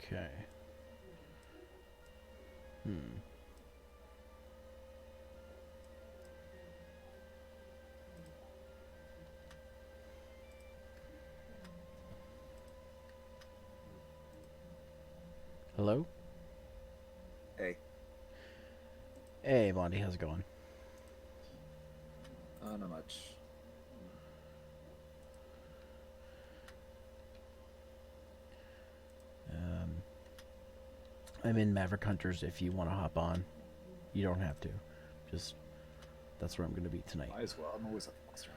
Okay. Hmm. Hello? Hey, Hey, Blondie, how's it going? not much. Um, I'm in Maverick Hunters if you want to hop on. You don't have to. Just, that's where I'm going to be tonight. Might as well. I'm always up for Monster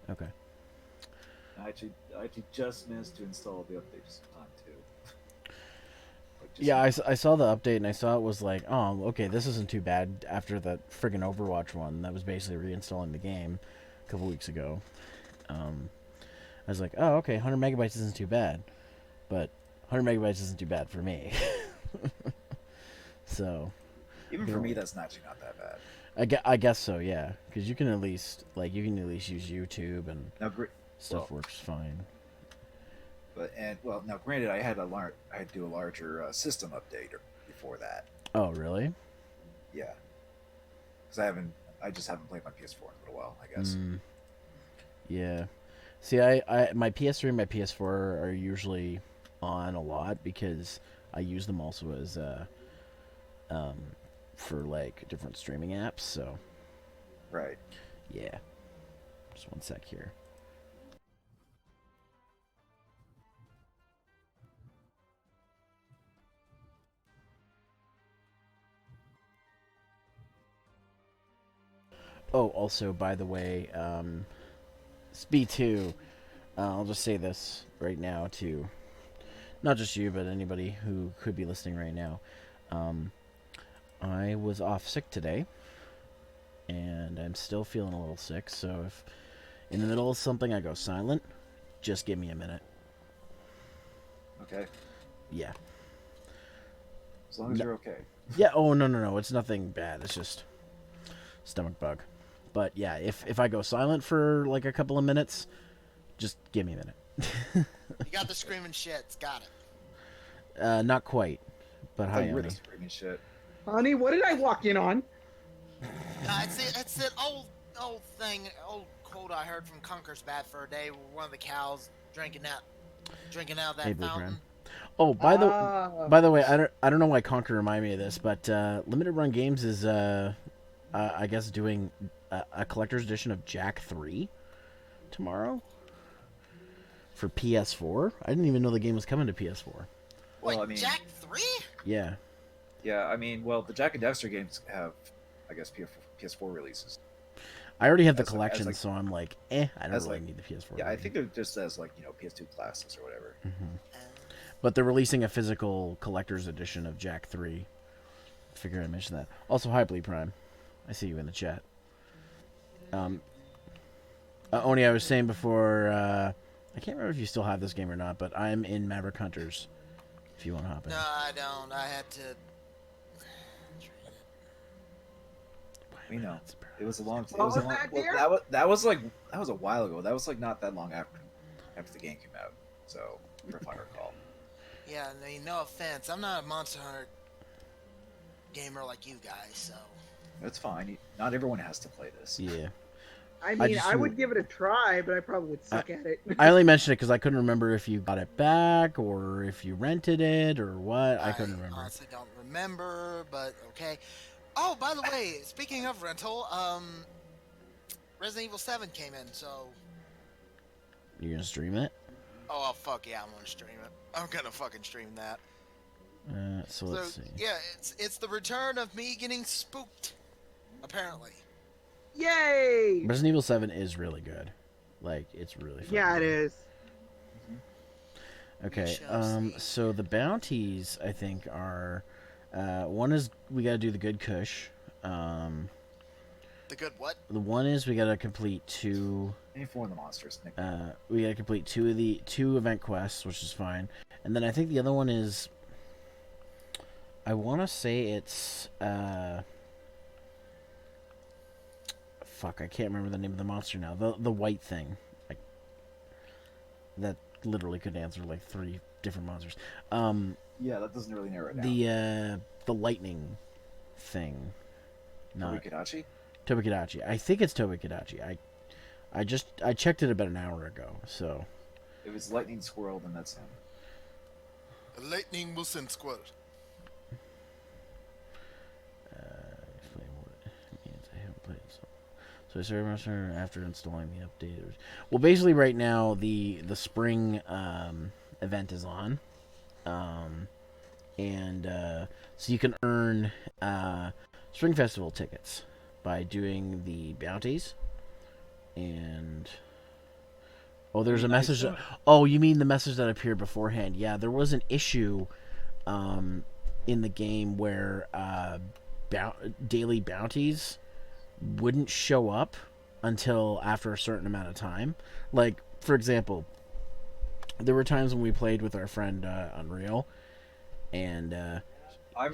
Hunter. Okay. I actually just managed to install the update just in time too. Like just Yeah, in I time. saw the update and I saw it was like, oh, okay, this isn't too bad after the friggin' Overwatch one that was basically reinstalling the game a couple weeks ago. Um, I was like, oh, okay, 100 megabytes isn't too bad. But 100 megabytes isn't too bad for me. So, Even you for know, me, that's actually not that bad. I guess so, yeah. Because you can at least, like, you can at least use YouTube and Now, great. stuff Well, works fine. now granted, I had to do a larger system update before that. Oh, really? Yeah, because I just haven't played my PS4 in a little while. I guess. Mm, yeah. See, my PS3 and my PS4 are usually on a lot because I use them also as um, for like different streaming apps. So Right. yeah, just one sec here. Oh, also by the way, B2. I'll just say this right now to not just you, but anybody who could be listening right now. Um, I was off sick today, and I'm still feeling a little sick. So if in the middle of something I go silent, just give me a minute. Okay. Yeah. As long as No, you're okay. yeah. Oh no. It's nothing bad. It's just stomach bug. But yeah, if I go silent for like a couple of minutes, just give me a minute. You got the screaming shits. Got it. Not quite, but I thought hi, you were the Oni. screaming shit. Honey, what did I walk in on? It's that old thing, old quote I heard from Conker's Bad for a Day, where one of the cows drinking out of Hey, that Blue Prime. fountain. Oh, Ah, by the way, I don't know why Conquer reminded me of this, but Limited Run Games is I guess doing a collector's edition of Jack 3 tomorrow for PS4. I didn't even know the game was coming to PS4. Wait, Well, I mean, Jack 3? Yeah. yeah, I mean, well, the Jack and Dexter games have, I guess, PS4 releases I already have the as collection, like so I'm like, I don't as really like need the PS4 yeah, I version. think they're just as like PS2 classes or whatever. But they're releasing a physical collector's edition of Jack 3. Figure I mentioned that. Also, hi, Bleed Prime. I see you in the chat. Um, Oni, I was saying before, I can't remember if you still have this game or not, but I'm in Maverick Hunters. If you want to hop in. No, I don't. I had to. Why You am I know, not surprised? it was a long. It what was was a long. that, Well, dear? that was a while ago. That was like not that long after the game came out. So, if I recall. Yeah, I mean, no offense. I'm not a Monster Hunter gamer like you guys, so. That's fine. Not everyone has to play this. Yeah. I I mean, just I would give it a try, but I probably would suck at it. I only mentioned it because I couldn't remember if you got it back or if you rented it or what. I couldn't remember. Honestly don't remember, but okay. Oh, by the way, speaking of rental, Resident Evil 7 came in, so. You're gonna stream it? Oh, fuck yeah, I'm gonna stream it. I'm gonna fucking stream that. So let's see. Yeah, it's the return of me getting spooked. Apparently. Yay! Resident Evil 7 is really good. Like, it's really fun. Yeah, it is. Okay, shall see. so the bounties, I think, are... one is we gotta do the good kush. The good what? The one is we gotta complete two... Any four of the monsters. Nick. we gotta complete two event quests, which is fine. And then I think the other one is... I want to say it's... fuck, I can't remember the name of the monster now. The white thing. Like, that literally could answer like 3 different monsters. Yeah, that doesn't really narrow it down. The lightning thing. Not Tomokidachi? Tomokidachi. I think it's Tomokidachi. I checked it about an hour ago. So If it's Lightning Squirrel, then that's him. A lightning Musen squirrel. explain what it means. I haven't played it. So Zeromaster after installing the update. Well, basically right now the spring event is on. So you can earn Spring Festival tickets by doing the bounties. And there's a message. Oh, you mean the message that appeared beforehand? Yeah, there was an issue in the game where daily bounties wouldn't show up until after a certain amount of time. Like, for example, there were times when we played with our friend Unreal, and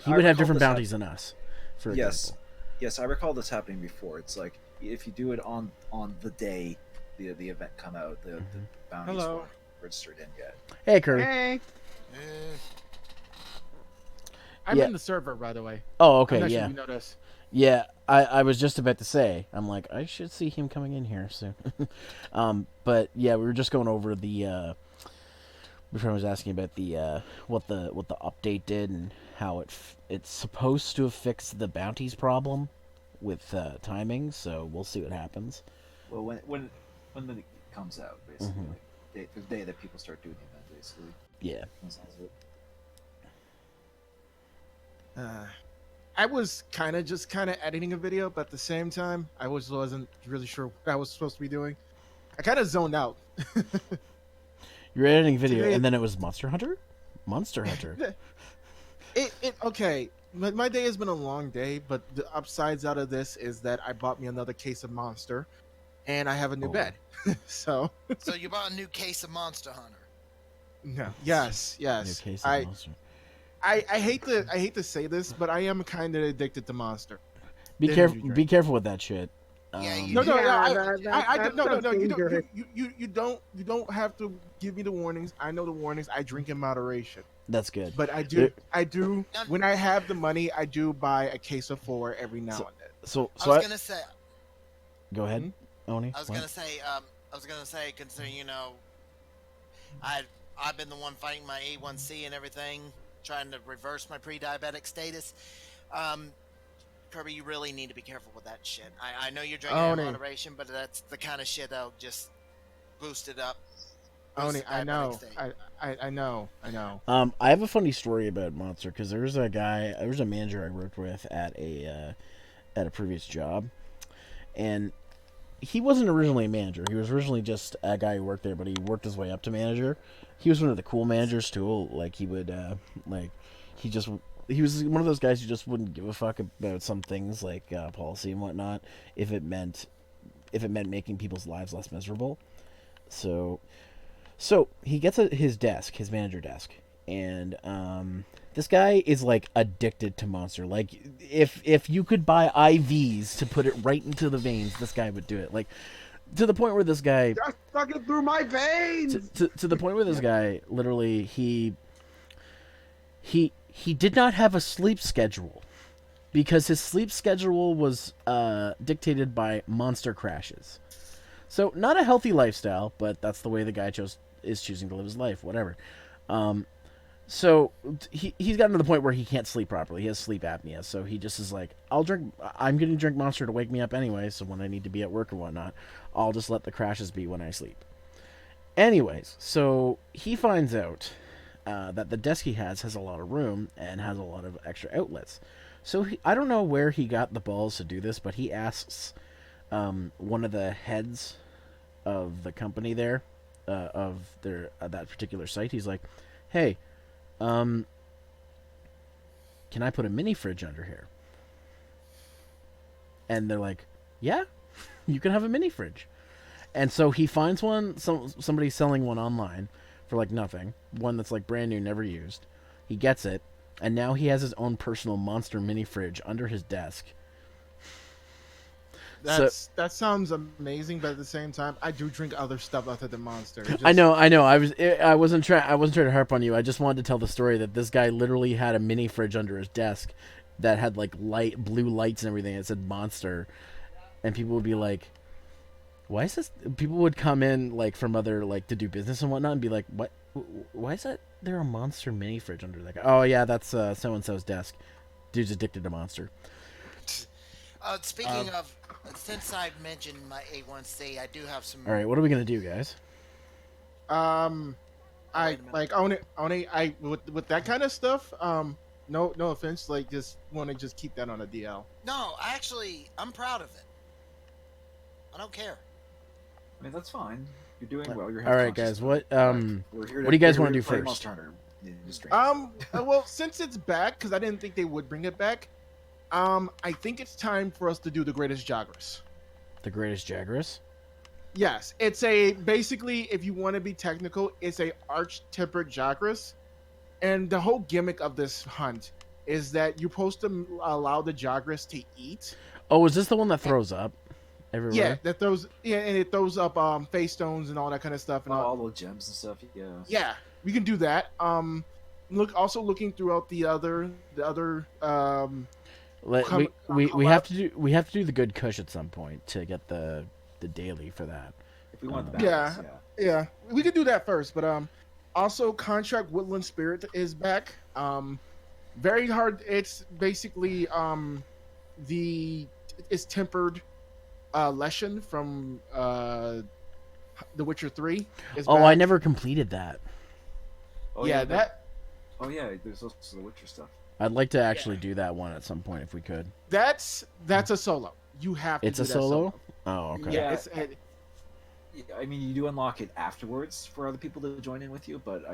he would have different bounties than us. For example. Yes, I recall this happening before. It's like if you do it on the day the event come out, the bounties weren't registered in yet. Hey, Curry. Hey. I'm Yeah. in the server, by the way. Oh, okay, I'm not yeah. sure if you noticed. Yeah, I was just about to say, I'm like, I should see him coming in here soon. But yeah, we were just going over the. My friend was asking about the what the update did and how it's supposed to have fixed the bounties problem with timing. So we'll see what happens. Well, when it comes out, basically, like, the day that people start doing the event, basically. Yeah. That sounds good. I was kind of editing a video, but at the same time, I wasn't really sure what I was supposed to be doing. I kind of zoned out. You're editing video, Today- and then it was Monster Hunter. Okay. My day has been a long day, but the upsides out of this is that I bought me another case of Monster, and I have a new bed. So So you bought a new case of Monster Hunter. no, yes. New case of Monster. I hate to say this, but I am kind of addicted to Monster. Be Then careful. you drink. Be careful with that shit. Yeah, you- No, no, Yeah, no, that no, sounds you dangerous. don't have to give me the warnings. I know the warnings. I drink in moderation, That's good. but I do. When I have the money, I do buy a case of 4 every now and then. So I was gonna say. go ahead, Oni. I was What? gonna say, considering I've been the one fighting my A1C and everything, trying to reverse my pre-diabetic status. Kirby, you really need to be careful with that shit. I know you're drinking in Oni. moderation, but that's the kind of shit that'll just boost it up. Oni, boost the I know, diabetic state. I know. I have a funny story about Monster because there was a manager I worked with at a previous job, and he wasn't originally a manager. He was originally just a guy who worked there, but he worked his way up to manager. He was one of the cool managers too. Like he would, he was one of those guys who just wouldn't give a fuck about some things like policy and whatnot if it meant making people's lives less miserable. So he gets his desk, his manager desk, and this guy is like addicted to Monster. Like if you could buy IVs to put it right into the veins, this guy would do it. Like to the point where this guy Just suck it through my veins. to the point where this guy literally he did not have a sleep schedule because his sleep schedule was dictated by monster crashes. So not a healthy lifestyle, but that's the way the guy is choosing to live his life. Whatever. So he's gotten to the point where he can't sleep properly. He has sleep apnea, so he just is like, I'm going to drink Monster to wake me up anyway. So when I need to be at work or whatnot, I'll just let the crashes be when I sleep. Anyways, so he finds out that the desk he has a lot of room and has a lot of extra outlets. So I don't know where he got the balls to do this, but he asks one of the heads of the company there, of their that particular site. He's like, "Hey, can I put a mini fridge under here?" And they're like, "Yeah, you can have a mini fridge." And so he finds one, somebody selling one online for like nothing, one that's like brand new, never used. He gets it, and now he has his own personal Monster mini fridge under his desk. that sounds amazing, but at the same time, I do drink other stuff other than Monster. I know. I wasn't trying to harp on you. I just wanted to tell the story that this guy literally had a mini fridge under his desk that had like blue lights and everything. It said Monster, and people would be like, "Why is this?" People would come in like from other like to do business and whatnot, and be like, "What? Why is that? There a Monster mini fridge under that guy?" Oh yeah, that's so and so's desk. Dude's addicted to Monster. Speaking of, since I've mentioned my A1C, I do have some. All right, what are we gonna do, guys? I like I with that kind of stuff. No offense, like just want to just keep that on a DL. No, I'm proud of it. I don't care. I mean, that's fine. You're doing well. You're All right, guys. What We're here what do you guys we're want to here do play first? Monster Hunter Industry. Well, since it's back, because I didn't think they would bring it back. I think it's time for us to do the greatest Jagras. The greatest Jagras? Yes, it's basically, if you want to be technical, it's a arch-tempered Jagras, and the whole gimmick of this hunt is that you're supposed to allow the Jagras to eat. Oh, is this the one that throws up everywhere? Yeah, and it throws up face stones and all that kind of stuff. And all the gems and stuff. Yeah. Yeah, we can do that. Looking throughout the other we have to do the good Kush at some point to get the daily for that. If we want the balance, yeah, we could do that first. But also Contract Woodland Spirit is back. Very hard. It's basically it's tempered Leshen from The Witcher 3. Oh, I never completed that. Oh yeah, Oh yeah, there's also the Witcher stuff. I'd like to actually do that one at some point if we could. That's a solo. You have to. It's a solo. Oh, okay. Yeah, I mean, you do unlock it afterwards for other people to join in with you, but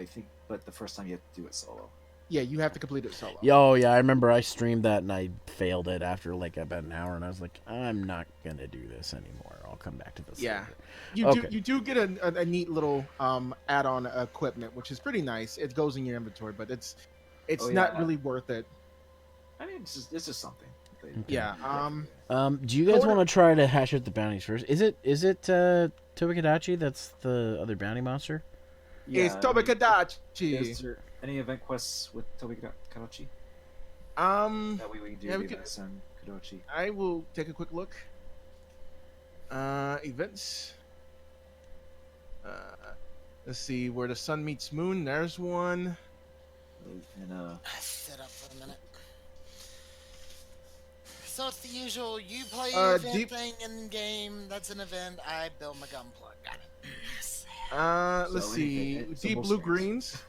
the first time you have to do it solo. Yeah, you have to complete it solo. Oh yeah, I remember I streamed that and I failed it after like about an hour, and I was like, I'm not gonna do this anymore. I'll come back to this. Yeah, later. you do get a neat little add-on equipment, which is pretty nice. It goes in your inventory, but it's not really worth it. I mean, it's just something. Okay. Yeah. Do you guys want to try to hash out the bounties first? Is it Tobikadachi that's the other bounty monster? Yeah, it's Tobikadachi. Is there any event quests with Tobikadachi? That way we can do events and Kadochi. I will take a quick look. Events. Let's see where the sun meets moon. There's one. And Sit up for a minute. So it's the usual. You play event thing in game. That's an event. I build my gun plug. Got it. Let's see. Deep Blue Greens.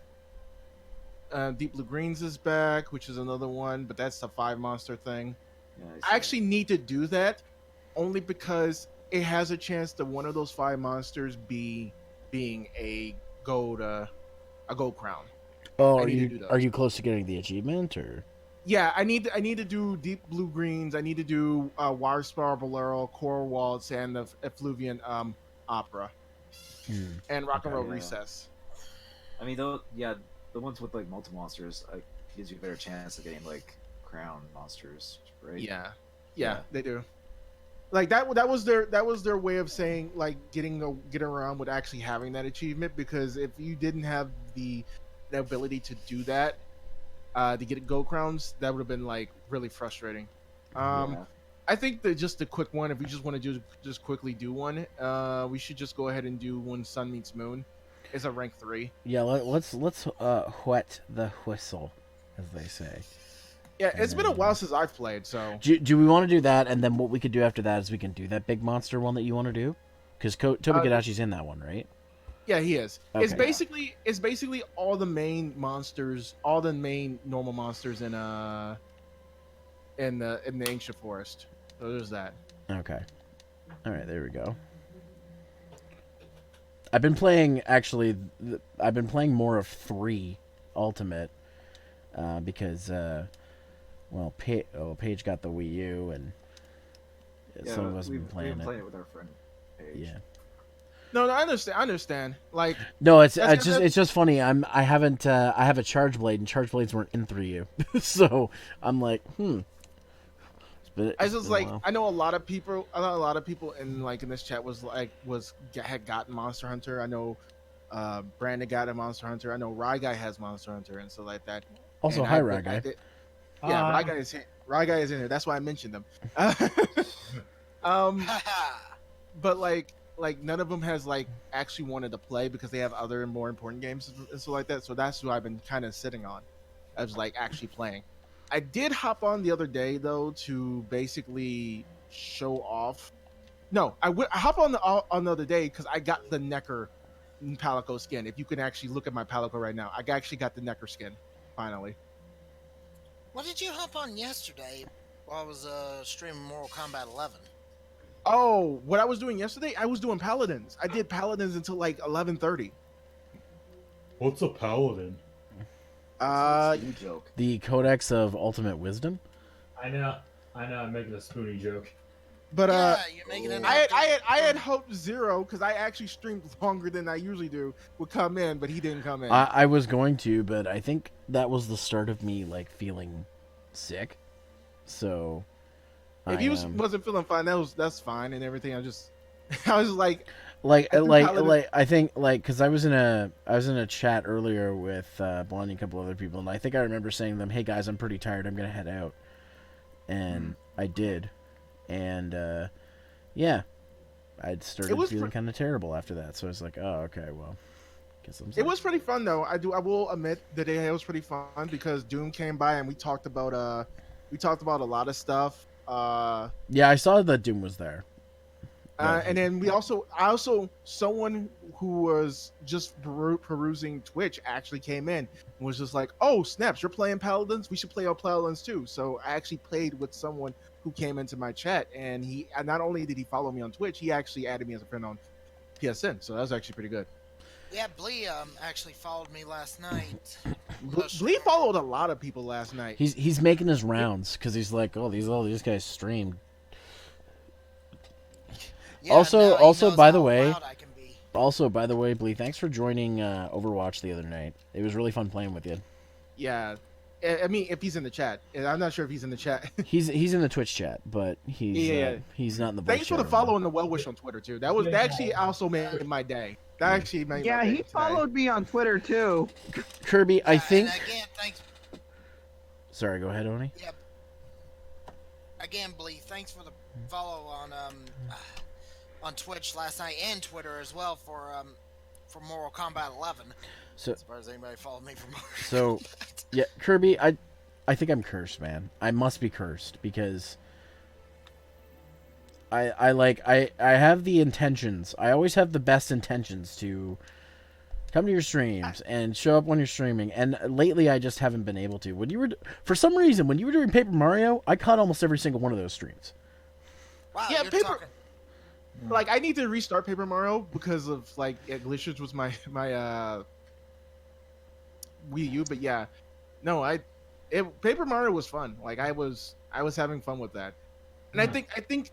Deep Blue Greens is back, which is another one, but that's a 5 monster thing. yeah, I actually need to do that only because it has a chance that one of those 5 monsters being a gold crown. Oh, are you close to getting the achievement or? Yeah, I need to do Deep Blue Greens. I need to do Wildstar Bolero, Coral Waltz, and the Effluvian Opera, and Rock and Roll Recess. I mean, the ones with like multi monsters gives you a better chance of getting like crown monsters, right? Yeah, they do. Like that was their way of saying like getting around with actually having that achievement, because if you didn't have the ability to do that, to get gold crowns, that would have been like really frustrating. I think that just a quick one, if we just want to just quickly do one, we should just go ahead and do When Sun Meets Moon. It's a rank 3. Yeah, let's whet the whistle, as they say. Yeah, it's been a while since I've played, so. Do we want to do that, and then what we could do after that is we can do that big monster one that you want to do? Because Tobikadachi's in that one, right? Yeah, he is. Okay. It's basically all the main monsters, all the main normal monsters in the Ancient Forest. So there's that. Okay. All right, there we go. I've been playing more of 3 Ultimate because Paige got the Wii U, and some of us have been playing it. With our friend Paige. Yeah. No, I understand. Like, no, it's just funny. I have a Charge Blade, and Charge Blades weren't in 3U, so I'm like, it's But I just like I know a lot of people. In in this chat had gotten Monster Hunter. I know Brandon got a Monster Hunter. I know Rye Guy has Monster Hunter and stuff like that. Also, And hi, I- Rye I Guy. did- Yeah, Rye Guy is here. Rye Guy is in here. That's why I mentioned them. But none of them has actually wanted to play because they have other more important games and stuff like that. So that's who I've been kind of sitting on, as actually playing. I did hop on the other day though to basically show off. No, I hop on the other day because I got the Necker Palico skin. If you can actually look at my Palico right now, I actually got the Necker skin finally. What did you hop on yesterday while I was streaming Mortal Kombat 11? Oh, what I was doing yesterday, I was doing Paladins. I did Paladins until 11:30. What's a paladin? You joke. The Codex of Ultimate Wisdom. I know. I'm making a spoony joke. But Yeah, you're making it. I had hoped Zero, because I actually streamed longer than I usually do, would come in, but he didn't come in. I was going to, but I think that was the start of me feeling sick. So if he wasn't feeling fine, that's fine and everything. I was I think because I was in a chat earlier with Blondie and a couple other people, and I think I remember saying to them, "Hey guys, I'm pretty tired. I'm gonna head out," and I did, and yeah, I'd started feeling kind of terrible after that. So I was like, "Oh, okay, well, guess I'm." It was pretty fun though. I will admit the day it was pretty fun because Doom came by and we talked about a lot of stuff. Yeah, I saw that Doom was there. And then someone who was just perusing Twitch actually came in and was just like, "Oh snaps, you're playing Paladins? We should play our Paladins too." So I actually played with someone who came into my chat, and he not only did he follow me on Twitch, he actually added me as a friend on PSN. So that was actually pretty good. Yeah, Blee actually followed me last night. Lee followed a lot of people last night. He's making his rounds because he's like, "Oh, these guys streamed." Yeah, Also, now he knows by how the way, loud I can be. Blee, thanks for joining Overwatch the other night. It was really fun playing with you. Yeah, I mean, if he's in the chat, I'm not sure if he's in the chat. He's in the Twitch chat, but he's not in the voice Thanks for chat the follow and the well wish on Twitter too. That actually also made my day. That actually made my day he today. followed me on Twitter too. Kirby, I think. And again, thanks. Sorry, go ahead, Oni. Yeah. Again, Blee, thanks for the follow on Twitch last night and Twitter as well for Mortal Kombat 11. So, As far as anybody followed me from. so yeah, Kirby, I think I'm cursed, man. I must be cursed because I have the intentions. I always have the best intentions to come to your streams and show up when you're streaming. And lately, I just haven't been able to. For some reason, when you were doing Paper Mario, I caught almost every single one of those streams. Wow, Yeah, you're Paper. talking. I need to restart Paper Mario because of glitches with my Wii U. But yeah, no, Paper Mario was fun. I was having fun with that, and I think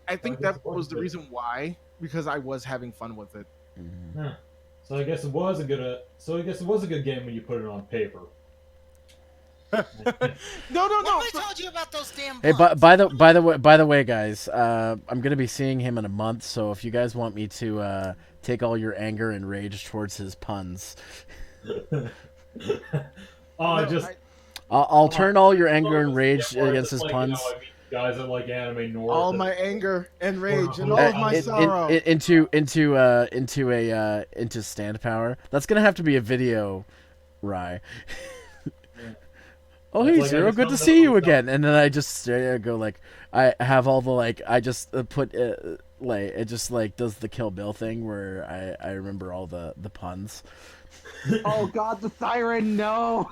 that was the reason why, because I was having fun with it. Mm-hmm. Huh. So I guess it was a good game when you put it on paper. No. What have I told you about those damn Hey, bugs? by the way, guys, I'm gonna be seeing him in a month. So if you guys want me to take all your anger and rage towards his puns, I'll turn all your anger and rage against his puns. Guys that like anime noir. All my anger and rage and all of my sorrow. Into stand power. That's gonna have to be a video, Rye. Oh, hey, Zero, good to see you again. And then I just go I have all the I just put it just does the Kill Bill thing where I remember all the puns. Oh God, the siren! No.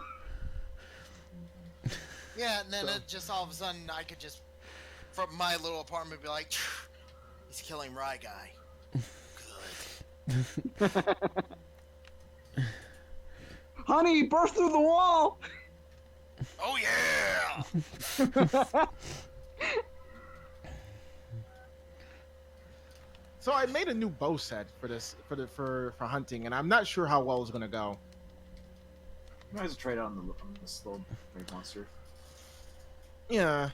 Yeah, and then it just all of a sudden I could just, from my little apartment, be like, he's killing Rye Guy. Good. Honey, burst through the wall. Oh yeah! So I made a new bow set for hunting, and I'm not sure how well it's gonna go. You might as well try it out on the slow brave monster. Yeah,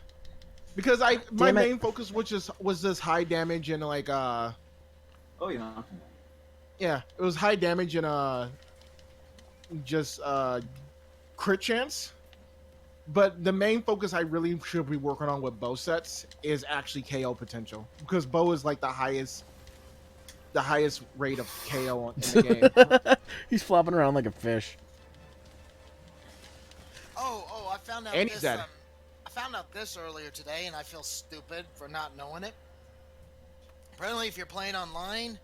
Because my Damn it. main focus was just high damage and like Oh yeah. yeah, it was high damage and just crit chance. But the main focus I really should be working on with bow sets is actually KO potential, because bow is like the highest rate of KO in the game. He's flopping around like a fish. Oh, I found out And he's this. dead. I found out this earlier today, and I feel stupid for not knowing it. Apparently, if you're playing online,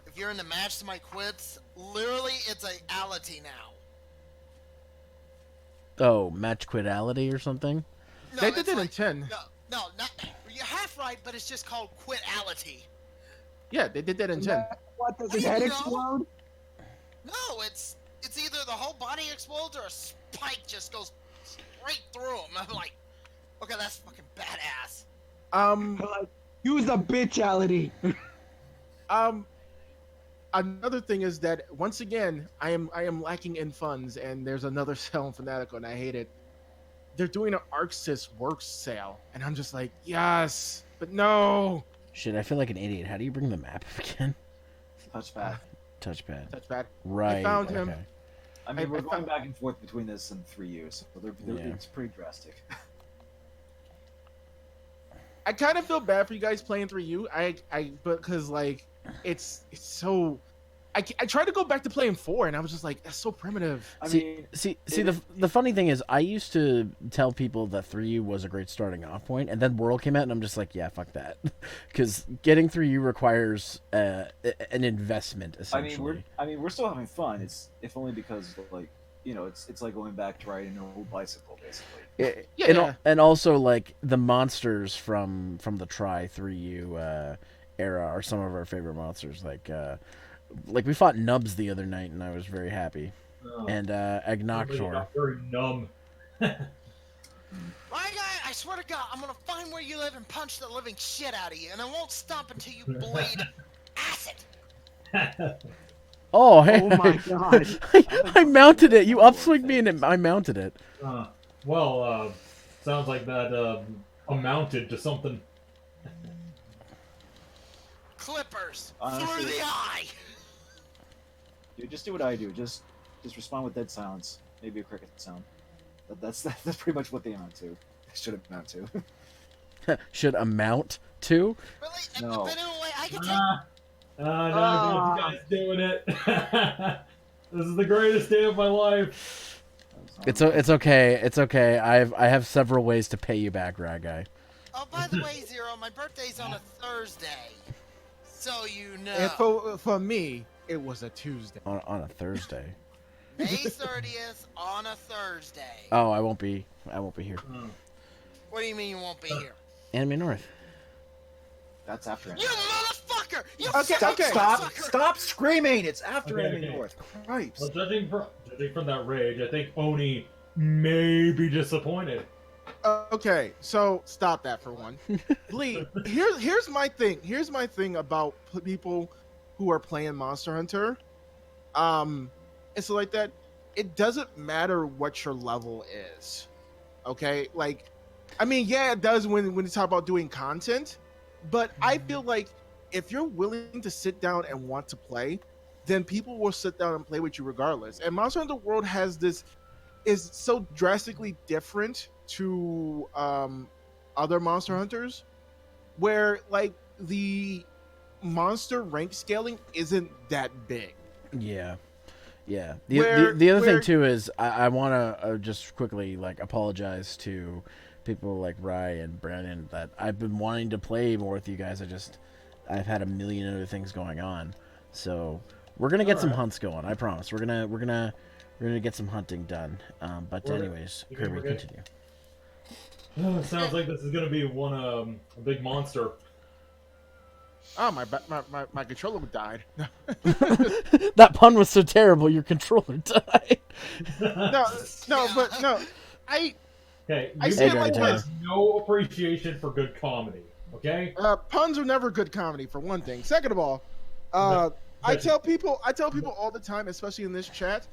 if you're in the match to my quits, literally it's a ality now. Oh, match quitality or something? No, They did it's it in like- 10. No, not. You're half right, but it's just called quitality. Yeah, they did that in 10. What, does I his head didn't know. explode? No, it's either the whole body explodes or a spike just goes straight through him. I'm like, okay, that's fucking badass. Like, use the bitchality. Another thing is that once again, I am lacking in funds, and there's another sale in Fanatical, and I hate it. They're doing an ArcSys Works sale, and I'm just like, yes, but no. Shit, I feel like an idiot. How do you bring the map up again? Touchpad. Touchpad. That's bad. Right. found him. okay. I mean, we're I going found- back and forth between this and 3U, so Yeah. it's pretty drastic. I kind of feel bad for you guys playing 3U. Because like it's so. I tried to go back to playing 4, and I was just like, that's so primitive. I See, mean, see, it- the funny thing is, I used to tell people that 3U was a great starting off point, and then World came out, and I'm just like, yeah, fuck that, because getting 3U requires an investment essentially. we're still having fun. It's if only because like it's like going back to riding an old bicycle basically. Yeah. And also like the monsters from the Try 3U era are some of our favorite monsters. Like we fought Nubs the other night, and I was very happy. Oh, And somebody Agnoctor. got very numb. My guy, I swear to God, I'm gonna find where you live and punch the living shit out of you, and I won't stop until you bleed acid. Oh, hey! Oh my god. I mounted it. You upswing me, and I mounted it. Well, sounds like that amounted to something. Clippers Honestly- through the eye. Dude, just do what I do. Just respond with dead silence. Maybe a cricket sound. That's pretty much what they amount to. They should amount to. Should amount to? Really? No. But anyway, I can take. No, you guys doing it. This is the greatest day of my life. It's okay. It's okay. I have several ways to pay you back, Rag Guy. Oh, by the way, Zero, my birthday's on a Thursday, so you know. And for me, it was a Tuesday. On a Thursday. May 30th on a Thursday. Oh, I won't be here. What do you mean you won't be here? Anime North. That's after You motherfucker! You Okay, fucking okay. motherfucker! Stop screaming! It's after Okay, Enemy okay. North. Christ. Well, judging from that rage, I think Oni may be disappointed. Okay, so stop that for one. Lee, here's my thing. Here's my thing about people who are playing Monster Hunter, and so like that. It doesn't matter what your level is. Okay, like, I mean, yeah, it does when you talk about doing content, but I feel like if you're willing to sit down and want to play, then people will sit down and play with you regardless. And Monster Hunter World has this is so drastically different to other Monster Hunters, where like the monster rank scaling isn't that big. Yeah. Yeah. Where- The other thing where- too is I want to just quickly like apologize to people like Rye and Brandon that I've been wanting to play more with you guys. I've had a million other things going on. So we're gonna get some hunts going. I promise. We're gonna get some hunting done. But anyways, You Kirby, think we're good? continue. Sounds like this is gonna be one a big monster. Oh, my controller died. That pun was so terrible. Your controller died. no, but no, I Okay, I you see it guys like have this. no appreciation for good comedy. Okay. Puns are never good comedy for one thing. Second of all, I tell people all the time, especially in this chat,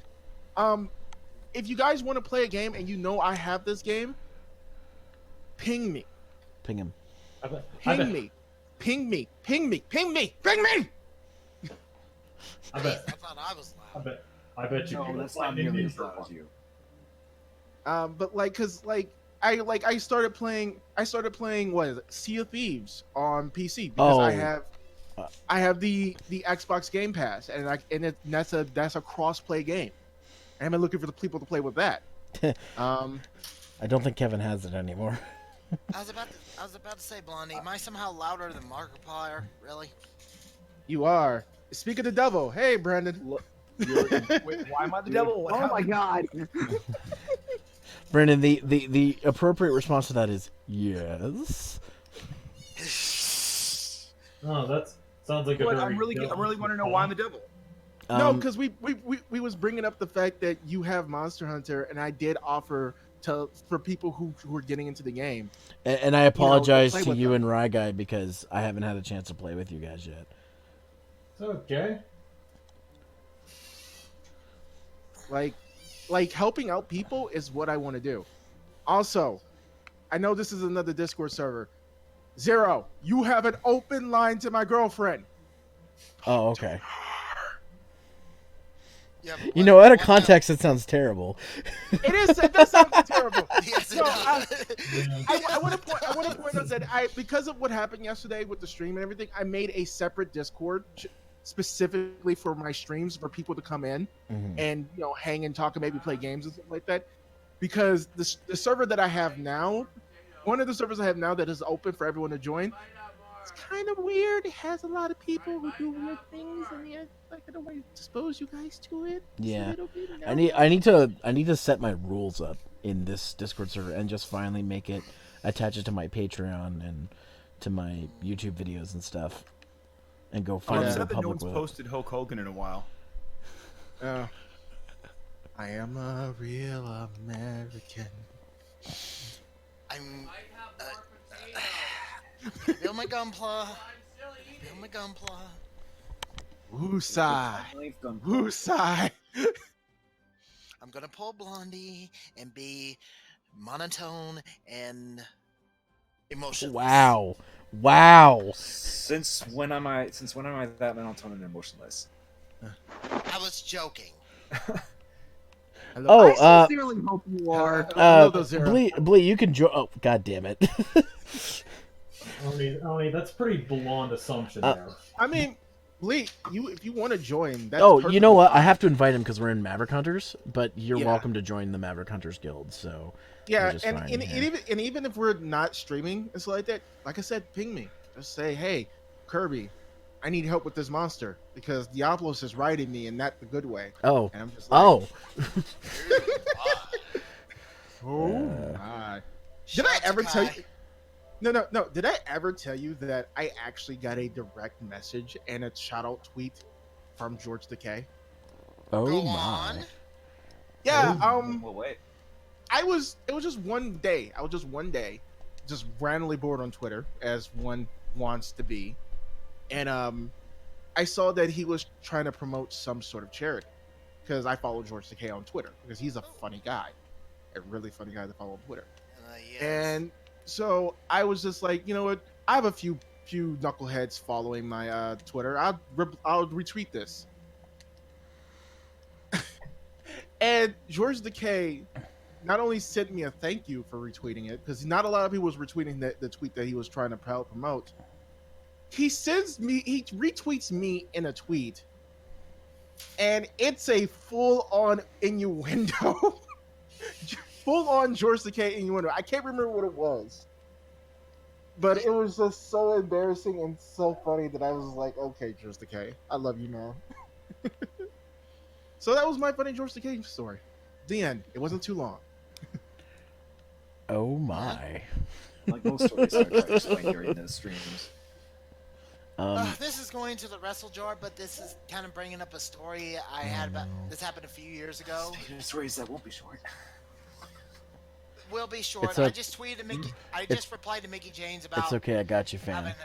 if you guys want to play a game and you know I have this game, ping me, Ping him. I bet. ping me, ping me, ping me, ping me, ping me. I bet. I thought I was I loud. bet. I bet you. No, can that's find not nearly Indian as for loud one. as you. But like, cause I started playing what is it, Sea of Thieves on PC because I have the Xbox Game Pass and that's a cross play game. And I've been looking for the people to play with that. I don't think Kevin has it anymore. I was about to say, Blondie, am I somehow louder than Markiplier? Really? You are. Speak of the devil. Hey, Brandon. Look, Wait, why am I the devil? What Oh my happened? god. Brandon, the appropriate response to that is yes. Oh, that sounds like a What? very. I'm really want to know why I'm the devil. No, because we was bringing up the fact that you have Monster Hunter, and I did offer for people who are getting into the game. And I apologize play to with you them. and Rye Guy because I haven't had a chance to play with you guys yet. It's okay. Like helping out people is what I want to do. Also, I know this is another Discord server. Zero, you have an open line to my girlfriend. Oh, okay. Yeah, but You know, out of what context, it sounds terrible. It does sound terrible. Yes, it No, does. I want to point out that because of what happened yesterday with the stream and everything, I made a separate Discord specifically for my streams for people to come in and hang and talk and maybe play games and stuff like that. Because the server that I have now, one of the servers I have now that is open for everyone to join, it's kind of weird. It has a lot of people who do weird things, and yeah, like I don't want to expose you guys to it. Yeah. So I need to set my rules up in this Discord server and just finally make it attach it to my Patreon and to my YouTube videos and stuff, and go I'm find upset the that no public one's with it. posted Hulk Hogan in a while. I am a real American. I'm. Feel my gunpla. Feel my gunpla. Woosai. Knife gun. Woosai. I'm gonna pull Blondie and be monotone and emotionless. Wow. Since when am I that monotone and emotionless? I was joking. Oh, I sincerely hope you are. Hello, those Zero. Blee, you can join. Oh, god damn it. Only that's pretty blonde assumption there. I mean, Lee, if you want to join, that's Oh, you know what? perfectly I have to invite him because we're in Maverick Hunters, but you're Yeah. welcome to join the Maverick Hunters Guild. So Yeah, just and, fine, and, yeah. and even if we're not streaming and stuff like that, like I said, ping me. Just say, hey, Kirby, I need help with this monster because Diablos is riding me in not the good way. Oh, And I'm just like, oh, my. Did I ever tell you? No. Did I ever tell you that I actually got a direct message and a shout out tweet from George Takei? oh Go my! on. Yeah, What way? it was just one day. I was just randomly bored on Twitter, as one wants to be. And I saw that he was trying to promote some sort of charity. Because I follow George Takei on Twitter. Because he's a funny guy. A really funny guy to follow on Twitter. Yes. And so I was just like, you know what? I have a few knuckleheads following my Twitter. I'll retweet this. And George Takei not only sent me a thank you for retweeting it, because not a lot of people was retweeting the tweet that he was trying to promote. He retweets me in a tweet, and it's a full-on innuendo. Full-on George Takei innuendo. I can't remember what it was. But it was just so embarrassing and so funny that I was like, okay, George Takei, I love you, man. So that was my funny George Takei story. The end. It wasn't too long. Oh my! Like most stories I try to explain during the streams. This is going to the wrestle jar, but this is kind of bringing up a story I had about. This happened a few years ago. Stories that won't be short. Will be short. It's I just tweeted Mickey. I it's- just replied to Mickey James about. It's okay. I got you, having fam.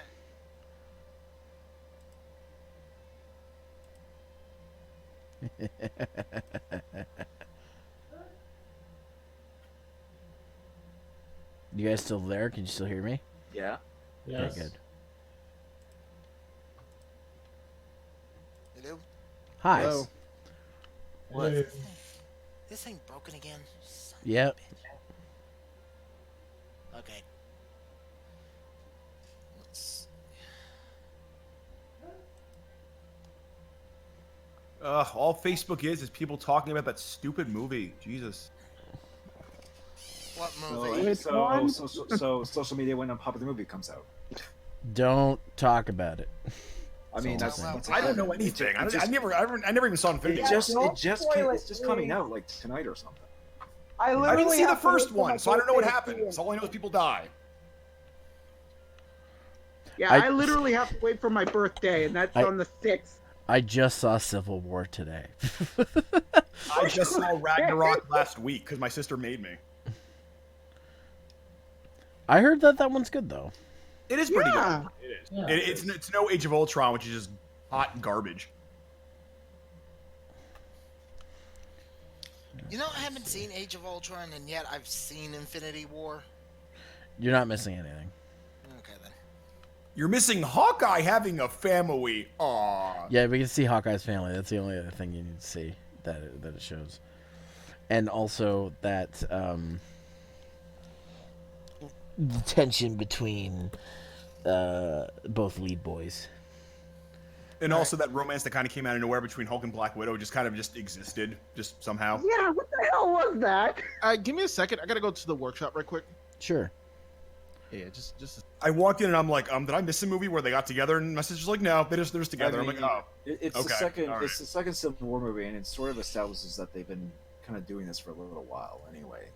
You guys still there? Can you still hear me? Yeah. Yes. Okay, good. You do? Hi. Hello. Hey. This thing broken again? Son of a Yep. bitch. Okay. Let's... All Facebook is people talking about that stupid movie. Jesus. What So, movie? Which one? so social media when a popular movie comes out. Don't talk about it. I mean, That's that's, all I'm that's I don't it. know It anything. just- I never even saw Infinity It War. just, Don't it just, spoil it's it, just coming please. out like tonight or something. I I literally didn't see the have to wait first till my one, so I don't know what birthday to happened. see it. So all I know is people die. Yeah, I literally have to wait for my birthday, and that's I- on the 6th. I just saw Civil War today. I just saw Ragnarok last week because my sister made me. I heard that one's good though. It is pretty Yeah. good. It is. Yeah, It's no Age of Ultron, which is just hot garbage. You know, I haven't seen Age of Ultron, and yet I've seen Infinity War. You're not missing anything. Okay, then. You're missing Hawkeye having a family. Aww. Yeah, we can see Hawkeye's family. That's the only other thing you need to see that it shows. And also that the tension between both lead boys. And also that romance that kind of came out of nowhere between Hulk and Black Widow just kind of just existed, just somehow. Yeah, what the hell was that? Give me a second. I gotta go to the workshop right quick. Sure. Yeah, just. I walked in and I'm like, did I miss a movie where they got together? And my sister's like, no, they're just together. I I'm mean, like, oh. It's Okay, the second. all It's the second Civil War movie, and it sort of establishes that they've been kind of doing this for a little while, anyway.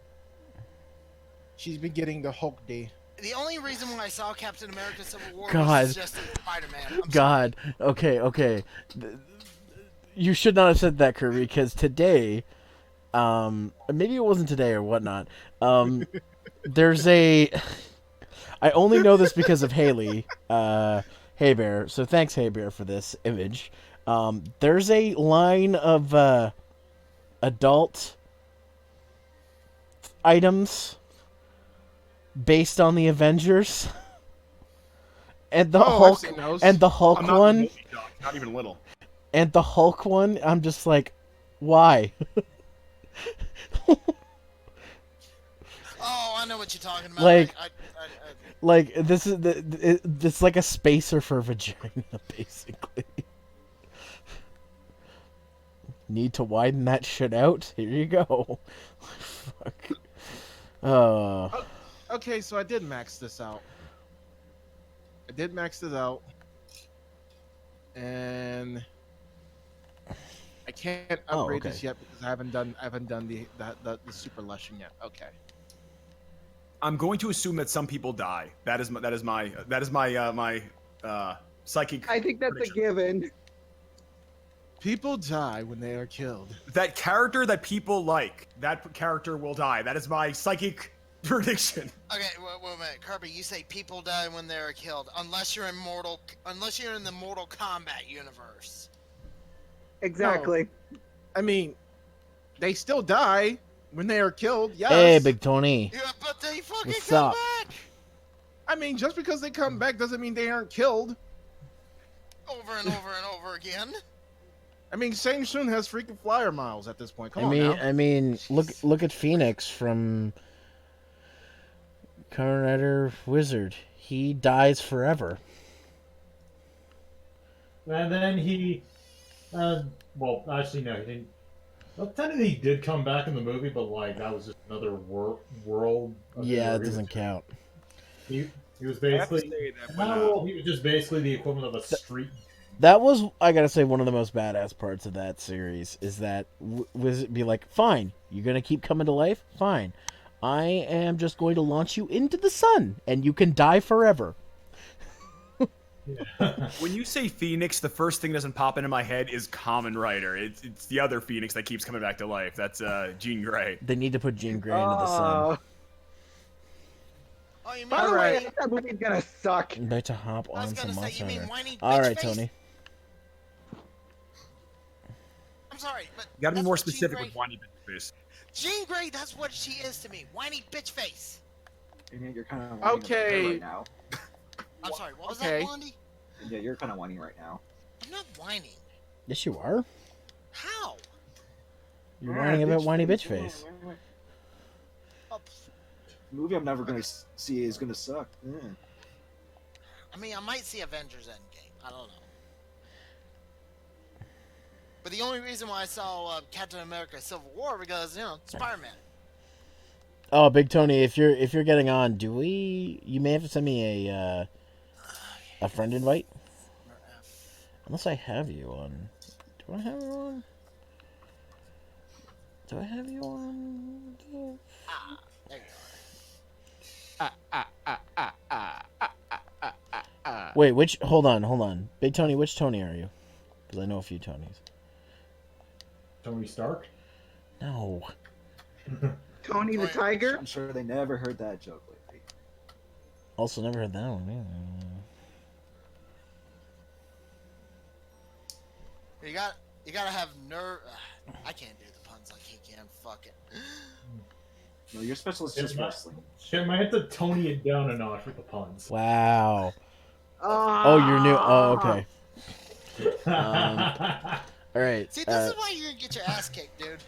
She's been getting the Hulk day. The only reason why I saw Captain America Civil War God. was just Spider-Man. God. Okay. You should not have said that, Kirby, because today, maybe it wasn't today or whatnot. There's a. I only know this because of Haley, Hey Bear. So thanks, Hey Bear, for this image. There's a line of adult items based on the Avengers, and the I've Hulk, seen those. and the Hulk I'm not one, little, Doc, not even little. and the Hulk one. I'm just like, why? Oh, I know what you're talking about. Like- I Like this is it's like a spacer for vagina, basically. Need to widen that shit out? Here you go. Fuck. Okay, so I did max this out. And I can't upgrade okay. this yet because I haven't done the super lushing yet. Okay. I'm going to assume that some people die. That is my psychic. I think that's a prediction. given. People die when they are killed. That character that people like, that character will die. That is my psychic prediction. okay, wait a minute, Kirby. You say people die when they're killed, unless you're in the Mortal Kombat universe. Exactly. I mean, they still die when they are killed. Yes. Hey, Big Tony. Yeah, but they fucking What's come up? back I mean, just because they come back doesn't mean they aren't killed. over and over and over again. I mean, Shang Tsung has freaking flyer miles at this point. Come I on mean, now. I mean, look at Phoenix from Kamen Rider Wizard. He dies forever. And then he, well, actually no, he didn't. Well, technically he did come back in the movie, but like that was just another world. Yeah, it doesn't count. He was I have to basically say that in when, that world he was just basically the equivalent of a street. That was, I gotta say, one of the most badass parts of that series is that Wizard be like, fine, you're gonna keep coming to life? Fine. I am just going to launch you into the sun, and you can die forever. when you say Phoenix, the first thing that doesn't pop into my head is Kamen Rider. It's the other Phoenix that keeps coming back to life. That's Jean Grey. They need to put Jean Grey into the sun. Oh, you mean? By the Alright. way, I think that movie's gonna suck. I'm about to hop I was on some gonna say, you mean Monster. whiny All right, bitch face? Tony. I'm sorry, but You gotta be that's more what Jean specific Grey- with whiny bitch face. Jean Grey, that's what she is to me. Whiny bitch face. And yet you're kind of whining about her Okay. right now. I'm sorry, what was Okay. that, Blondie? And yeah, you're kind of whining right now. I'm not whining. Yes, you are. How? You're whining about whiny bitch face. Oh, The movie I'm never gonna see is gonna suck. Mm. I mean, I might see Avengers Endgame. I don't know. But the only reason why I saw Captain America: Civil War because Spider-Man. Oh, Big Tony, if you're getting on, you may have to send me a friend invite. Unless I have you on. Do I have you on? Do I have you on? There you Wait, hold on. Big Tony, which Tony are you? Because I know a few Tonys. Tony Stark? No. Tony the Tiger. I'm sure they never heard that joke lately. Also never heard that one. are. You gotta have nerve. I can't do the puns like he can. Fuck it. No, your specialist is just wrestling. Shit, I might have to Tony it down a notch with the puns. Wow. Oh, you're new. Oh, okay. All right. See, this is why you're gonna get your ass kicked, dude.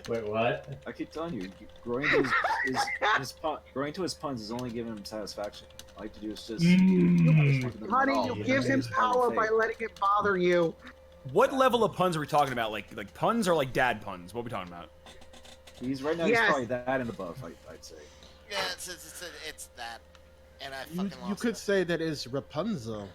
Wait, what? I keep telling you, growing to his puns is only giving him satisfaction. All I like to do is just. Honey, you give him power by letting it bother you. What level of puns are we talking about? Like puns or like dad puns? What are we talking about? He's right now. Yes. He's probably that and above. I'd say. Yeah, it's that, and I fucking lost You could it. say that is Rapunzel.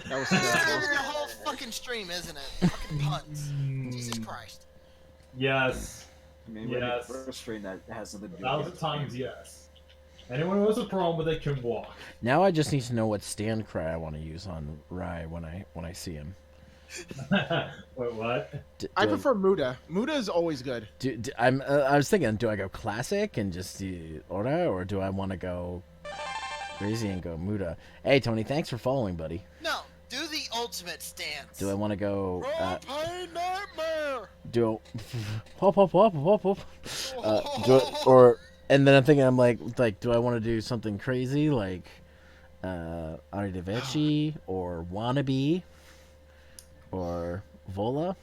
That was This is terrible. gonna be the whole fucking stream, isn't it? Fucking puns. Jesus Christ. Yes. I mean, Yes. we're first strain that has something to do. 1,000 times yes. Anyone who has a problem with it can walk. Now I just need to know what stand cry I want to use on Rai when I see him. Wait, what? I prefer Muda. Muda is always good. I was thinking, do I go classic and just do Ora, or do I want to go crazy and go Muda? Hey, Tony, thanks for following, buddy. No, do the ultimate stance. Do I want to go? Propane nightmare. Do pop. Or and then I'm thinking, I'm like, do I want to do something crazy like Arrivederci or Wannabe or Vola?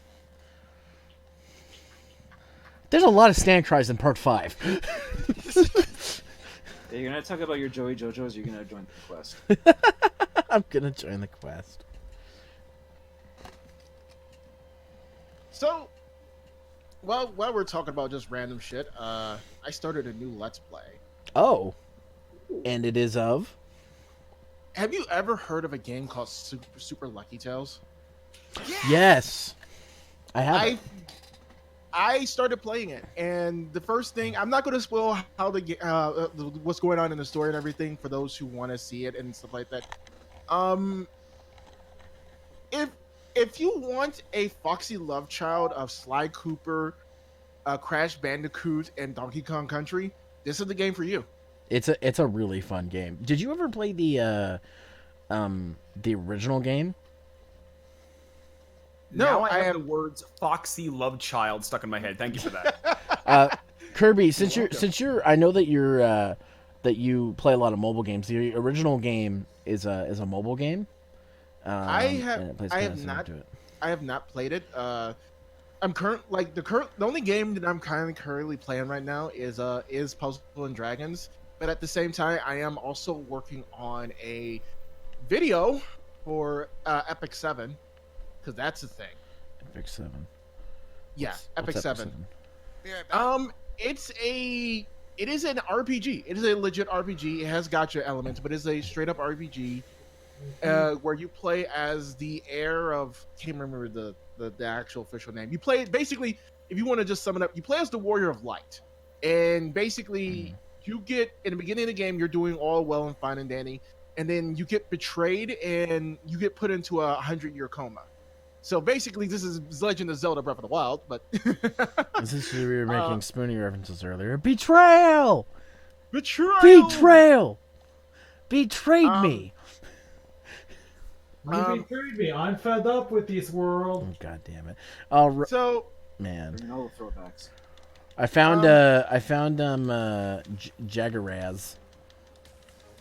There's a lot of stand cries in part 5. Yeah, you're gonna talk about your Joey JoJo's. You're gonna join the quest. I'm gonna join the quest. So, while we're talking about just random shit, I started a new Let's Play. Oh, and it is of. Have you ever heard of a game called Super Lucky Tales? Yes, I have. I started playing it, and the first thing, I'm not going to spoil how what's going on in the story and everything for those who want to see it and stuff like that. If you want a foxy love child of Sly Cooper, Crash Bandicoot, and Donkey Kong Country, this is the game for you. It's a really fun game. Did you ever play the original game? No, Now I have have the words "foxy love child" stuck in my head. Thank you for that. Kirby, since you're, I know that you're that you play a lot of mobile games. The original game is a mobile game. I and it plays kinda have similar not to it. I have not played it. The only game that I'm currently playing right now is Puzzle and Dragons. But at the same time, I am also working on a video for Epic 7 because that's the thing. Epic 7. Yeah, What's Epic 7. Be right back. It is an RPG. It is a legit RPG. It has gacha elements, but it's a straight up RPG where you play as the heir of, can't remember the actual official name. You play basically, if you want to just sum it up, you play as the Warrior of Light, and basically you get in the beginning of the game, you're doing all well and fine and dandy, and then you get betrayed and you get put into a 100-year coma. So basically, this is Legend of Zelda: Breath of the Wild, but Essentially, we were making Spoonie references earlier. Betrayal! betrayal. Betrayed me! You betrayed me. I'm fed up with this world. Oh, God damn it. So Man. Bring all the throwbacks. I found Jaggeraz.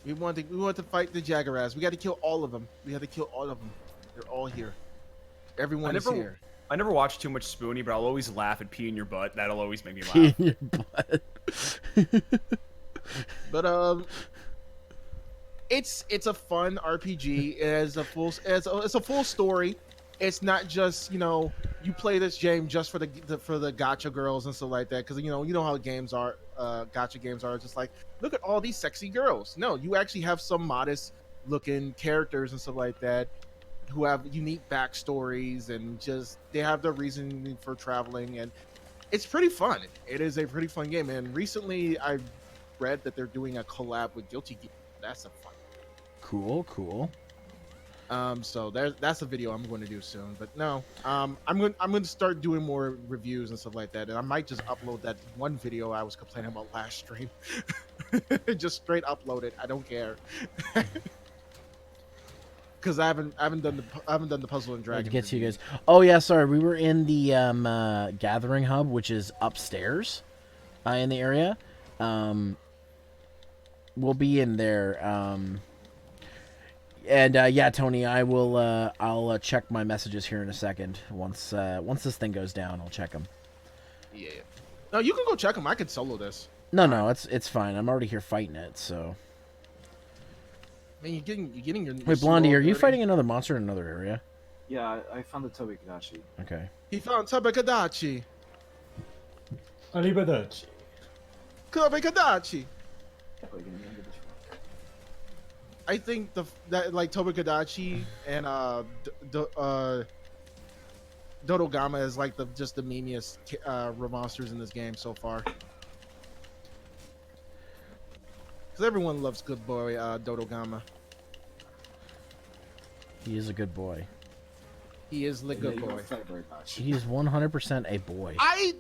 We want to fight the Jaggeraz. We got to kill all of them. We have to kill all of them. They're all here. Everyone is here. I never watch too much Spoonie, but I'll always laugh at pee in your butt. That'll always make me Pee laugh. in your butt. But it's a fun RPG. It has a full it's a full story. It's not just you play this game just for the gacha girls and stuff like that, because you know how games are, gacha games are just like, look at all these sexy girls. No, you actually have some modest looking characters and stuff like that who have unique backstories, and just they have their reasoning for traveling, and it's pretty fun. It is a pretty fun game, and recently I read that they're doing a collab with Guilty Gear. That's a fun. Cool. So that's a video I'm going to do soon. But no, I'm going to start doing more reviews and stuff like that, and I might just upload that one video I was complaining about last stream. Just straight upload it. I don't care. Because I haven't done the Puzzle and Dragon. To get to you guys. Oh yeah, sorry. We were in the gathering hub, which is upstairs, in the area. We'll be in there. And yeah, Tony, I'll check my messages here in a second. Once this thing goes down, I'll check them. Yeah. No, you can go check them. I could solo this. No, it's fine. I'm already here fighting it, so. I mean, you're getting your. Wait, Blondie, are you fighting another monster in another area? Yeah, I found the Toby Kadachi. Okay. He found Tabakadachi. Arrivederci. Tabakadachi. Wait, give me this one. I think that Tobakadachi and Dodogama is like just the memeiest monsters in this game so far. Because everyone loves good boy Dodogama. He is a good boy. He is the good you boy. don't fight very much. He is 100% a boy.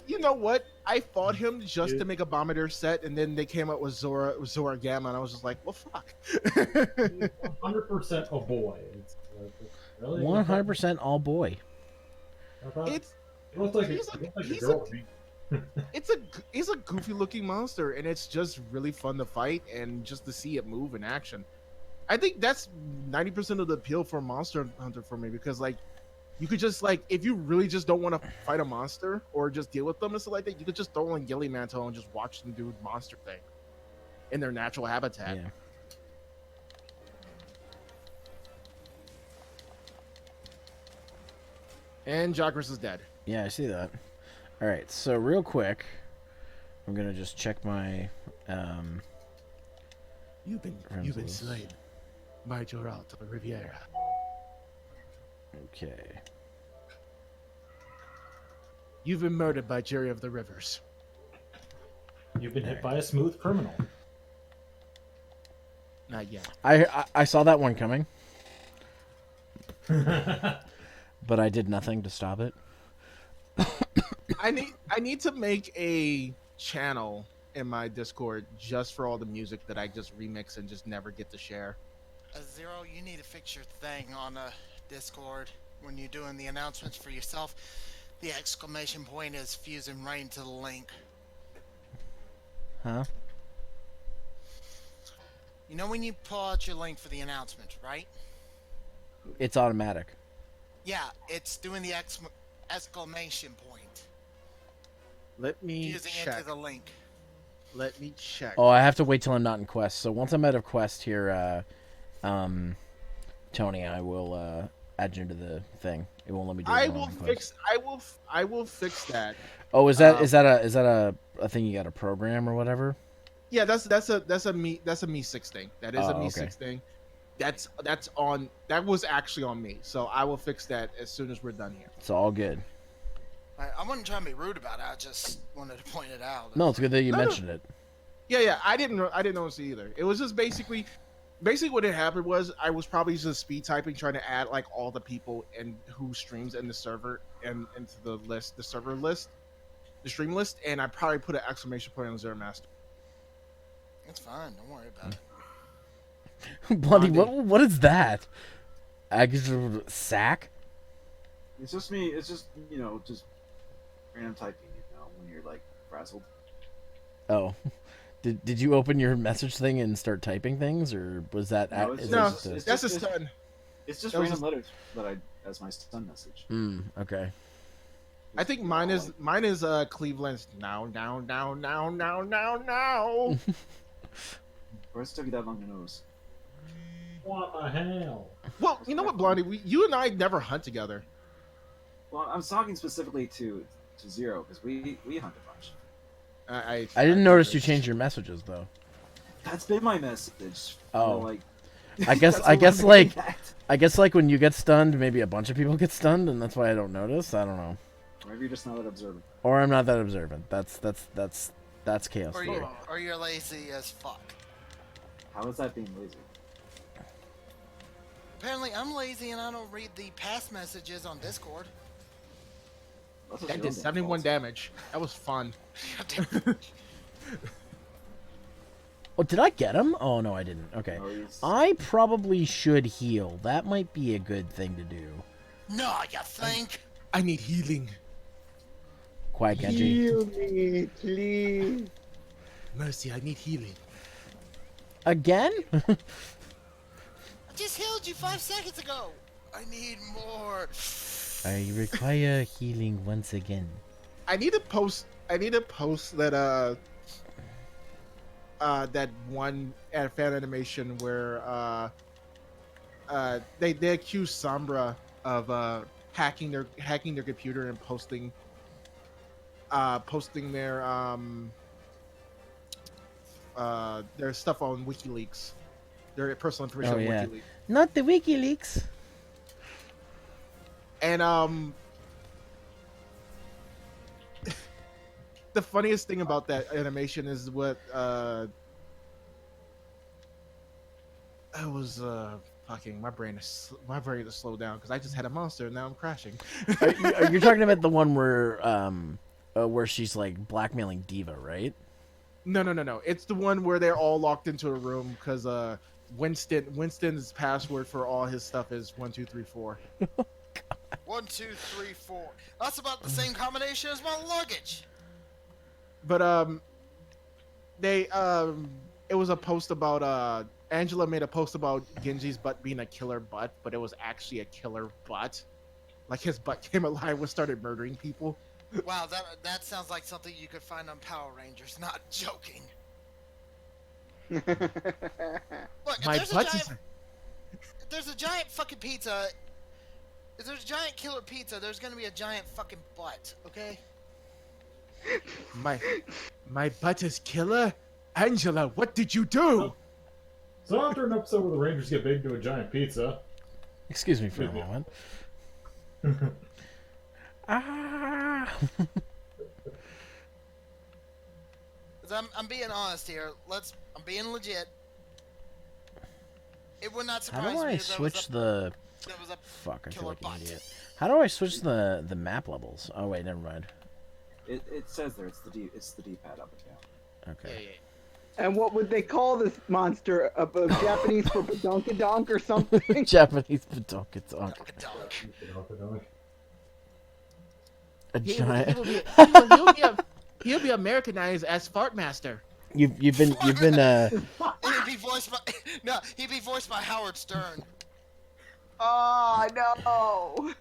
You know what? I fought him just to make a Bombardier set, and then they came out with Zora Gamma, and I was just like, well, fuck. 100% a boy. It's really 100% all boy. It looks like a girl to me. He's a goofy looking monster, and it's just really fun to fight and just to see it move in action. I think that's 90% of the appeal for Monster Hunter for me, because you could just if you really just don't want to fight a monster or just deal with them and stuff like that, you could just throw in Gilly Mantle and just watch them do monster thing in their natural habitat. Yeah. And Jagras is dead. Yeah, I see that. All right, so real quick, I'm gonna just check my. You've been slain by Geralt of Riviera. Okay. You've been murdered by Jerry of the Rivers. You've been hit by a smooth criminal. Not yet. I saw that one coming, but I did nothing to stop it. I need to make a channel in my Discord just for all the music that I just remix and just never get to share. Zero, you need to fix your thing on Discord when you're doing the announcements for yourself. The exclamation point is fusing right into the link. Huh? You know when you pull out your link for the announcement, right? It's automatic. Yeah, it's doing the exclamation point. Let me Fusing check. into the link. Let me check. Oh, I have to wait till I'm not in quest. So once I'm out of quest here, Tony, I will add you into the thing. It won't let me do it. I while will I'm in quest. I will fix that. Oh, is that a thing you got to program or whatever? Yeah, that's a me 6 thing. That is a me 6 okay. thing. That was actually on me. So I will fix that as soon as we're done here. It's all good. I wasn't trying to be rude about it. I just wanted to point it out. No, it's good that you mentioned it. Yeah. I didn't notice it either. It was just basically what had happened was I was probably just speed typing, trying to add all the people and who streams in the server and into the list, the server list, the stream list, and I probably put an exclamation point on Zeromaster. It's fine. Don't worry about it. Bloody, what is that? Sack? It's just me. It's just just random typing. When you're frazzled. Oh. Did you open your message thing and start typing things, or was that No, is No, that just that's a stun. It's just That was random letters that I as my stun message. okay. I think mine is Cleveland's now. Where's took you that long to notice? What the hell? Well, you know what, Blondie? You and I never hunt together. Well, I'm talking specifically to Zero because we hunt a bunch. I didn't notice you changed your messages though. That's been my message. Oh. Like, I guess that's I what guess I'm like getting at. I guess like when you get stunned, maybe a bunch of people get stunned, and that's why I don't notice. I don't know. Or maybe you're just not that observant. Or I'm not that observant. That's chaos Or theory. you're lazy as fuck. How is that being lazy? Apparently, I'm lazy and I don't read the past messages on Discord. That's That your did own 71 fault. damage. That was fun. Oh, did I get him? Oh no, I didn't. Okay. No, he's- I probably should heal. That might be a good thing to do. No, you think? I need healing. Quiet, Genji. Heal me, please. Mercy, I need healing. Again? I just healed you 5 seconds ago. I need more. I require healing once again. I need to post that that one fan animation where they accuse Sombra of hacking their computer and posting their stuff on WikiLeaks, their personal information Oh, on yeah. WikiLeaks. Not the WikiLeaks. And the funniest thing about that animation is what I was fucking my brain is slowed down because I just had a monster and now I'm crashing. Are you talking about the one where she's like blackmailing Diva, right? No. It's the one where they're all locked into a room because Winston's password for all his stuff is 1234. 1, 2, 3, 4. That's about the same combination as my luggage. But it was a post about Angela made a post about Genji's butt being a killer butt, but it was actually a killer butt. Like his butt came alive and started murdering people. Wow, that sounds like something you could find on Power Rangers. Not joking. Look, if My there's butt if there's a giant fucking pizza, if there's a giant killer pizza, there's gonna be a giant fucking butt, okay? My butt is killer. Angela, what did you do? So after an episode where the Rangers get baked into a giant pizza, Excuse me for a moment. Ah. 'Cause I'm being honest here. I'm being legit. It would not surprise How do me I if switch there the? was a Fuck! I feel killer like an butt. idiot. How do I switch the map levels? Oh wait, never mind. It says there. It's the D-pad up and down. Okay. And what would they call this monster? A Japanese for badonkadonk or something? Japanese badonkadonk. A giant. He'll be Americanized as Fartmaster. You've been He'd be voiced by Howard Stern. Oh no!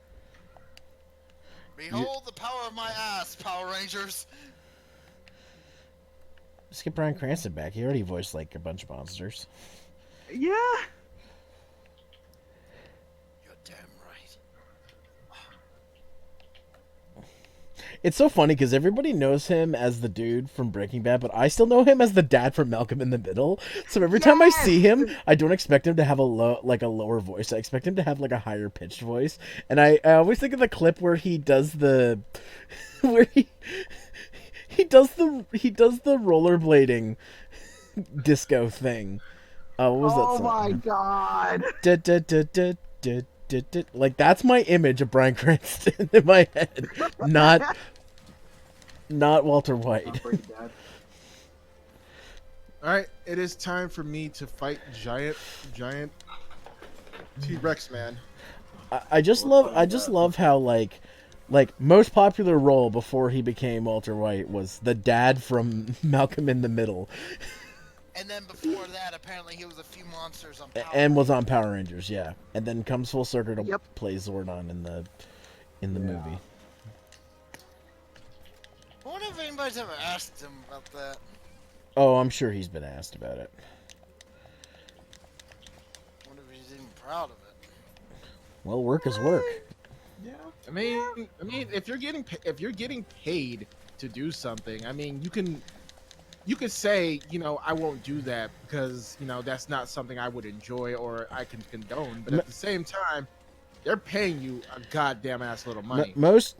Behold the power of my ass, Power Rangers. Just get Bryan Cranston back. He already voiced like a bunch of monsters. Yeah. You're damn right. It's so funny because everybody knows him as the dude from Breaking Bad, but I still know him as the dad from Malcolm in the Middle. So every time I see him, I don't expect him to have a lower voice. I expect him to have like a higher pitched voice. And I always think of the clip where he does the where he does the rollerblading disco thing. What was that Oh song? my god! Like that's my image of Bryan Cranston in my head, not Walter White. Not Breaking Bad. All right, it is time for me to fight giant T-Rex man. I just love how like Like, most popular role before he became Walter White was the dad from Malcolm in the Middle, And then before that, apparently he was a few monsters on Power. and was on Power Rangers, yeah. And then comes full circle to Yep. play Zordon in the movie. I wonder if anybody's ever asked him about that. Oh, I'm sure he's been asked about it. I wonder if he's even proud of it. Well, work is work. Yeah, I mean, if you're getting paid to do something, I mean, you could say, I won't do that because that's not something I would enjoy or I can condone. But at the same time, they're paying you a goddamn ass little money. Most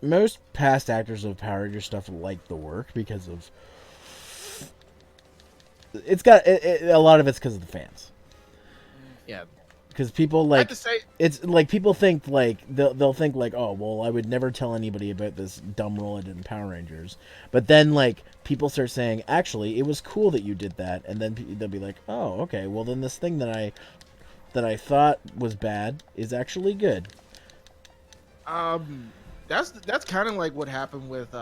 past actors of Power Ranger stuff like the work because of a lot of it's because of the fans. Yeah, Because people I have like to say, it's like people think like they'll think like, oh well, I would never tell anybody about this dumb role I did in Power Rangers. But then like people start saying, actually, it was cool that you did that, and then they'll be like, oh okay, well then this thing that I thought was bad is actually good. that's kind of like what happened with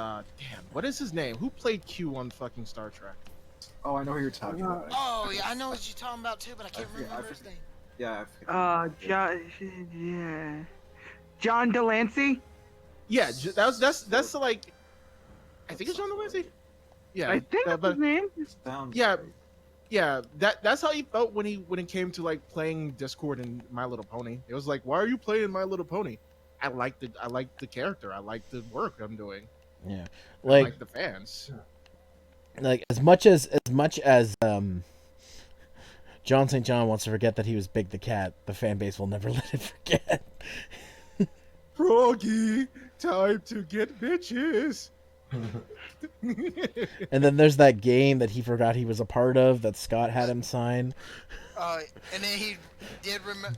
what is his name? Who played Q on fucking Star Trek? Oh, I know who you're talking about. Oh, yeah, I know what you're talking about too, but I can't remember his name. Yeah, I forget. John Delancey. Yeah, that's like, I think it's John Delancey. Yeah, I think that's but his name. Sounds Yeah. right. yeah, that's how he felt when it came to like playing Discord and My Little Pony. It was like, why are you playing My Little Pony? I like the character. I like the work I'm doing. Yeah, I like like the fans. like as much as John St. John wants to forget that he was Big the Cat, the fan base will never let him forget. Froggy, time to get bitches. And then there's that game that he forgot he was a part of that Scott had him sign. And then he did remember.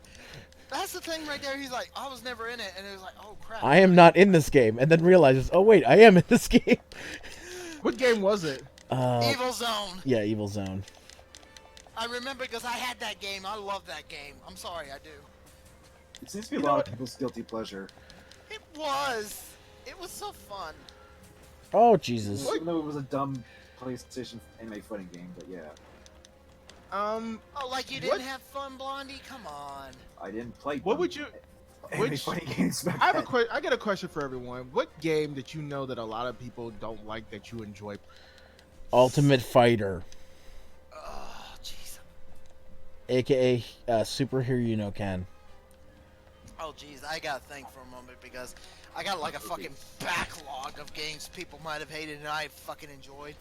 That's the thing right there. He's like, I was never in it, and it was like, oh crap. I am not in this game, and then realizes, oh wait, I am in this game. What game was it? Evil Zone. Yeah, Evil Zone. I remember because I had that game. I love that game. I'm sorry, I do. It seems to be a lot of people's guilty pleasure. It was. It was so fun. Oh Jesus. Even though it was a dumb PlayStation anime fighting game, but yeah. Oh, like you didn't What? have fun, Blondie? Come on. I didn't play What dumb would you? anime which- fighting games back I have then. I got a question for everyone. What game that you know that a lot of people don't like that you enjoy? Ultimate Fighter, Oh, jeez. aka Super Hero Ken. Oh, jeez. I gotta think for a moment because I got like a fucking backlog of games people might have hated and I fucking enjoyed.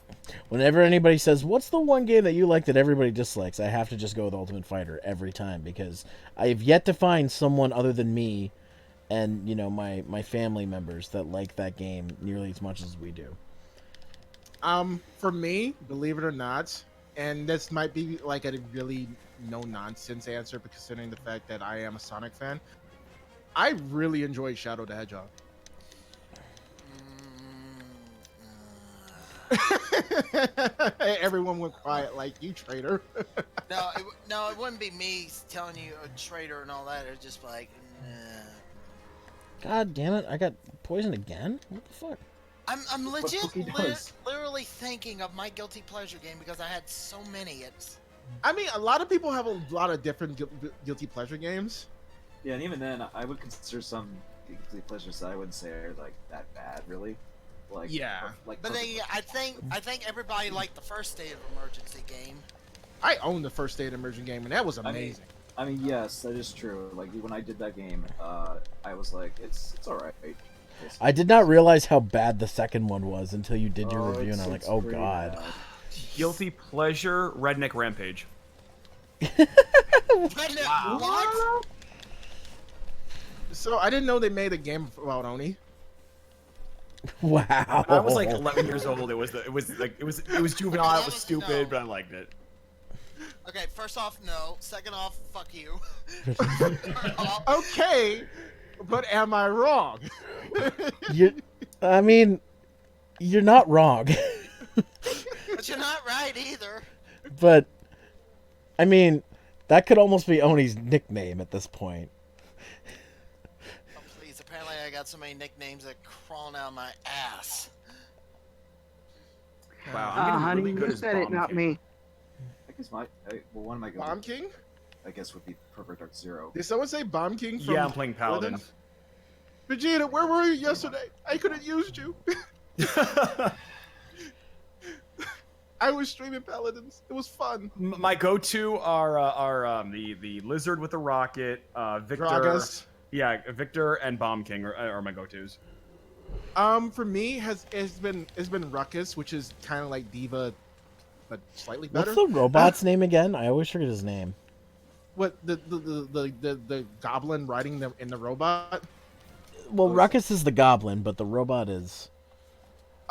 Whenever anybody says, "What's the one game that you like that everybody dislikes?" I have to just go with Ultimate Fighter every time because I have yet to find someone other than me and my family members that like that game nearly as much as we do. For me, believe it or not, and this might be like a really no nonsense answer, but considering the fact that I am a Sonic fan, I really enjoyed Shadow the Hedgehog. Everyone went quiet like you traitor. No, it wouldn't be me telling you a traitor and all that. It's just like, nah. God damn it! I got poisoned again. What the fuck? I'm legit Cookie does. literally thinking of my guilty pleasure game because I had so many. I mean, a lot of people have a lot of different guilty pleasure games. Yeah, and even then, I would consider some guilty pleasures that I wouldn't say are like that bad, really. Like Yeah. like. But then Perfect I think everybody liked the first State of Emergency game. I owned the first State Immersion game, and that was amazing. I mean, yes, that is true. Like when I did that game, I was like, it's all right. I did not realize how bad the second one was until you did your review, and I'm like, it's oh pretty god. bad. Guilty pleasure, Redneck Rampage. What? So I didn't know they made a game about Oni. Wow. I was like 11 years old. It was juvenile. Okay, It was stupid, but I liked it. Okay, first off, no. Second off, fuck you. Okay, but am I wrong? I mean, you're not wrong. But you're not right either. But, I mean, that could almost be Oni's nickname at this point. Oh, please. Apparently I got so many nicknames that crawling out my ass. Wow, I'm getting honey, really good you as said it, Bomb not King. me. I guess one of my Bomb King? I guess would be Perfect Dark Zero. Did someone say Bomb King from Yeah, I'm playing Paladin. Vegeta, where were you yesterday? I could have used you. I was streaming Paladins. It was fun. My go-to are the lizard with the rocket, Victor. Gragas. Yeah, Victor and Bomb King are my go-tos. For me it's been Ruckus, which is kind of like Diva, but slightly better. What's the robot's name again? I always forget his name. What the goblin riding in the robot? Well, Ruckus is the goblin, but the robot is...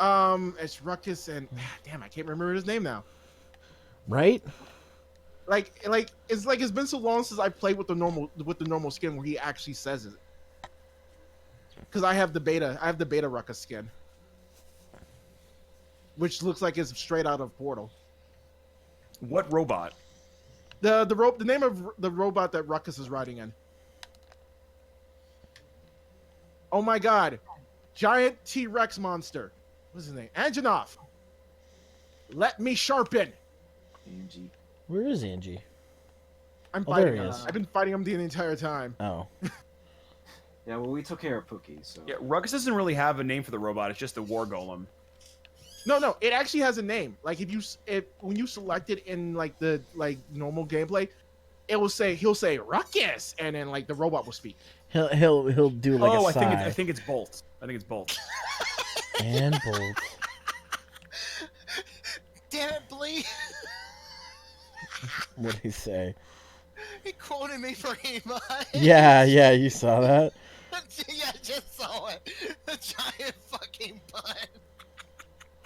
It's Ruckus and damn, I can't remember his name now. Right? It's been so long since I played with the normal skin where he actually says it. Because I have the beta Ruckus skin, which looks like it's straight out of Portal. What robot? The name of the robot that Ruckus is riding in. Oh my god, giant T-Rex monster. What's his name? Antonov. Let me sharpen. AMG. Where is Angie? I'm Oh, there fighting he him. is. I've been fighting him the entire time. Oh. Yeah, well, we took care of Pookie, so. Yeah, Ruckus doesn't really have a name for the robot. It's just a war golem. No, it actually has a name. Like when you select it in the normal gameplay, he'll say Ruckus, and then the robot will speak. He'll do like a sigh. I think it's Bolt. I think it's Bolt. And Bolt. Damn it, Blee! What'd he say? He quoted me for emo. Yeah, you saw that? Yeah, I just saw it. The giant fucking butt.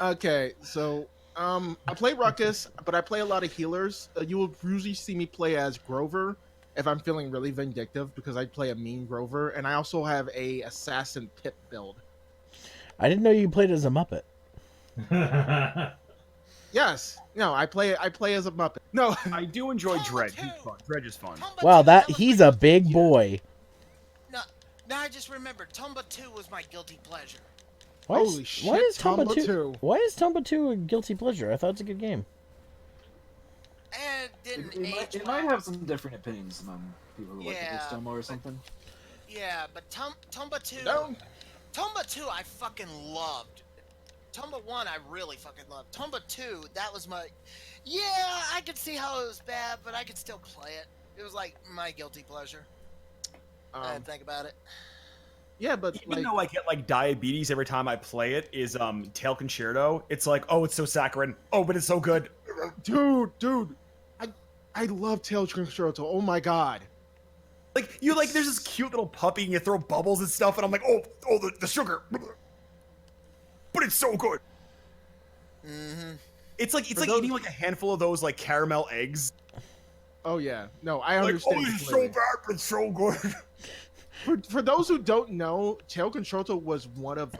Okay, so I play Ruckus, but I play a lot of healers. You will usually see me play as Grover if I'm feeling really vindictive, because I play a mean Grover, and I also have a assassin Pip build. I didn't know you played as a Muppet. Yes, no, I play as a Muppet. No, I do enjoy Tomba Dredge. 2. He's fun. Dredge is fun. Tomba Wow, 2, was he's my a big guilty- boy. No, now I just remembered. Tomba 2 was my guilty pleasure. Holy shit, Why is Tomba Tomba 2? Why is Tomba 2 a guilty pleasure? I thought it's a good game. And it didn't age It well. might have some different opinions among people who like Yeah, the Tomba or something. Yeah, but Tomba 2... No. Tomba 2 I fucking loved. Tomba 1 I really fucking loved. Tomba 2, that was my... Yeah, I could see how it was bad, but I could still play it. It was like my guilty pleasure. I didn't think about it. Yeah, but Even though I get diabetes every time I play it, is Tail Concerto. It's like, oh, it's so saccharine. Oh, but it's so good. dude, I love Tail Concerto. Oh my god. There's this cute little puppy and you throw bubbles and stuff, and I'm like, oh, the sugar. But it's so good. Mm-hmm. It's like those- eating a handful of those caramel eggs. Oh yeah, no, I Like, understand. oh, this is so completely. bad, but it's so good. For those who don't know, Tail Concerto was one of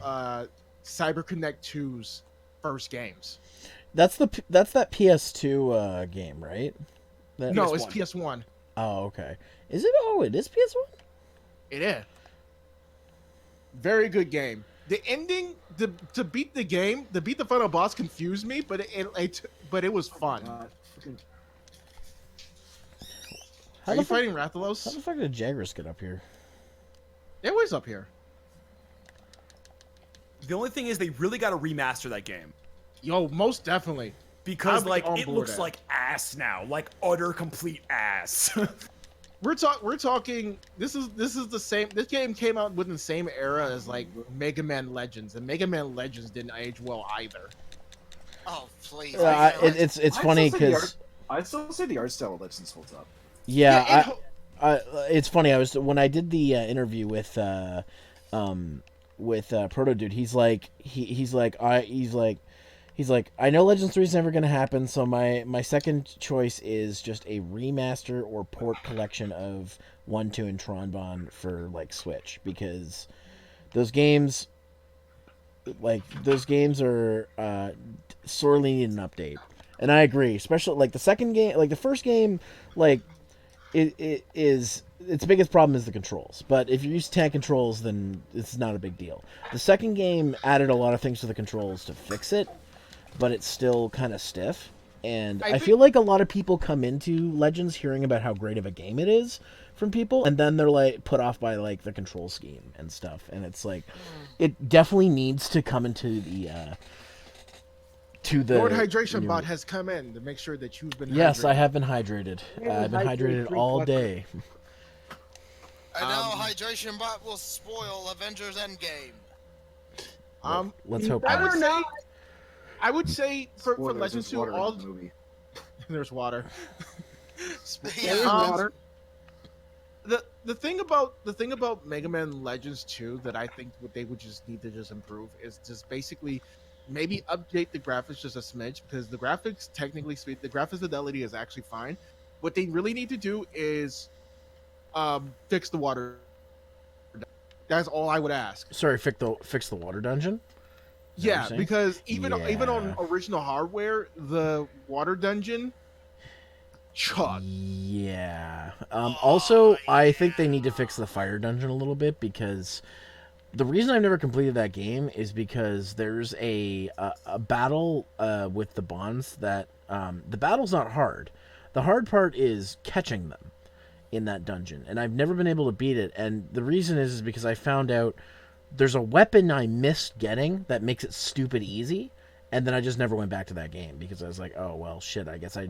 CyberConnect 2's first games. That's that PS2 game, right? No, it's PS1. PS1. Oh, okay. Is it? Oh, it is PS1? It is. Very good game. The ending to beat the final boss confused me, but it was fun. God, freaking- Are you fighting Rathalos? How the fuck did Jagras get up here? They're always up here. The only thing is they really got to remaster that game. Yo, most definitely. Because I'll be on it board looks at. like ass now, utter complete ass. We're talking. This is the same. This game came out within the same era as Mega Man Legends, and Mega Man Legends didn't age well either. Oh, please. It's I'd funny still say the because I'd still say the art style of Legends holds up. it's funny. When I did the interview with Proto Dude, he's like I know Legends 3 is never going to happen, so my second choice is just a remaster or port collection of 1, 2, and Tron Bond for Switch, because those games are sorely need an update. And I agree, especially the second game, the first game, it is its biggest problem is the controls. But if you're used to tank controls, then it's not a big deal. The second game added a lot of things to the controls to fix it, but it's still kind of stiff. And I feel like a lot of people come into Legends hearing about how great of a game it is from people, and then they're like put off by like the control scheme and stuff. And it's like, it definitely needs to come into the Lord Hydration Bot has come in to make sure that you've been Yes, hydrated. I have been hydrated. I've been hydrated all day. I know Hydration Bot will spoil Avengers Endgame. Let's hope I would not. say, I would say for Spoilers, Legends there's 2, water all in the movie. there's water. Yeah. Um, the thing about Mega Man Legends 2 that I think what they would just need to just improve is just basically maybe update the graphics just a smidge, because the graphics technically speak, the graphics fidelity is actually fine. What they really need to do is fix the water. That's all I would ask. Sorry, fix the water dungeon? Is that what Yeah, you're saying? because even on Yeah. original hardware, the water dungeon chug. Yeah. Also, I think they need to fix the fire dungeon a little bit, because the reason I've never completed that game is because there's a battle with the bonds that the battle's not hard. The hard part is catching them in that dungeon, and I've never been able to beat it. And the reason is because I found out there's a weapon I missed getting that makes it stupid easy, and then I just never went back to that game because I was like, oh well, shit, I guess I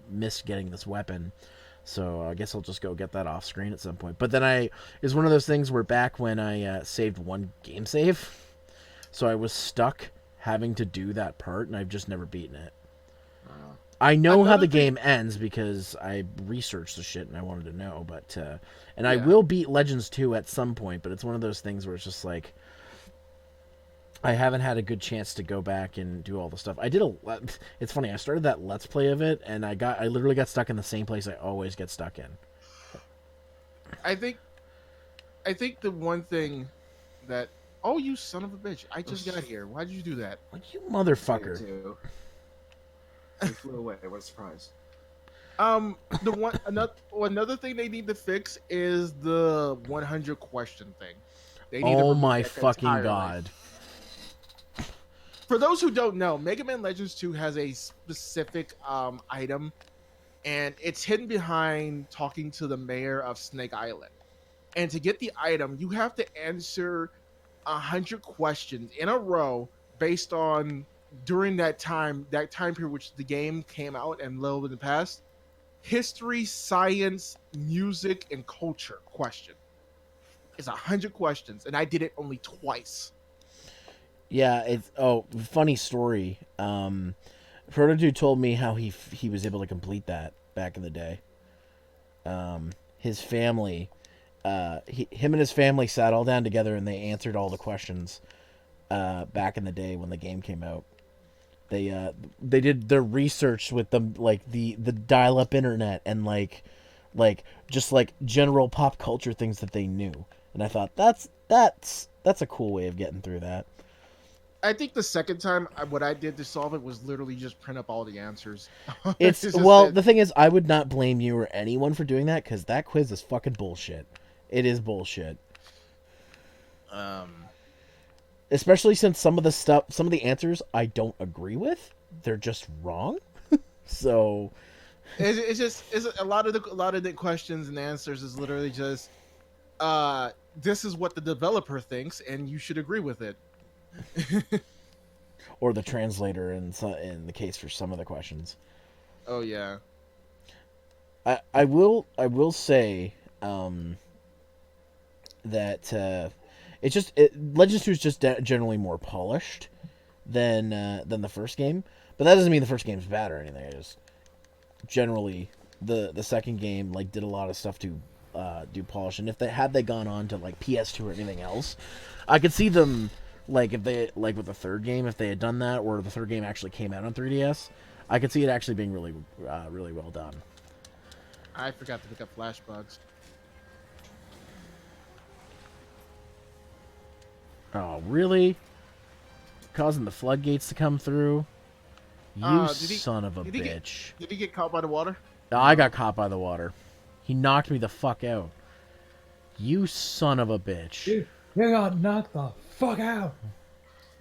missed getting this weapon. So I guess I'll just go get that off screen at some point. But then it's one of those things where back when I saved one game save, so I was stuck having to do that part, and I've just never beaten it. I know how the game ends because I researched the shit and I wanted to know. But and I will beat Legends 2 at some point, but it's one of those things where it's just like I haven't had a good chance to go back and do all the stuff. It's funny, I started that Let's Play of it, and I literally got stuck in the same place I always get stuck in. I think the one thing that you son of a bitch! I just got here. Why did you do that? Like, you motherfucker. Too. They flew away. What a surprise. Another thing they need to fix is the 100 question thing. They need to Oh remove my that fucking entirely. god. For those who don't know, Mega Man Legends 2 has a specific item, and it's hidden behind talking to the mayor of Snake Island. And to get the item, you have to answer 100 questions in a row based on during that time period which the game came out and little in the past. History, science, music, and culture question. It's 100 questions, and I did it only twice. Yeah, it's funny story. Protodude told me how he was able to complete that back in the day. His family, him and his family sat all down together and they answered all the questions back in the day when the game came out. They did their research with the dial-up internet and like just like general pop culture things that they knew. And I thought that's a cool way of getting through that. I think the second time what I did to solve it was literally just print up all the answers. The thing is, I would not blame you or anyone for doing that, because that quiz is fucking bullshit. It is bullshit. Especially since some of the answers I don't agree with. They're just wrong. So it's a lot of the questions and answers is literally just this is what the developer thinks and you should agree with it. Or the translator in the case for some of the questions. Oh yeah. I will say that Legends 2 is just generally more polished than the first game, but that doesn't mean the first game's bad or anything. It just generally the second game did a lot of stuff to do polish, and if they gone on to PS2 or anything else, I could see them if they with the third game, if they had done that, or the third game actually came out on 3DS, I could see it actually being really really well done. I forgot to pick up flash bugs. Oh, really? Causing the floodgates to come through? You son of a bitch. Did he get caught by the water? I got caught by the water. He knocked me the fuck out. You son of a bitch. You got knocked the fuck out.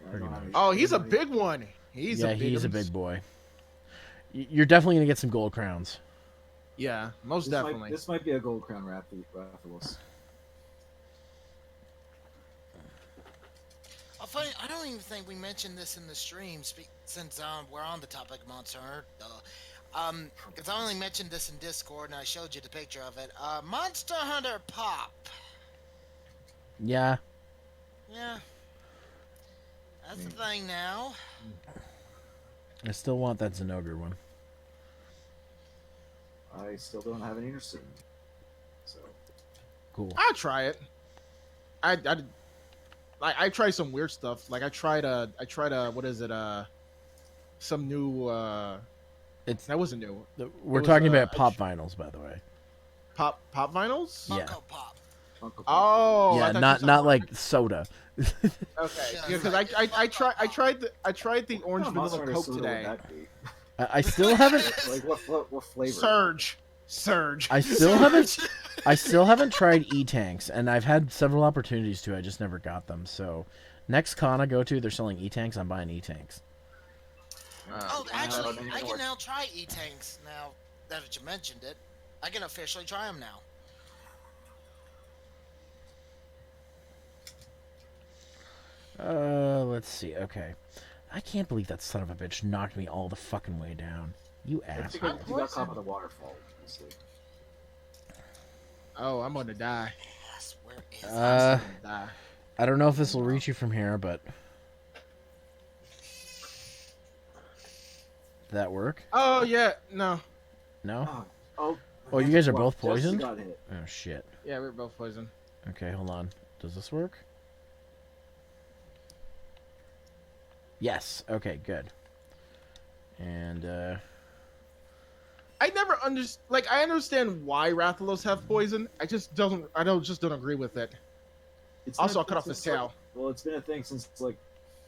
Pretty much. Oh, he's a big one. He's yeah, a big he's a big boy. You're definitely gonna get some gold crowns. Yeah, most definitely. This might be a gold crown Rathalos. I don't even think we mentioned this in the stream, since we're on the topic of Monster Hunter. Because I only mentioned this in Discord, and I showed you the picture of it. Monster Hunter Pop. Yeah. Yeah. That's the thing now. I still want that Zenogre one. I still don't have any interest in it. So Cool. I'll try it. I tried some weird stuff. Like I tried what is it? Some new. It's That wasn't new. We're was, talking uh, about I pop tr- vinyls, by the way. Pop vinyls. Yeah. Funko Pop. Funko Pop. Oh, I yeah, thought you not were not talking like soda. Okay, Yeah, because I tried the orange What kind of vanilla Monster Hunter Coke soda would today. that be? I still haven't. Like what flavor? Surge. I still haven't tried E-tanks, and I've had several opportunities to. I just never got them. So, next con I go to, they're selling E-tanks. I'm buying E-tanks. Oh, actually, I can work. now try E-Tanks now that you mentioned it. I can officially try them now. Let's see. Okay, I can't believe that son of a bitch knocked me all the fucking way down. You ass. You got caught by the waterfall. Honestly. Oh, I'm gonna die. Yes, where is I'm gonna die. I don't know if this will reach you from here, but did that work? Oh yeah, no. No. Oh. Oh, you guys are Well, both Jesse poisoned? got hit. Oh shit. Yeah, we're both poisoned. Okay, hold on. Does this work? Yes. Okay, good. And I never understand. Like, I understand why Rathalos have poison. I don't agree with it. It's Also, been a I'll cut off thing his since, tail. like- well, it's been a thing since like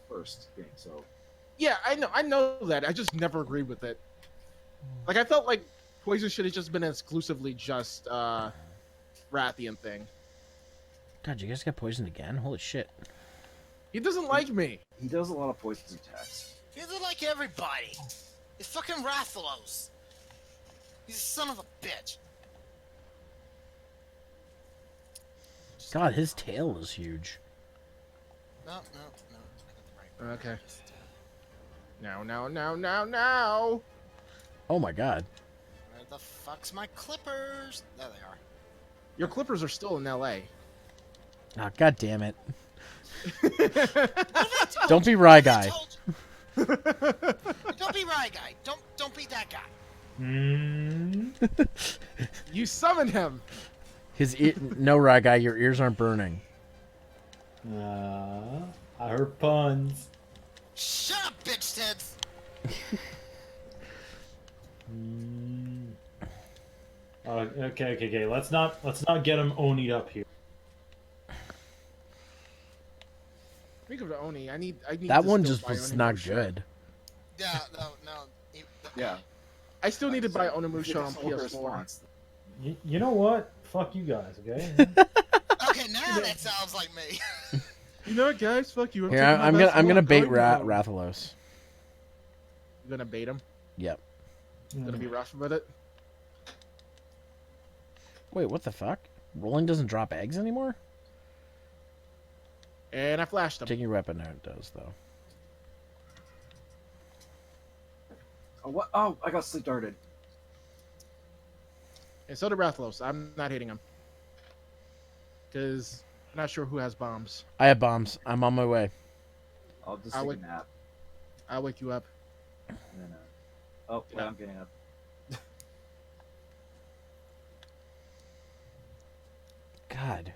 first game. So Yeah, I know that. I just never agreed with it. Like, I felt like poison should have just been exclusively just Rathian thing. God, you guys got poisoned again? Holy shit. He doesn't like me. he does a lot of poison attacks. He's like everybody. He's fucking Rathalos. He's a son of a bitch. God, his tail is huge. No. I got the right one. Okay. Now. Oh my god. Where the fuck's my clippers? There they are. Your clippers are still in L.A. Ah, god damn it. What have I told Don't be you? Rye What have I Guy. told you? Don't be Rye Guy. Don't be that guy. You summoned him. No, Rye Guy, your ears aren't burning. I heard puns. Shut up, bitch tits. Okay. Let's not get him Oni'd up here. Speak of the Oni, I need. That to one still just buy was Onimusha. not good. Yeah, no. Yeah. I still need to buy If Onimusha on it's over PS4. response, You know what? Fuck you guys, okay? Okay, now that sounds like me. You know what, guys? Fuck you. Here, I'm gonna bait Rathalos. You gonna bait him? Yep. Gonna be rough about it? Wait, what the fuck? Rolling doesn't drop eggs anymore? And I flashed him. Taking your weapon out does, though. Oh, what? Oh, I got sleep darted. And so did Rathalos. I'm not hitting him. Because I'm not sure who has bombs. I have bombs. I'm on my way. I'll just I take would- a nap. I'll wake you up. And then, oh, wait, Yeah. I'm getting up. God.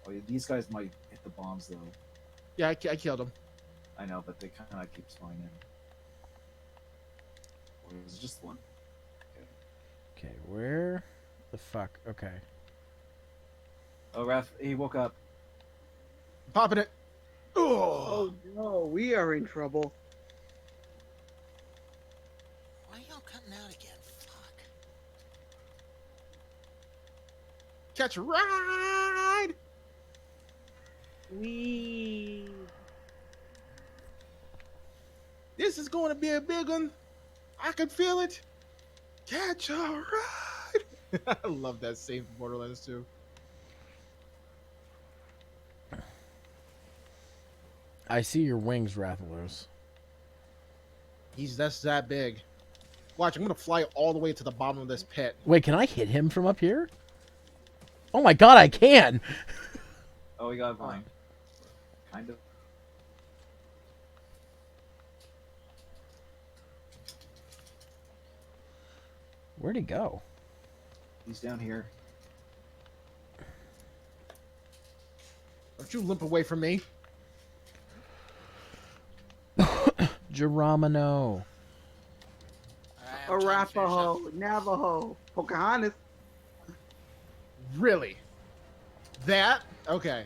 Oh, yeah, these guys might hit the bombs though. Yeah, I killed him. I know, but they kind of keep spawning in. Or is it just one? Okay, where the fuck? Okay. Oh, Raph, he woke up. Popping it. Oh no, we are in trouble. Why are y'all cutting out again? Fuck. Catch a ride. Wee. This is going to be a big one. I can feel it. Catch a ride. I love that scene from Borderlands 2. I see your wings, Rathalos. That's that big. Watch, I'm gonna fly all the way to the bottom of this pit. Wait, can I hit him from up here? Oh my god, I can! Oh, we got mine. Kind of. Where'd he go? He's down here. Don't you limp away from me. Geronimo. Alright, I'm trying to finish Arapaho, up. Navajo, Pocahontas. Really? That? Okay.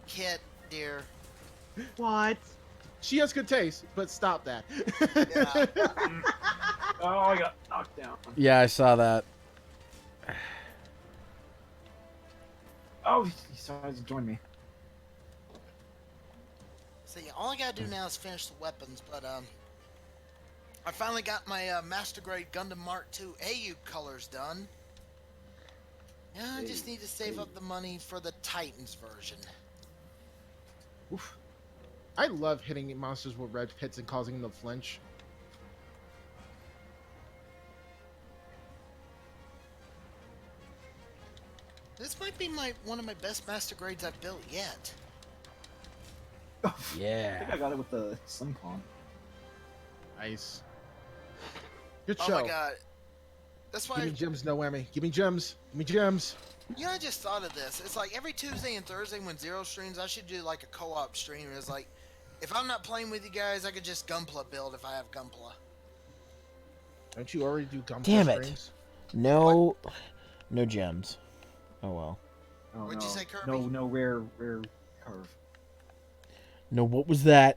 Kit, dear. What? She has good taste, but stop that. Yeah. Oh, I got knocked down. Yeah, I saw that. Oh, he decided to join me. So yeah, all I gotta do now is finish the weapons, but I finally got my Master Grade Gundam Mark II AU colors done. Yeah, I just need to save up the money for the Titans version. Oof. I love hitting monsters with red pits and causing them to flinch. This might be one of my best Master Grades I've built yet. I Yeah. think I got it with the Slim Clone. Nice. Good Oh show. my god. That's Give why, me gems, no whammy. Give me gems. Give me gems. you know, I just thought of this. It's like every Tuesday and Thursday when Zero streams, I should do like a co-op stream. It's like, if I'm not playing with you guys, I could just Gunpla build if I have Gunpla. Don't you already do Gunpla Damn it. streams? No gems. Oh well. Oh, What'd no. you say, Kirby? No rare curve. No, what was that?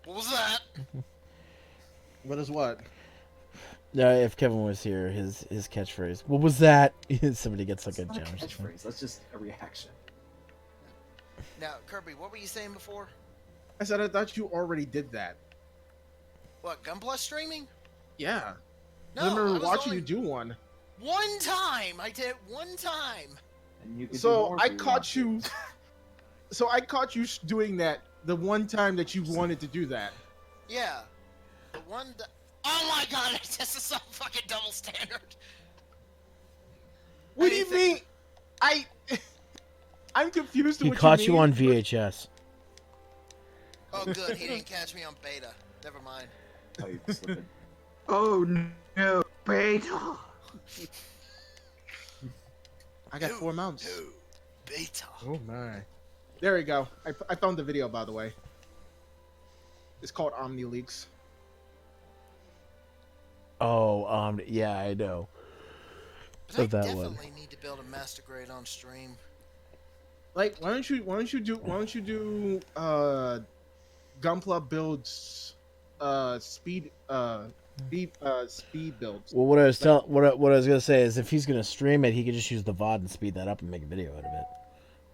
What was that? What is what? No, if Kevin was here, his catchphrase. What was that? Somebody gets like It's a not gem or something. catchphrase. That's just a reaction. Now, Kirby, what were you saying before? I said I thought you already did that. What, Gunpla streaming? Yeah. No, I remember I was watching only- you do one. One time! I did it one time! And you could do So more I if you caught want you. to. So I caught you doing that the one time that you wanted to do that. Yeah. The one that... Oh my god, this is so fucking double standard! What do you Anything- mean? I'm confused. To He what caught you you on mean. VHS. Oh good, he didn't catch me on beta. Never mind. Oh, you slipping. Oh no, beta. I got 4 mounts. No, beta. Oh my. There we go. I found the video, by the way. It's called Omni Leaks. Oh, yeah, I know. But I Of that one. definitely need to build a master grade on stream. Like, why don't you do Gunpla builds speed builds. Well, what I was what I was gonna say is if he's gonna stream it, he could just use the VOD and speed that up and make a video out of it.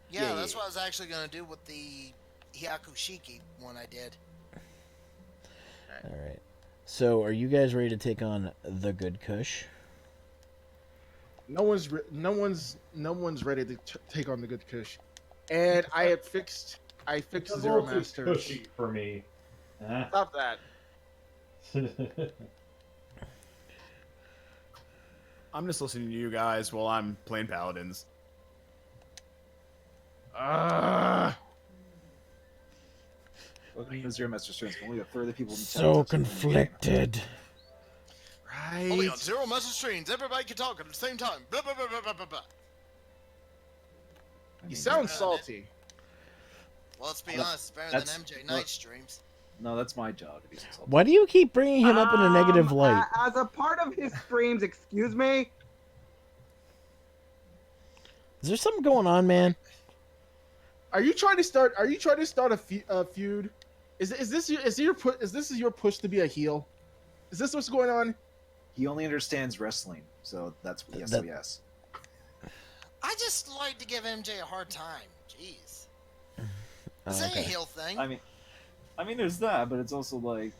Yeah, Yeah, that's yeah. what I was actually gonna do with the Hyakushiki one I did. All right. So, are you guys ready to take on the Good Kush? No one's ready to take on the Good Kush, and I fixed It's Zeromaster. cushy for me. Stop that. I'm just listening to you guys while I'm playing Paladins. Welcome to Zeromaster streams. Only a third of the people in the chat So are streaming. conflicted. Only Right. on Zero Master streams, everybody can talk at the same time. Blah blah blah blah blah blah blah. I You mean, sound salty. Well, let's be Well, honest, it's better that's- than MJ well- Knight streams. No, that's my job to be insulted. Why do you keep bringing him up in a negative light? As a part of his streams, excuse me. Is there something going on, man? Are you trying to start a feud? Is this your push to be a heel? Is this what's going on? He only understands wrestling, so that's yes, That- yes. I just like to give MJ a hard time. Jeez. This Oh, ain't a okay. heel thing. I mean, there's that, but it's also like,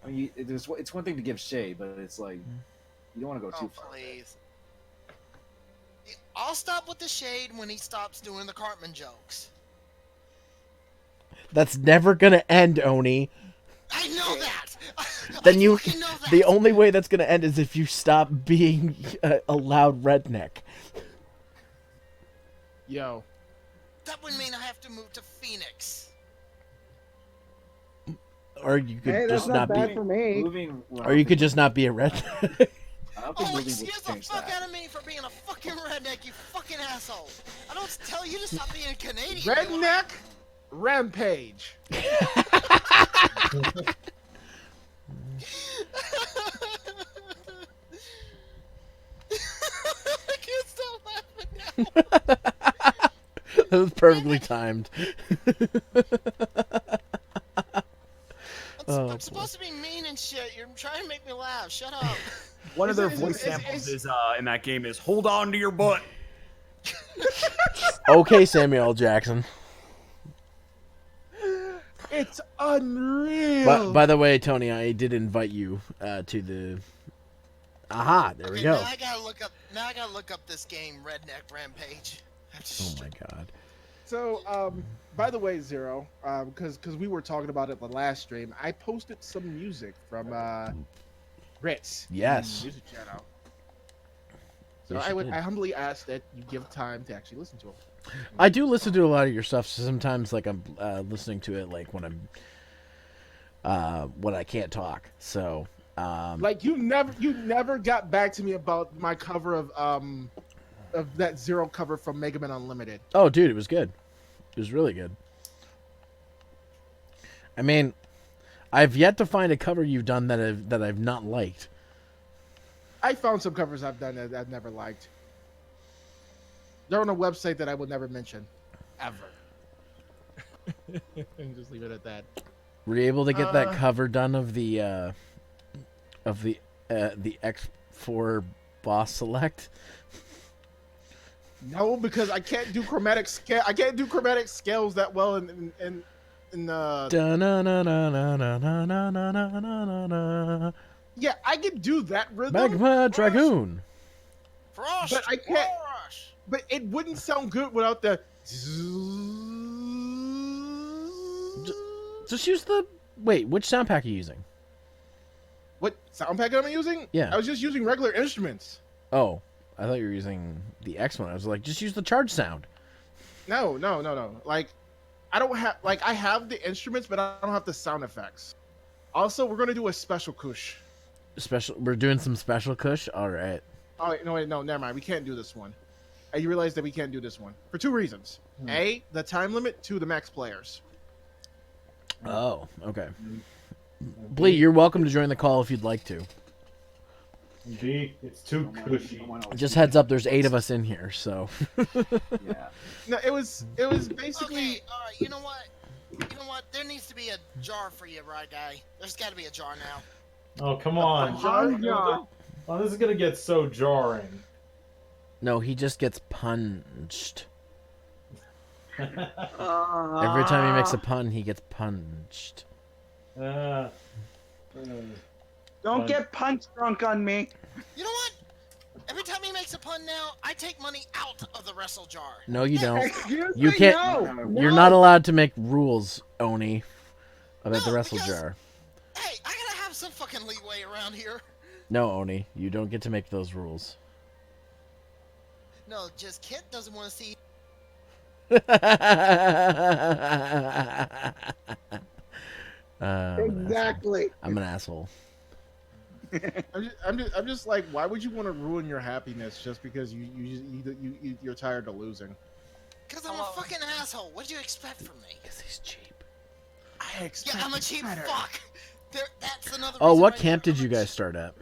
I mean, it's one thing to give shade, but it's like you don't want to go Oh, too far. please. I'll stop with the shade when he stops doing the Cartman jokes. That's never gonna end, Oni. I know that. Then I you, fucking know that. the only way that's gonna end is if you stop being a loud redneck. Yo, That would mean I have to move to Phoenix. Or you could Hey, that's just not not bad be, for me. Moving, well, or you could just not be a redneck. I don't think Oh, moving excuse would the change fuck that. out of me for being a fucking redneck, you fucking asshole. I don't tell you to stop being Canadian. do redneck rampage. I can't stop laughing now. That was perfectly timed. I'm supposed to be mean and shit. You're trying to make me laugh. Shut up. One of their Is it- voice is- samples is- is in that game is "Hold on to your butt." Okay, Samuel L. Jackson. It's unreal. By the way, Tony, I did invite you to the. Aha! There we Okay, go. Now I gotta look up. Now I gotta look up this game, Redneck Rampage. Oh my god. So, by the way, Zero, because we were talking about it the last stream, I posted some music from Ritz. in Yes. the Music chat out. So Yes, you did. I humbly ask that you give time to actually listen to them. I do listen to a lot of your stuff. So sometimes, like I'm listening to it, like when I can't talk. So. Like you never got back to me about my cover of that Zero cover from Mega Man Unlimited. Oh, dude, it was good. It was really good. I mean, I've yet to find a cover you've done that I've not liked. I found some covers I've done that I've never liked. They're on a website that I would never mention, ever. And just leave it at that. Were you able to get that cover done of the X4 boss select? No, because I can't do chromatic scale. I can't do chromatic scales that well in Da-na-na-na-na-na-na-na-na-na-na. Yeah, I can do that rhythm. Magma Dragoon. Frost. But I can't- Rush. But it wouldn't sound good without the. Just use the. Wait, which sound pack are you using? What sound pack am I using? Yeah. I was just using regular instruments. Oh, I thought you were using the X one. I was like, just use the charge sound. No. Like, I don't have. Like, I have the instruments, but I don't have the sound effects. Also, we're gonna do a special kush. We're doing some special kush. All right. Oh wait, no, never mind. We can't do this one. I realized that we can't do this one for two reasons. A, the time limit. Two, the max players. Oh, okay. Blee, you're welcome to join the call if you'd like to. B, it's too cushy. Just heads up, there's 8 of us in here, so. Yeah. No, it was basically. Okay, all right. You know what? There needs to be a jar for you, right, guy? There's got to be a jar now. Oh, come on. Yeah. Oh, this is gonna get so jarring. No, he just gets punched. Every Every time he makes a pun, he gets punched. Don't Fun. get punch drunk on me. You know what? Every time he makes a pun now, I take money out of the wrestle jar. No, you don't. Excuse You me, can't- no, You're no. not allowed to make rules, Oni, about the No, wrestle because- jar. Hey, I gotta have some fucking leeway around here. No, Oni, you don't get to make those rules. No, just Kit doesn't want to see. Exactly. I'm an asshole. I'm just like, why would you want to ruin your happiness just because you're tired of losing? Because I'm a fucking asshole. What'd you expect from me? Because he's cheap. I expect Yeah, I'm a cheap better. fuck. That's another. Oh, reason what right camp there. did you guys start at?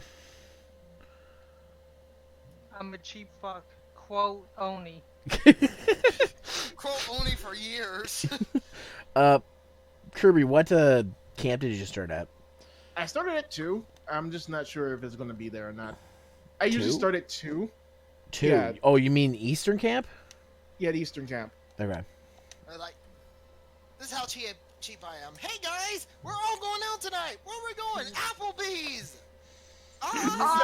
I'm a cheap fuck. Quote Oni. Quote only for years. Kirby, what camp did you start at? I started at 2. I'm just not sure if it's going to be there or not. I usually 2? start at 2. 2. Yeah. Oh, you mean Eastern Camp? Yeah, the Eastern Camp. Okay. They're like, this is how cheap I am. Hey guys, we're all going out tonight. Where are we going? Applebee's. Oh,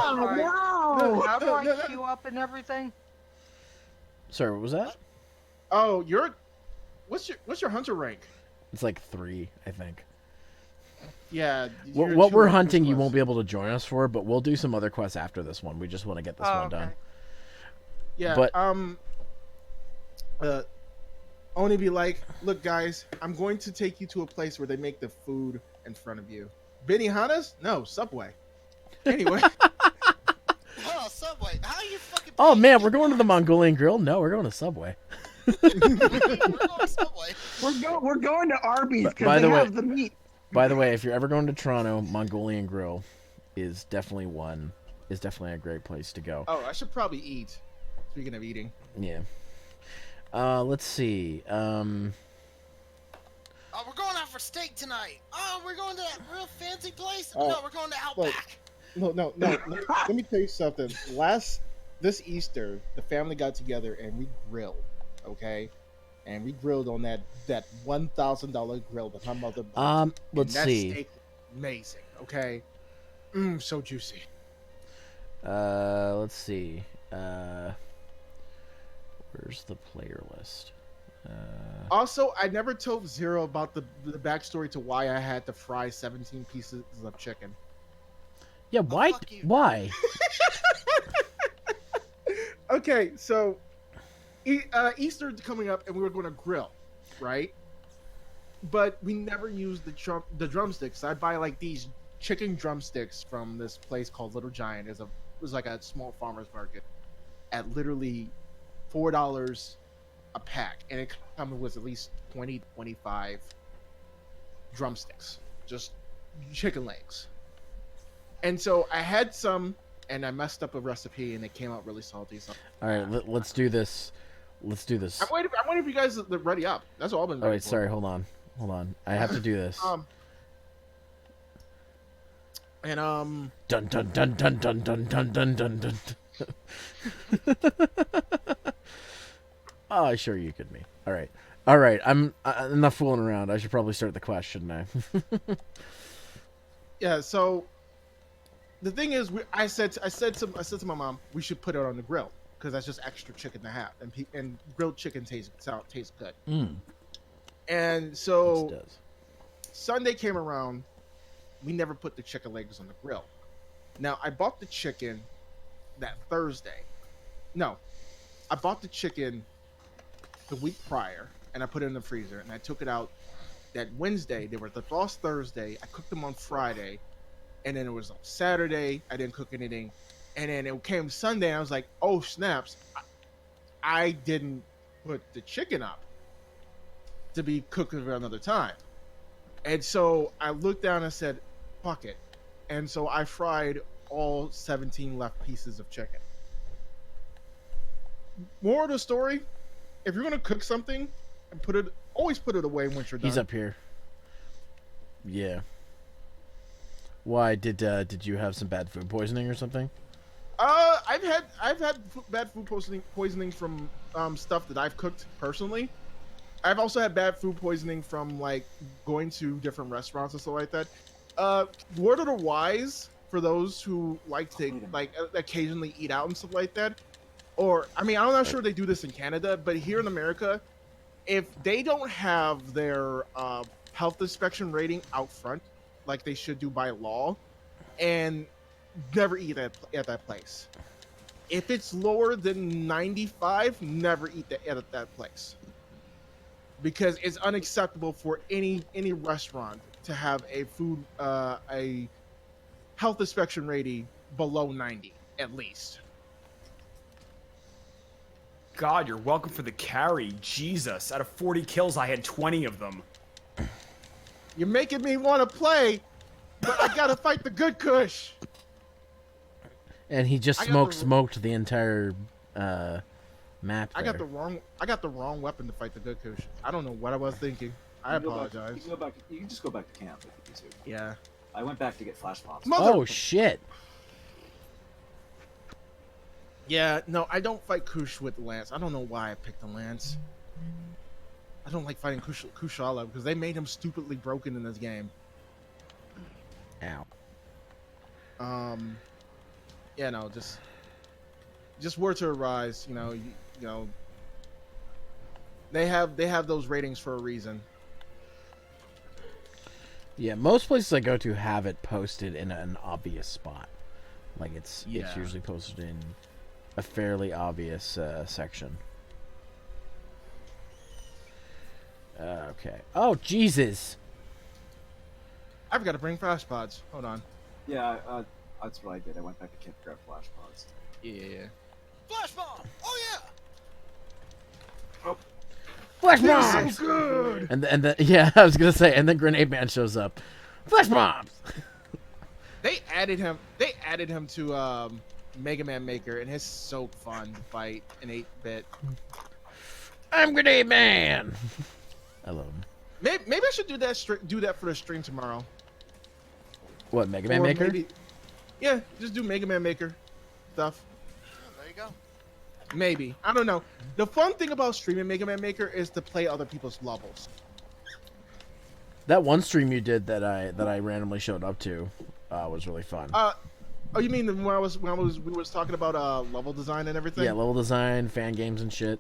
Oh, right. no! How do I no. queue up and everything? Sorry, what was that? What? Oh, what's your hunter rank? It's like 3, I think. Yeah. What we're hunting, you won't be able to join us for, but we'll do some other quests after this one. We just want to get this Oh, one done. okay. Yeah. but- Only be like, look, guys, I'm going to take you to a place where they make the food in front of you. Benihana's? No, Subway. Anyway. Oh, Subway. How are you fucking? Oh paying man, me? we're going to the Mongolian Grill. No, we're going to Subway. We're going to Subway. We're going to Arby's By because the they way- have the meat. By the way, if you're ever going to Toronto, Mongolian Grill is definitely a great place to go. Oh, I should probably eat. Speaking of eating. Yeah. Let's see. Oh, we're going out for steak tonight. Oh, we're going to that real fancy place. Oh, No, we're going to Outback. No. Let me tell you something. This Easter, the family got together and we grilled, okay? And we grilled on that $1,000 grill that my mother bought. And let's that see. steak was amazing, okay? So juicy. Let's see. Where's the player list? Also, I never told Zero about the backstory to why I had to fry 17 pieces of chicken. Yeah, why? fuck you. Why? Okay, so Easter coming up, and we were going to grill, right? But we never used the drumsticks. I buy like these chicken drumsticks from this place called Little Giant. It was like a small farmer's market at literally $4 a pack, and it comes with at least 25 drumsticks, just chicken legs. And so I had some, and I messed up a recipe, and it came out really salty. So All right, let's do this. Let's do this. I'm waiting for you guys to ready up. That's all I've been. Oh ready wait, for. sorry. Hold on. I have to do this. And Dun dun dun dun dun dun dun dun dun dun. Oh, sure you could me. All right. I'm not fooling around. I should probably start the question now. yeah, so the thing is, I said to my mom, we should put it on the grill because that's just extra chicken to have, and grilled chicken tastes good. And Yes, so it does. Sunday came around, we never put the chicken legs on the grill. Now I bought the chicken that Thursday. No, I bought the chicken the week prior, and I put it in the freezer, and I took it out that Wednesday. They were the last Thursday. I cooked them on Friday, and then it was on Saturday. I didn't cook anything, and then it came Sunday. And I was like, "Oh snaps! I didn't put the chicken up to be cooked for another time." And so I looked down and said, "Fuck it," and so I fried all 17 left pieces of chicken. More of the story: if you're gonna cook something, and always put it away once you're done. He's up here. Yeah. Why did you have some bad food poisoning or something? I've had bad food poisoning from stuff that I've cooked personally. I've also had bad food poisoning from like going to different restaurants and stuff like that. Word of the wise for those who like to occasionally eat out and stuff like that. Or I'm not sure they do this in Canada, but here in America, if they don't have their health inspection rating out front, like they should do by law, and never eat at that place. If it's lower than 95, never eat at that place, because it's unacceptable for any restaurant to have a health inspection rating below 90 at least. God, you're welcome for the carry. Jesus, out of 40 kills, I had 20 of them. You're making me want to play, but I gotta fight the good Kush. And he just smoked the entire map. I got there. the wrong weapon to fight the good Kush. I don't know what I was thinking. I apologize. You can just go back to camp if you need to. Yeah. I went back to get flash pops. Oh shit! Yeah, no, I don't fight Kush with Lance. I don't know why I picked the Lance. I don't like fighting Kushala because they made him stupidly broken in this game. Ow. Yeah, no, just War to Arise. You know, they have those ratings for a reason. Yeah, most places I go to have it posted in an obvious spot. Like it's usually posted in a fairly obvious section. Okay. Oh Jesus! I've got to bring flash pods. Hold on. Yeah, that's what I did. I went back to grab flash pods. Yeah. Flash bomb! Oh yeah! Flash bombs! So good. And then yeah, I was gonna say, and then Grenade Man shows up. Flash bombs! They added him. They added him to Mega Man Maker, and it's so fun to fight in 8-bit. I'm Grenade Man. I love him. Maybe I should do that for the stream tomorrow. What, Mega Man Or Maker? maybe- yeah, just do Mega Man Maker stuff. Oh, there you go. Maybe. I don't know. The fun thing about streaming Mega Man Maker is to play other people's levels. That one stream you did that I randomly showed up to was really fun. Oh, you mean when we was talking about level design and everything? Yeah, level design, fan games and shit.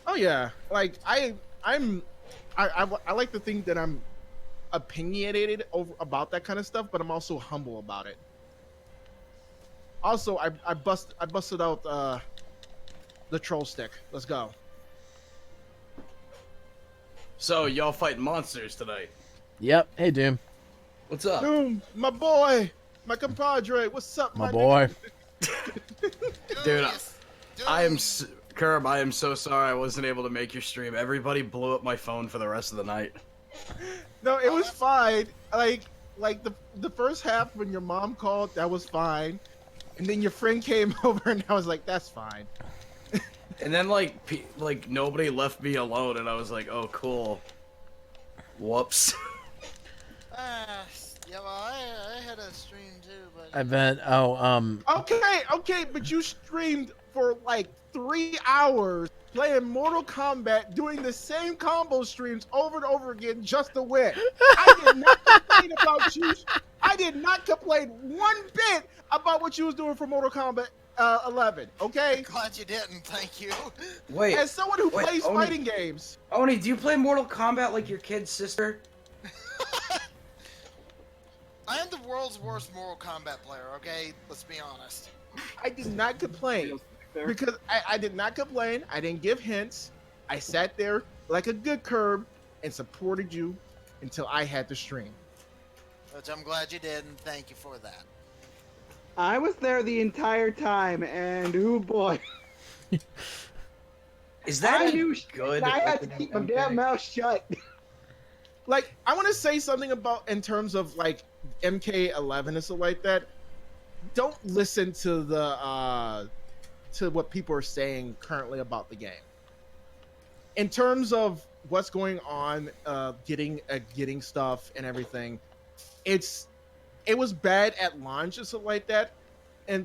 Oh yeah. Like I like to think that I'm opinionated about that kind of stuff, but I'm also humble about it. Also, I busted out the troll stick. Let's go. So, y'all fighting monsters tonight? Yep. Hey, Doom. What's up? Doom, my boy, my compadre. What's up, My my boy. Dude, Yes. I am Curb. I am so sorry I wasn't able to make your stream. Everybody blew up my phone for the rest of the night. No, it was fine. Like the first half when your mom called, that was fine, and then your friend came over, and I was like, that's fine. And then like nobody left me alone, and I was like, oh cool. Whoops. Yeah, well, I had a stream too, but I bet. Okay, but you streamed for like 3 hours playing Mortal Kombat, doing the same combo streams over and over again just to win. I did not complain about you. I did not complain one bit about what you was doing for Mortal Kombat 11. Okay. glad you didn't. Thank you. Wait. As someone who Wait, plays Oni- fighting games, Oni, do you play Mortal Kombat like your kid's sister? I am the world's worst Mortal Kombat player. Okay, let's be honest. I did not complain. Because I did not complain. I didn't give hints. I sat there like a good curb and supported you until I had to stream. Which I'm glad you did, and thank you for that. I was there the entire time, and oh boy, Is that I a knew good? I had to keep my damn mouth shut. Like, I want to say something about in terms of like MK11 and stuff like that. Don't listen to the to what people are saying currently about the game. In terms of what's going on, getting stuff and everything, it was bad at launch and stuff like that,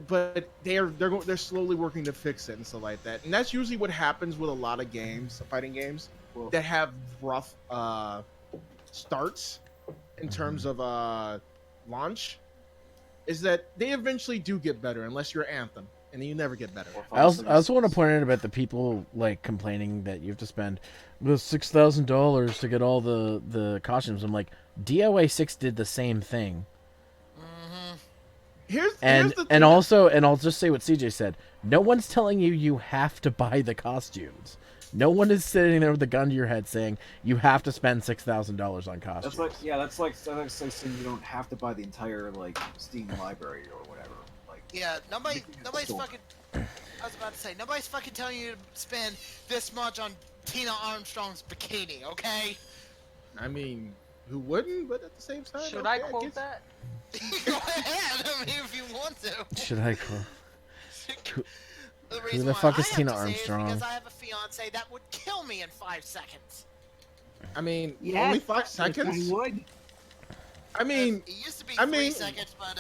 but they're slowly working to fix it and stuff like that. And that's usually what happens with a lot of games, fighting games, that have rough starts in terms of launch, is that they eventually do get better unless you're Anthem, and then you never get better. I also want to point out about the people like complaining that you have to spend the $6,000 to get all the costumes. I'm like, DOA 6 did the same thing. Here's the And thing. also, and I'll just say what CJ said. No one's telling you have to buy the costumes. No one is sitting there with a gun to your head saying you have to spend $6,000 on costumes. That's like saying you don't have to buy the entire like Steam library or whatever. Like Yeah, nobody's Store. fucking. I was about to say, nobody's fucking telling you to spend this much on Tina Armstrong's bikini, okay? I mean, who wouldn't? But at the same time, Should okay, I quote guess- that? Go ahead, I mean, if you want to. Should I call? The Who reason the why fuck I is have Tina to say it is Armstrong? because I have a fiance that would kill me in 5 seconds. I mean, Yes, only 5 yes, I seconds. would. I mean, It used to be I 3 mean- seconds, but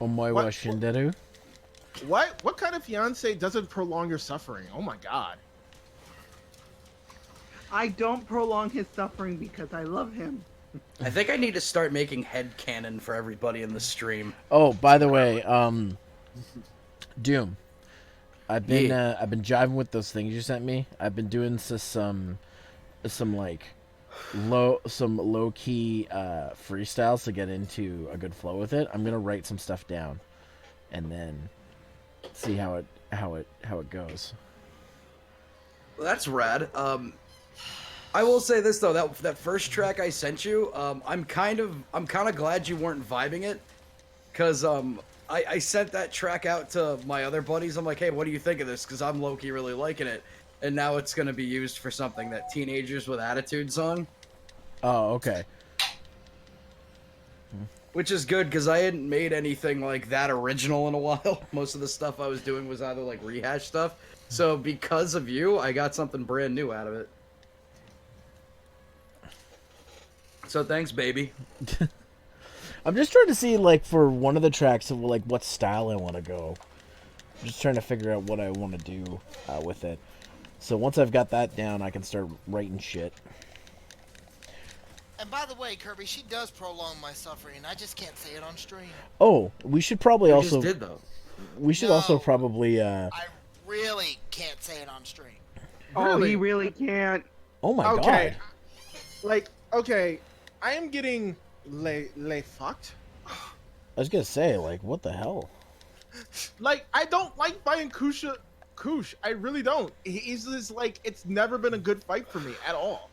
Omoe What- wa shinderu. what kind of fiance doesn't prolong your suffering? Oh my god. I don't prolong his suffering because I love him. I think I need to start making headcanon for everybody in the stream. Oh, by the way, Doom. I've been Yeah. I've been jiving with those things you sent me. I've been doing some like low key freestyles to get into a good flow with it. I'm gonna write some stuff down, and then see how it goes. Well, that's rad. I will say this though, that first track I sent you, I'm kind of glad you weren't vibing it, cause I sent that track out to my other buddies. I'm like, hey, what do you think of this? Cause I'm low-key really liking it, and now it's gonna be used for something, that Teenagers with Attitude song, Oh, okay. which is good because I hadn't made anything like that original in a while. Most of the stuff I was doing was either like rehash stuff. So because of you, I got something brand new out of it. So thanks, baby. I'm just trying to see, like, for one of the tracks, of like what style I want to go. I'm just trying to figure out what I want to do with it. So once I've got that down, I can start writing shit. and by the way, Kirby, she does prolong my suffering. I just can't say it on stream. Oh, we should probably You also just did though. we should also No. probably I really can't say it on stream. Oh, Really? he really can't. oh my Okay. god. Like, okay, I am getting lay fucked. I was gonna say, like, what the hell? Like, I don't like fighting Kush. I really don't. He's just like, it's never been a good fight for me at all.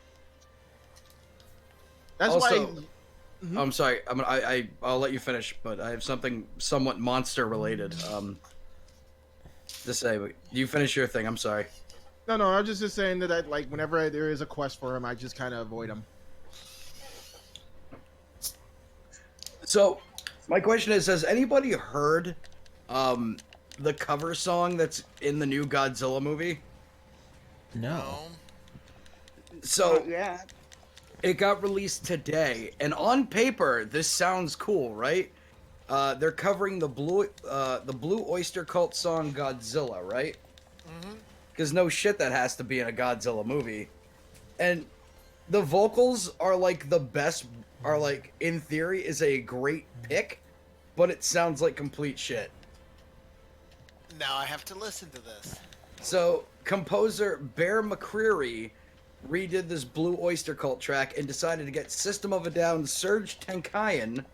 That's Also- why. I'm sorry. I'll let you finish, but I have something somewhat monster related. To say, but you finish your thing. I'm sorry. No, I was just saying that I like whenever there is a quest for him, I just kind of avoid him. So, my question is: has anybody heard the cover song that's in the new Godzilla movie? No. So Yeah. it got released today, and on paper, this sounds cool, right? They're covering the Blue Oyster Cult song "Godzilla," right? Because no shit, that has to be in a Godzilla movie, and the vocals are like the best. Are like, in theory, is a great pick, but it sounds like complete shit. Now I have to listen to this. So, composer Bear McCreary redid this Blue Oyster Cult track and decided to get System of a Down's Serge Tankian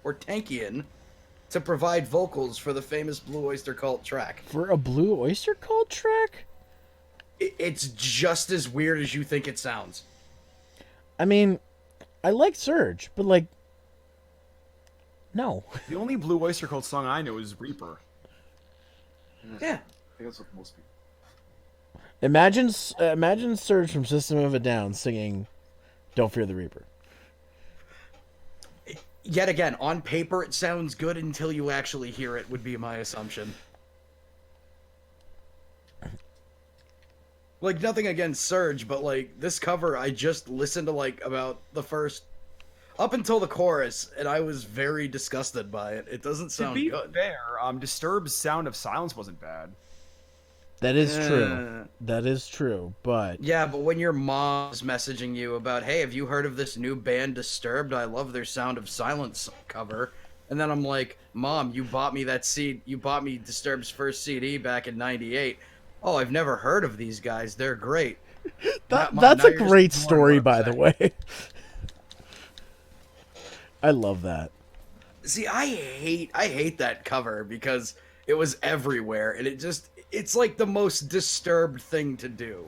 to provide vocals for the famous Blue Oyster Cult track. For a Blue Oyster Cult track? It's just as weird as you think it sounds. I mean, I like Surge, but like, no. The only Blue Oyster Cult song I know is Reaper. Yeah. I think that's what most people. Imagine Surge from System of a Down singing "Don't Fear the Reaper." Yet again, on paper it sounds good until you actually hear it, would be my assumption. Like, nothing against Surge, but like, this cover I just listened to like about the first up until the chorus, and I was very disgusted by it. It doesn't To sound be good. fair, Disturbed's Sound of Silence wasn't bad. That is true. That is true. But Yeah, but when your mom's messaging you about, hey, have you heard of this new band Disturbed? I love their Sound of Silence cover. And then I'm like, Mom, you bought me Disturbed's first CD back in '98. Oh, I've never heard of these guys. They're great. that's Mom, a now you're just great ignoring story, what I'm by the saying. way. I love that. See, I hate that cover because it was everywhere, and it's like the most Disturbed thing to do.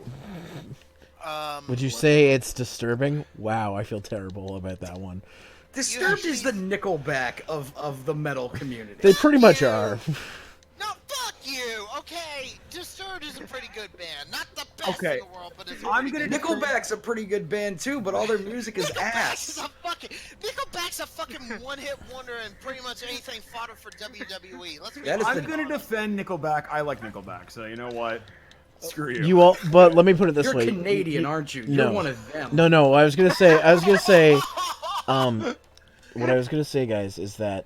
Would you say it's disturbing? Wow, I feel terrible about that one. Disturbed is the Nickelback of the metal community. They pretty much are. No, fuck you. Okay, Disturbed is a pretty good band. Not the best Okay. in the world, but it's. a I'm pretty gonna good Nickelback's a pretty good band too, but all their music is Nickelback's is ass. Nickelback's a fucking one-hit wonder, and pretty much anything fodder for WWE. Let's be That is honest. I'm gonna defend Nickelback. I like Nickelback, so you know what? Screw you. You all, but let me put it this You're way. Canadian, aren't you? You're no. one of them. No, I was gonna say, what I was gonna say, guys, is that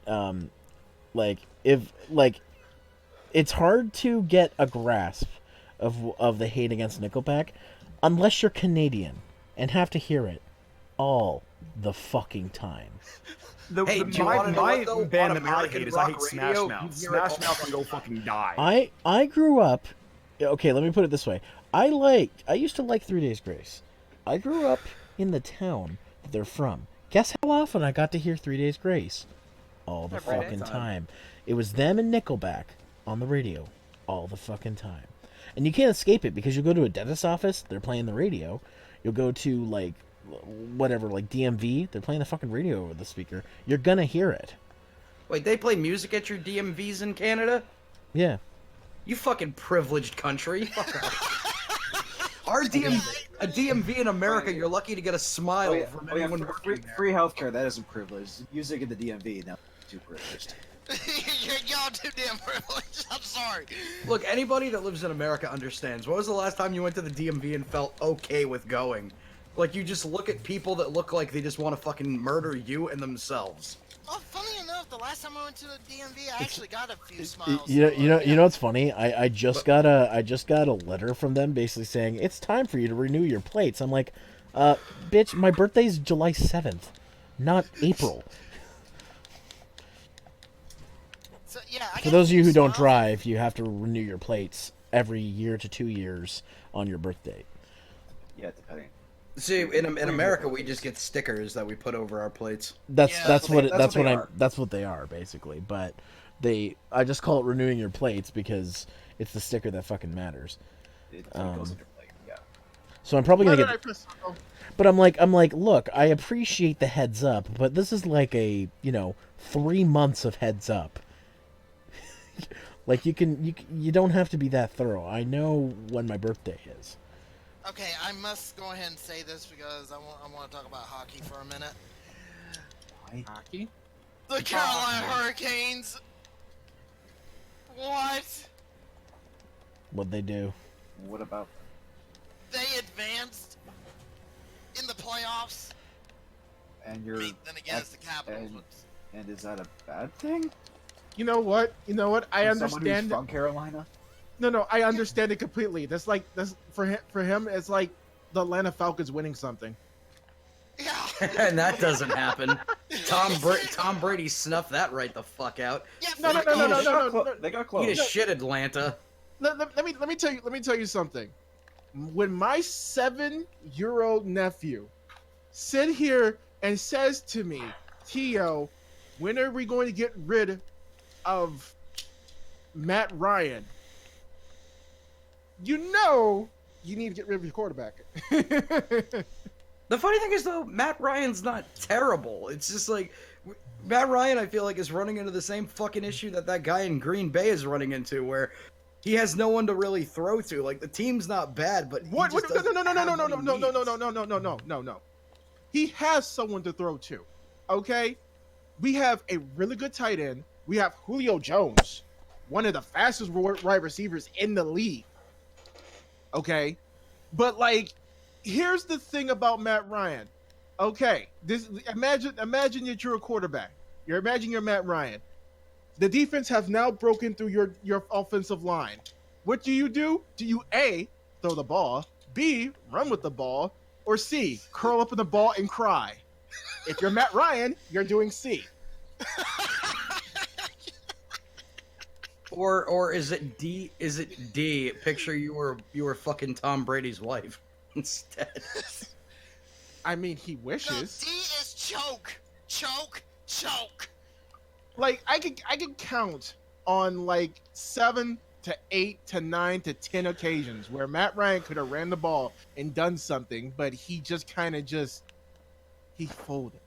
it's hard to get a grasp of the hate against Nickelback unless you're Canadian and have to hear it all the fucking time. Hey, do you wanna know my what, though? band On that I American hate is I rock hate Smash radio, Mouth. you hear it Smash all Mouth the can go time. fucking die. I grew up. Okay, let me put it this way. I used to like 3 Days Grace. I grew up in the town that they're from. Guess how often I got to hear 3 Days Grace? All the Every day. fucking time. It was them and Nickelback on the radio all the fucking time. And you can't escape it because you go to a dentist's office, they're playing the radio. You'll go to like DMV, they're playing the fucking radio over the speaker. You're gonna hear it. Wait, they play music at your DMVs in Canada? Yeah. You fucking privileged country. Fuck off. A DMV in America, you're lucky to get a smile from anyone working there. free healthcare, that isn't privileged. Music in the DMV, now too privileged. Y'all too damn privileged. I'm sorry. Look, anybody that lives in America understands. When was the last time you went to the DMV and felt okay with going? Like, you just look at people that look like they just want to fucking murder you and themselves. Oh, funny enough, the last time I went to the DMV, I actually got a few smiles. You know what's funny? I just got a letter from them basically saying it's time for you to renew your plates. I'm like, bitch, my birthday's July 7th, not April. So, yeah, I For got those of you a few who don't smiles. drive, you have to renew your plates every year to 2 years on your birthday. Yeah, depending. See, in America, we just get stickers that we put over our plates. That's Yeah, that's what they are. that's what they are basically. But I just call it renewing your plates because it's the sticker that fucking matters. It goes in your plate, yeah. So I'm probably Why gonna did I get. press circle? But I'm like, look, I appreciate the heads up, but this is like a 3 months of heads up. Like you don't have to be that thorough. I know when my birthday is. Okay, I must go ahead and say this because I want to talk about hockey for a minute. Hockey? The Carolina Hurricanes. What? What'd they do? What about They advanced in the playoffs. and I you're mean, then again, it's the Capitals. and, but- and is that a bad thing? You know what? I From someone who's understand. from Carolina. No, I understand it completely. That's for him. It's like the Atlanta Falcons winning something. Yeah. And that doesn't happen. Tom Brady snuffed that right the fuck out. Yeah, No. They got Eat close. a shit, Atlanta. Let me tell you something. When my 7-year-old nephew sit here and says to me, Tio, when are we going to get rid of Matt Ryan? You need to get rid of your quarterback. The funny thing is, though, Matt Ryan's not terrible. It's just like Matt Ryan, I feel like, is running into the same fucking issue that guy in Green Bay is running into, where he has no one to really throw to. Like, the team's not bad, but What? he just doesn't have what he needs. No. He has someone to throw to. Okay? We have a really good tight end. We have Julio Jones, one of the fastest wide receivers in the league. Okay? But like, here's the thing about Matt Ryan. Okay, imagine that you're a quarterback. Imagine you're Matt Ryan. The defense has now broken through your offensive line. What do? Do you A, throw the ball, B, run with the ball, or C, curl up in the ball and cry? If you're Matt Ryan, you're doing C. Or is it D? Is it D? Picture you were fucking Tom Brady's wife instead. I mean, he No, wishes. D is choke. Choke. Like I could count on like 7 to 8 to 9 to 10 occasions where Matt Ryan could have ran the ball and done something, but he just kind of he folded.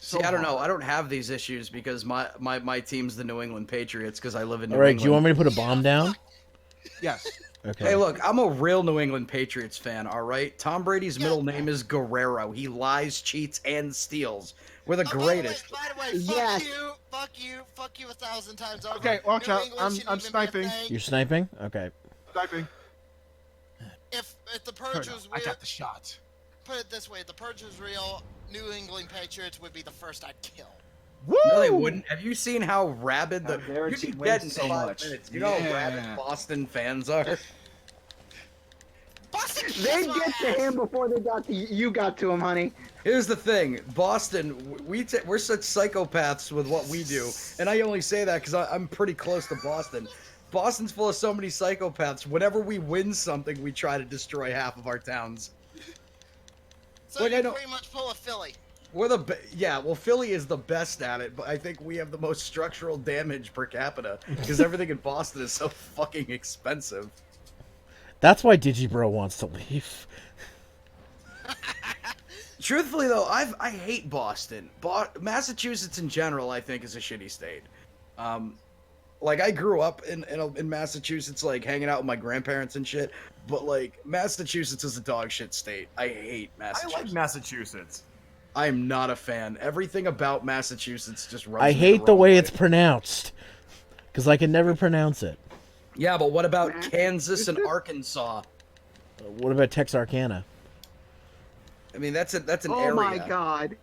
See, I don't know. I don't have these issues because my team's the New England Patriots because I live in New All right, England. do you want me to put a bomb down? Yes. Okay. Hey, look, I'm a real New England Patriots fan, all right? Tom Brady's middle name is Guerrero. He lies, cheats, and steals. We're the greatest. By the way, Yes. fuck you 1,000 times over. Okay, watch New out. England I'm shouldn't even be a sniping. thing. You're sniping? Okay. Sniping. If the purge was I real, got the shot. put it this way: if the Purge was real, New England Patriots would be the first I'd kill. Woo! No, they wouldn't. Have you seen how rabid How the their you'd be team dead wins in so 5 much. minutes. You know how rabid Yeah. Boston fans are. Boston, They get to him before they got to you. Got to him, honey. Here's the thing, Boston, we're such psychopaths with what we do, and I only say that because I'm pretty close to Boston. Boston's full of so many psychopaths. Whenever we win something, we try to destroy half of our towns. So Like, I you don't- pretty much pull a Philly. We're well, Philly is the best at it, but I think we have the most structural damage per capita because everything in Boston is so fucking expensive. That's why Digibro wants to leave. Truthfully, though, I hate Boston. Massachusetts in general, I think, is a shitty state. Like, I grew up in Massachusetts, like, hanging out with my grandparents and shit, but, like, Massachusetts is a dog shit state. I hate I Massachusetts. like Massachusetts. I am not a fan. Everything about Massachusetts just rubs I me hate the wrong way it's pronounced. Because I can never pronounce it. Yeah, but what about Kansas and Arkansas? What about Texarkana? I mean, that's an Oh area. my god.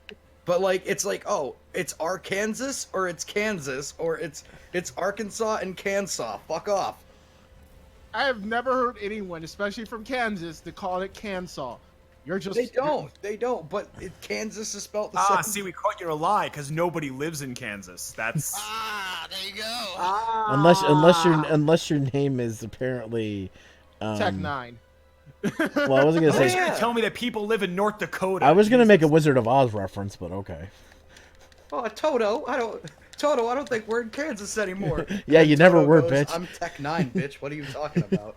But like, it's like, oh, it's Arkansas or it's Kansas or it's Arkansas and Kansas. Fuck off. I have never heard anyone, especially from Kansas, to call it Kansas. You're just They don't. But Kansas is spelled the Ah, same. see, we caught you in a lie because nobody lives in Kansas. That's Ah, there you go. Ah. Unless your name is apparently Tech 9. Well, I wasn't gonna Nobody's say. gonna tell me that people live in North Dakota. I was gonna make a Jesus. Wizard of Oz reference, but okay. Oh, Toto, I don't think we're in Kansas anymore. Yeah, you never Toto were, goes, bitch. I'm Tech 9, bitch. What are you talking about?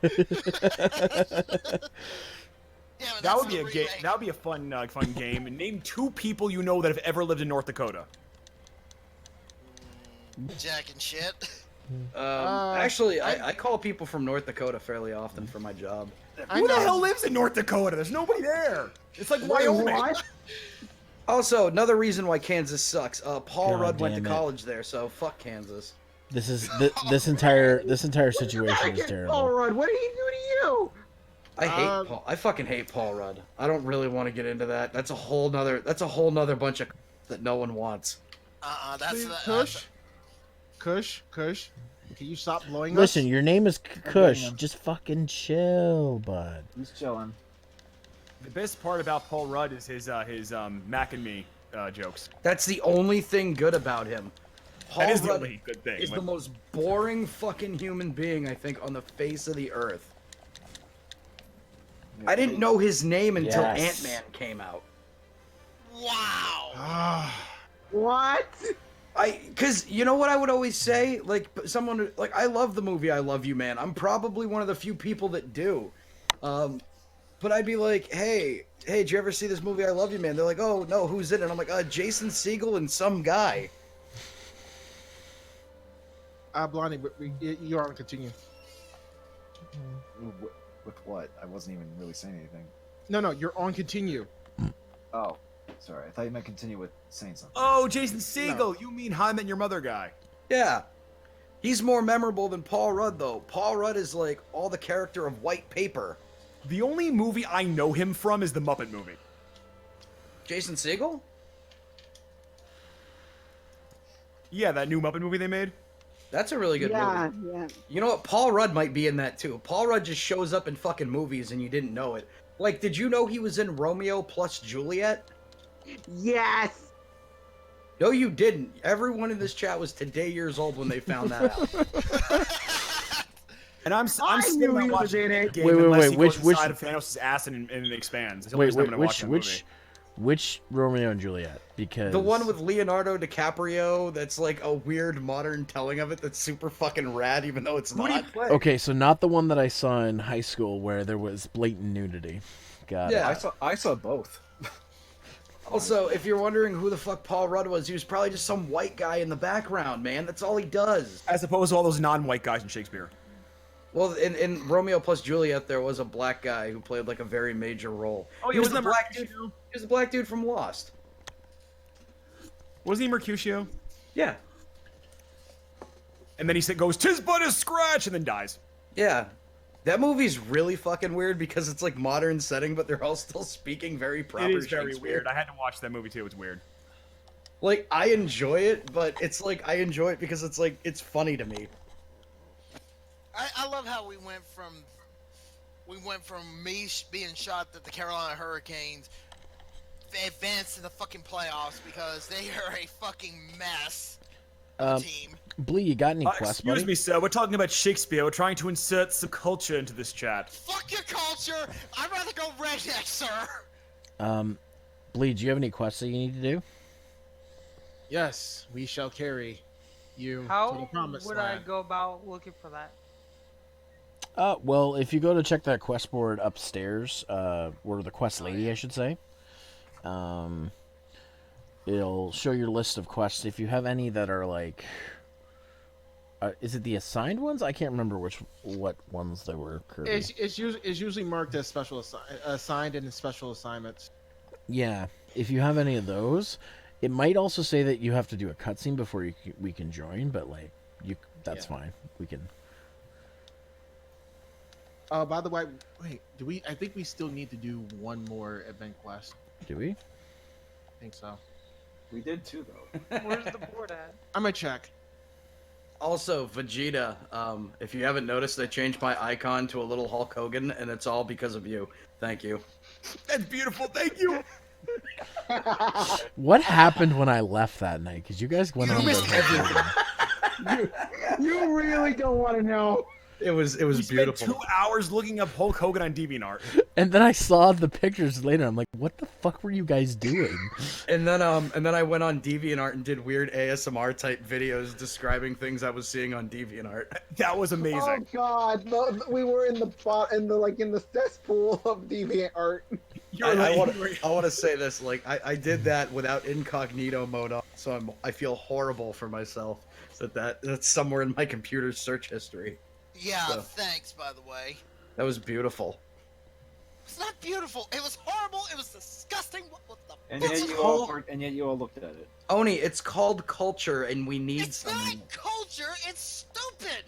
Yeah, but That that's would be the a game. remake. That would be a fun game. And name 2 people you know that have ever lived in North Dakota. Jack and shit. Actually, I call people from North Dakota fairly often for my job. I Who the know. hell lives in North Dakota? There's nobody there. It's like Wait, Wyoming. what? Also, another reason why Kansas sucks. Paul God Rudd went to damn it. college there, so fuck Kansas. This entire situation is Paul terrible. Rudd, what did he do to you? I hate Paul. I fucking hate Paul Rudd. I don't really want to get into that. That's a whole nother bunch of that no one wants. That's Please, the Kush. Can you stop blowing Listen, us? your name is Kush. him. Just fucking chill, bud. He's chilling. The best part about Paul Rudd is his Mac and Me jokes. That's the only thing good about him. Paul That is the Rudd only good thing. is the most boring fucking human being I think on the face of the earth. I didn't know his name until Yes. Ant-Man came out. wow. Ah, What? Cause you know what I would always say? Like someone, like I love the movie I Love You Man. I'm probably one of the few people that do. But I'd be like, hey, did you ever see this movie I Love You Man? They're like, oh no, who's in it? I'm like, Jason Segel and some guy. Blondie, but you are on continue. With what? I wasn't even really saying anything. No, you're on continue. Oh, sorry. I thought you meant continue with saying something. Oh, Jason Segel. You mean How I Met Your Mother guy? Yeah. He's more memorable than Paul Rudd, though. Paul Rudd is like all the character of white paper. The only movie I know him from is the Muppet movie. Jason Segel? Yeah, that new Muppet movie they made. That's a really good Yeah, movie. yeah. You know what? Paul Rudd might be in that too. Paul Rudd just shows up in fucking movies and you didn't know it. Like, did you know he was in Romeo plus Juliet? Yes. No, you didn't. Everyone in this chat was today years old when they found that out. And I'm I still knew not he was watching in the it. game Wait, unless he which- goes which- inside of Thanos' ass and it expands. It's the only Wait, reason I'm gonna watch that movie. which Romeo and Juliet? Because The one with Leonardo DiCaprio that's like a weird modern telling of it that's super fucking rad even though it's Who do you not. play? Okay, so not the one that I saw in high school where there was blatant nudity. Got Yeah. I saw both. Also, if you're wondering who the fuck Paul Rudd was, he was probably just some white guy in the background, man. That's all he does. As opposed to all those non-white guys in Shakespeare. Well, in Romeo plus Juliet, there was a black guy who played like a very major role. Oh, he was the wasn't that black dude. Mercutio? He was the black dude from Lost. Wasn't he Mercutio? Yeah, And then he goes, "'Tis but a scratch," and then dies. yeah. That movie's really fucking weird because it's like modern setting, but they're all still speaking very proper It is very Shakespeare. weird. I had to watch that movie too. It's weird. Like, I enjoy it, but it's like, I enjoy it because it's like, it's funny to me. I love how we went from me being shocked that the Carolina Hurricanes advanced to the fucking playoffs because they are a fucking mess of a team. Blee, you got any quests, Excuse buddy? me, sir. We're talking about Shakespeare. We're trying to insert some culture into this chat. Fuck your culture! I'd rather go redneck, sir! Blee, do you have any quests that you need to do? Yes, we shall carry you to the How promised would land. I go about looking for that? Well, if you go to check that quest board upstairs, or the quest lady, I should say, it'll show your list of quests. If you have any that are like, is it the assigned ones? I can't remember what ones they were. Kirby. It's usually marked as assigned and special assignments. Yeah, if you have any of those, it might also say that you have to do a cutscene before we can join. But like, that's fine. We can. By the way, wait, I think we still need to do one more event quest. Do we? I think so. We did too, though. Where's the board at? I'm gonna check. Also, Vegeta, if you haven't noticed, I changed my icon to a little Hulk Hogan, and it's all because of you. Thank you. That's beautiful. Thank you. What happened when I left that night? Because you guys went on. You really don't want to know. It was We spent beautiful. 2 hours looking up Hulk Hogan on DeviantArt. And then I saw the pictures later. I'm like, what the fuck were you guys doing? And then I went on DeviantArt and did weird ASMR type videos describing things I was seeing on DeviantArt. That was Oh amazing. God, we were in the cesspool of DeviantArt. I want to say this, like I did that without incognito mode on, so I feel horrible for myself that's somewhere in my computer's search history. Yeah, So. thanks, by the way. That was beautiful. It's not beautiful. It was horrible. It was disgusting. What the And fuck? yet you all looked at it. Oni, it's called culture, and we need It's some. not culture. It's stupid.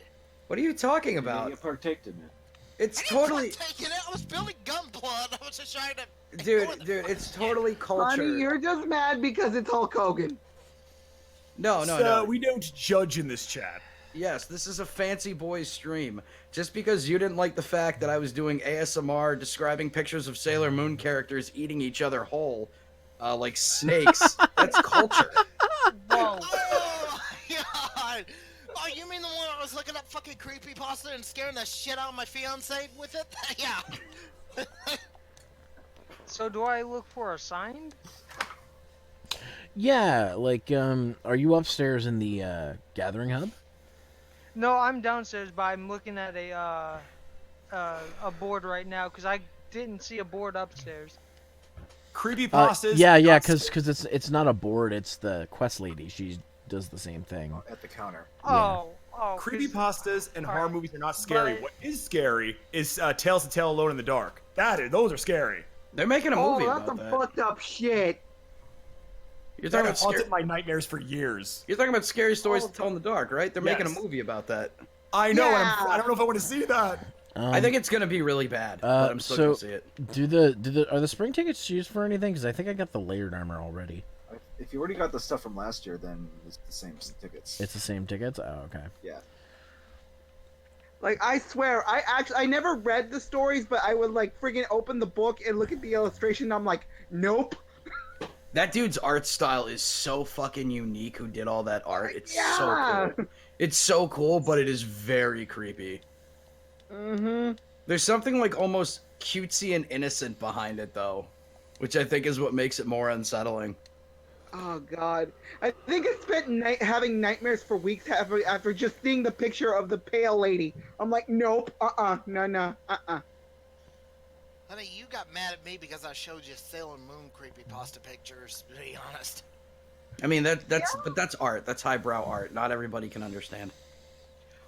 What are you talking You about? partaked in it. It's I didn't totally, partake in it. I was building Gunpla. I was just trying to. dude. It's totally culture. Honey, you're just mad because it's Hulk Hogan. No. We don't judge in this chat. Yes, this is a fancy boys stream. Just because you didn't like the fact that I was doing ASMR describing pictures of Sailor Moon characters eating each other whole, like snakes, that's culture. Whoa. Oh my god! Oh, you mean the one I was looking up fucking creepypasta and scaring the shit out of my fiance with it? Yeah. So do I look for a sign? Yeah, like, are you upstairs in the gathering hub? No, I'm downstairs, but I'm looking at a board right now because I didn't see a board upstairs. Creepypastas. Yeah, not because it's not a board. It's the quest lady. She does the same thing. At the counter. Oh. 'Cause- Creepypastas and horror Alright, movies are not scary. but- What is scary is Tales to Tell Alone in the Dark. Those are scary. They're making a movie that's about some that. fucked up shit. You're That talking about haunted scary. my nightmares for years. You're talking about scary stories Oh. to tell in the dark, right? They're making a Yes. movie about that. I know, and Yeah. I don't know if I want to see that. I think it's gonna be really bad, but I'm still so gonna see it. are the spring tickets used for anything? Because I think I got the layered armor already. If you already got the stuff from last year, then it's the same tickets. It's the same tickets. Oh, okay. Yeah. Like, I swear, I never read the stories, but I would like friggin' open the book and look at the illustration. And I'm like, nope. That dude's art style is so fucking unique. Who did all that art? It's Yeah. so cool. It's so cool, but it is very creepy. Mm-hmm. There's something like almost cutesy and innocent behind it, though, which I think is what makes it more unsettling. Oh God, I think I spent having nightmares for weeks after just seeing the picture of the pale lady. I'm like, nope, no. Honey, you got mad at me because I showed you Sailor Moon creepypasta pictures, to be honest. I mean, that's art. That's highbrow art. Not everybody can understand.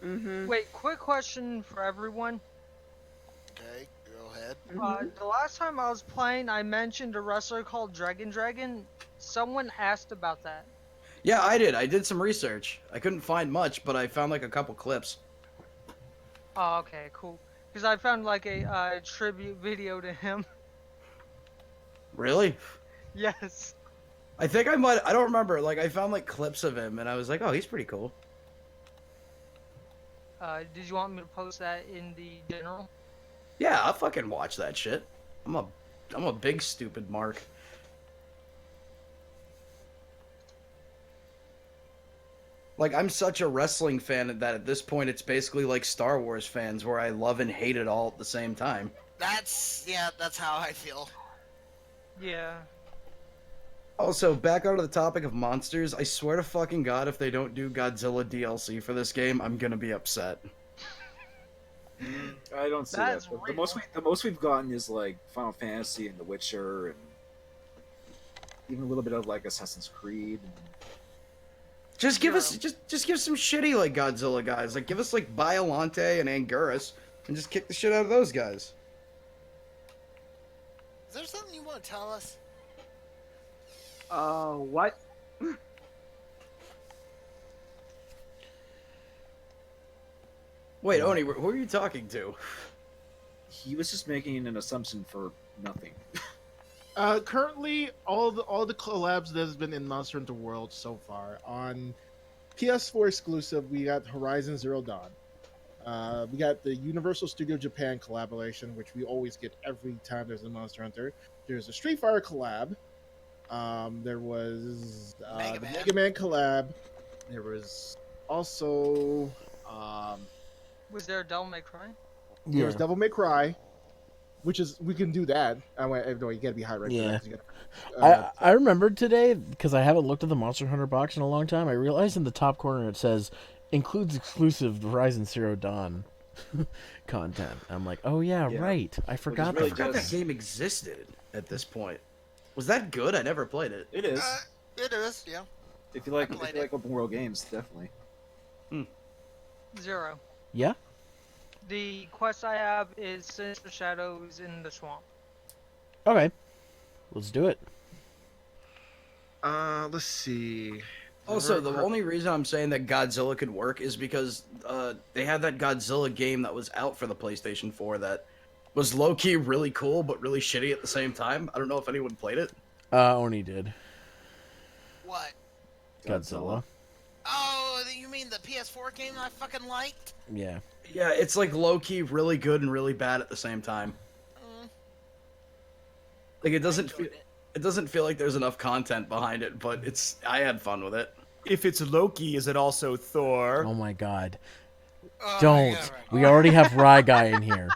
Mm-hmm. Wait, quick question for everyone. Okay, go ahead. The last time I was playing, I mentioned a wrestler called Dragon. Someone asked about that. Yeah, I did. I did some research. I couldn't find much, but I found like a couple clips. Oh, okay, cool. because I found like a tribute video to him. Really? Yes. I think I might. I don't remember. Like I found like clips of him, and I was like, oh, he's pretty cool. Did you want me to post that in the general? Yeah, I'll fucking watch that shit. I'm a big stupid mark. Like I'm such a wrestling fan that at this point it's basically like Star Wars fans where I love and hate it all at the same time. That's how I feel. Yeah. Also, back onto the topic of monsters, I swear to fucking god if they don't do Godzilla DLC for this game, I'm gonna be upset. I don't see That's that. But real. the most we've gotten is like Final Fantasy and The Witcher, and even a little bit of like Assassin's Creed. And... Just give us just give some shitty like Godzilla guys. Like give us like Biollante and Anguirus and just kick the shit out of those guys. Is there something you want to tell us? What? Wait, Oni, who are you talking to? He was just making an assumption for nothing. Currently, all the collabs that has been in Monster Hunter World so far on PS4 exclusive, we got Horizon Zero Dawn. We got the Universal Studio Japan collaboration, which we always get every time there's a Monster Hunter. There's a Street Fighter collab. There was Mega the Man. Mega Man collab. There was also Was there a Devil May Cry? there was Devil May Cry, which is we can do that. No, you gotta be high ranked. Yeah. For that, 'cause you gotta, I remembered today because I haven't looked at the Monster Hunter box in a long time. I realized in the top corner it says includes exclusive Horizon Zero Dawn content. I'm like, oh yeah, Yeah. right. I forgot really I forgot good. that game existed at this point. Was that good? I never played it. It is. It is, yeah. If you like I played it. open world games, definitely. Zero. Yeah. The quest I have is Sinister Shadows in the Swamp. Okay. Let's do it. let's see. Also, the only reason I'm saying that Godzilla could work is because they had that Godzilla game that was out for the PlayStation 4 that was low-key really cool but really shitty at the same time. I don't know if anyone played it. Oni did. What? Godzilla. Oh, you mean the PS4 game I fucking liked? Yeah. Yeah, it's like low-key really good and really bad at the same time. Like it doesn't feel enjoyed it. it doesn't feel like there's enough content behind it, but I had fun with it. If it's Loki, is it also Thor? Oh my god. Oh, Don't. yeah, right. We already have Rye Guy in here.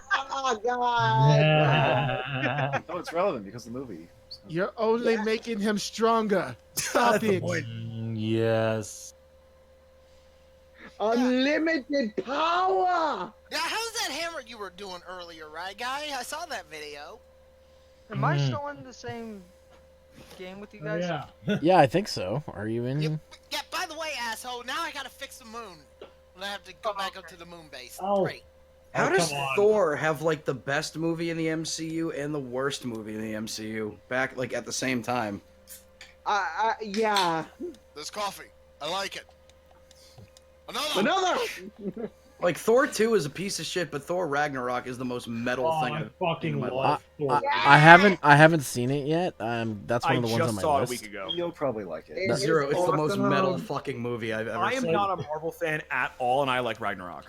Oh God! Yeah. No, it's relevant because of the movie. So- You're only making him stronger. Stop it. Yes. Unlimited power. Yeah, how's that hammer you were doing earlier, right, guy? I saw that video. Am I still in the same game with you Oh, guys? yeah. Yeah, I think so. Are you in? Yeah, by the way, asshole, now I gotta fix the moon. I have to go back up to the moon base. Oh. Great. How Oh, does come on. Thor have like the best movie in the MCU and the worst movie in the MCU back like at the same time? Yeah. This coffee. I like it. Another. Another. Like Thor 2 is a piece of shit, but Thor Ragnarok is the most metal Oh, thing I I've fucking seen in my love Thor. I haven't seen it yet. That's one I of the ones just on my saw it a list. week ago. You'll probably like it. It Zero, is it's the most awesome. metal fucking movie I've ever I am seen. not a Marvel fan at all, and I like Ragnarok.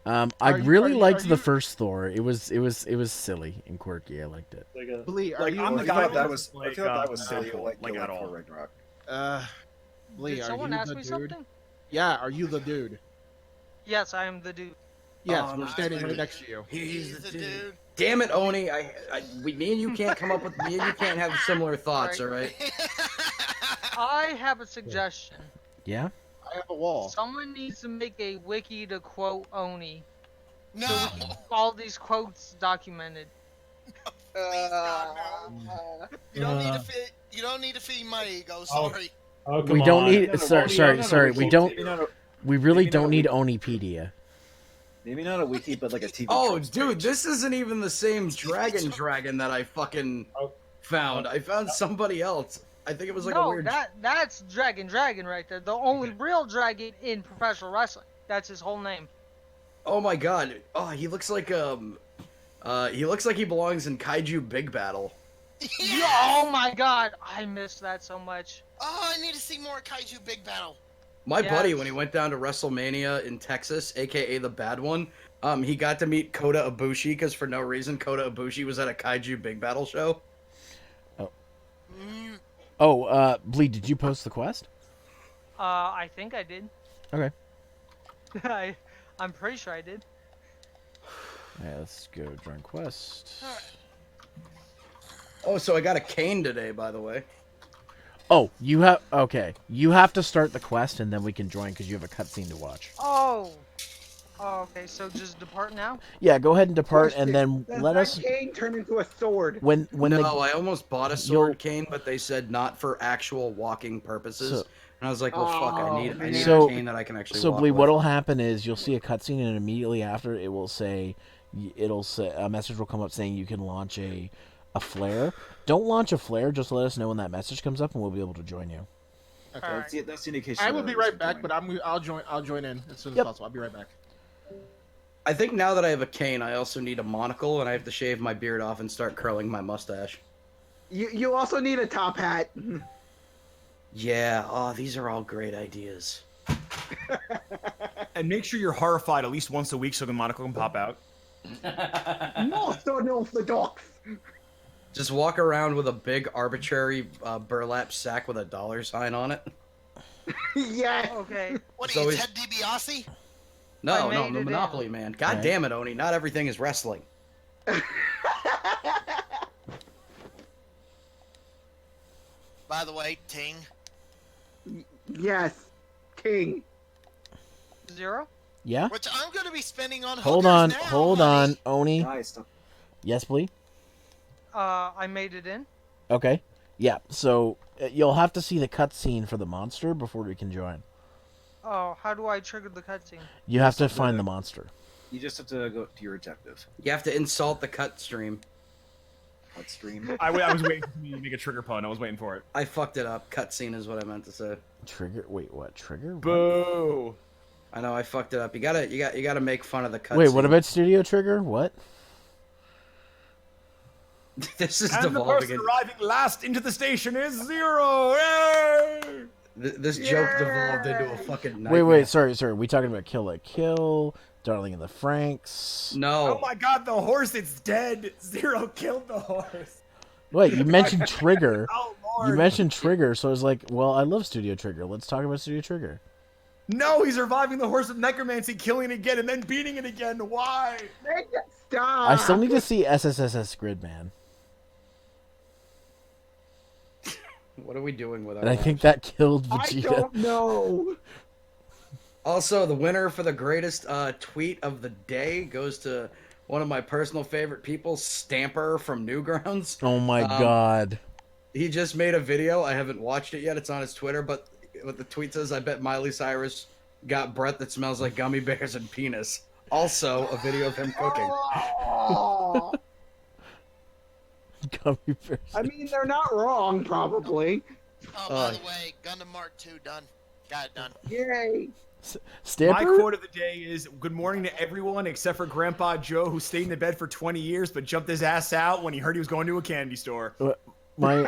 I Are you- really are you- liked are the you- first Thor. It was silly and quirky. I liked it. Like a, Blee, are Like, you? I'm the I guy thought that was. like, I feel that was not silly. cool, Like, like, you at like all. for Ragnarok. Blee, Did are someone you ask the me dude? something? Yeah, are you the dude? Yes, I am the dude. Yes, we're nice. standing right next to you. He's the the dude. dude. Damn it, Oni! Me and you can't come up with. Me and you can't have similar thoughts, all right? I have a suggestion. Yeah. I have a wall. Someone needs to make a wiki to quote Oni. No. So we can keep all these quotes documented. You don't need to feed. You don't need to feed my ego. Sorry. oh, come We don't on. need. Sorry. We don't. Maybe not a, We really maybe not don't a need wiki. Onipedia. Maybe not a wiki, but like a TV. Oh, tropes dude, page. this isn't even the same dragon that I fucking Oh. found. I found somebody else. I think it was like a No, weird. that's Dragon right there. The only real dragon in professional wrestling. That's his whole name. Oh my god. Oh, he looks like He looks like he belongs in Kaiju Big Battle. Oh my god, I missed that so much. Oh, I need to see more Kaiju Big Battle. My buddy, Yes. when he went down to WrestleMania in Texas, aka the bad one, he got to meet Kota Ibushi because for no reason Kota Ibushi was at a Kaiju Big Battle show. Bleed, did you post the quest? I think I did. Okay. I'm pretty sure I did. Yeah, let's go join quest. Oh, so I got a cane today, by the way. Oh, you have You have to start the quest and then we can join because you have a cutscene to watch. Oh, okay. So just depart now. Yeah, go ahead and depart and Question, then does let that us. cane turn into a sword? When No, I almost bought a sword You'll- cane, but they said not for actual walking purposes. So- And I was like, well, fuck, I need So- a cane that I can actually So, walk Bleed, with. what'll happen is you'll see a cutscene, and immediately after it will say, a message will come up saying you can launch a flare. Don't launch a flare. Just let us know when that message comes up, and we'll be able to join you. Okay. Alright. That's the indication. I will that be it's right back, join. but I'll join in as soon as Yep. possible. I'll be right back. I think now that I have a cane, I also need a monocle, and I have to shave my beard off and start curling my mustache. You also need a top hat. Yeah, oh, these are all great ideas. And make sure you're horrified at least once a week so the monocle can pop out. Most unorthodox. Just walk around with a big arbitrary burlap sack with a $sign on it. Yes. Okay. What are So you, is- Ted DiBiase? No, I no, made the it Monopoly in. man. God Right. damn it, Oni. Not everything is wrestling. By the way, Ting. Yes. King. Zero. Yeah. Which I'm going to be spending on Hold hookers on, now, hold honey. on, Oni. Guys, stop. Yes, Bleed. I made it in. Okay. Yeah. So you'll have to see the cutscene for the monster before we can join. Oh, how do I trigger the cutscene? You have to find the monster. You just have to go to your objective. You have to insult the cut stream. Cut stream. I was waiting for you to make a trigger pun. I was waiting for it. I fucked it up. Cutscene is what I meant to say. Trigger. Wait, what? Trigger? What? Boo! I know I fucked it up. You gotta make fun of the cutscene. Wait, what about Studio Trigger? What? This is And the devolving. person arriving last into the station is Zero! Yay! This joke devolved into a fucking nightmare. Wait. Sorry. We talking about Kill la Kill, Darling in the Franks? No. Oh my god, the horse, it's dead! Zero killed the horse! Wait, you mentioned Trigger. Oh lord! You mentioned Trigger, so I was like, well, I love Studio Trigger. Let's talk about Studio Trigger. No, he's reviving the horse with necromancy, killing it again, and then beating it again. Why? Stop. I still need to see SSSS Gridman. What are we doing with our And I think lives? that killed I Vegeta. don't know. Also, the winner for the greatest tweet of the day goes to one of my personal favorite people, Stamper from Newgrounds. Oh my god. He just made a video. I haven't watched it yet. It's on his Twitter, but what the tweet says, I bet Miley Cyrus got breath that smells like gummy bears and penis. Also, a video of him cooking. Oh. Gummy bears. I mean, they're not wrong, probably. Oh, by the way, Gundam Mark II done. Got it done. Yay. My Stamper? quote of the day is, good morning to everyone except for Grandpa Joe, who stayed in the bed for 20 years but jumped his ass out when he heard he was going to a candy store. My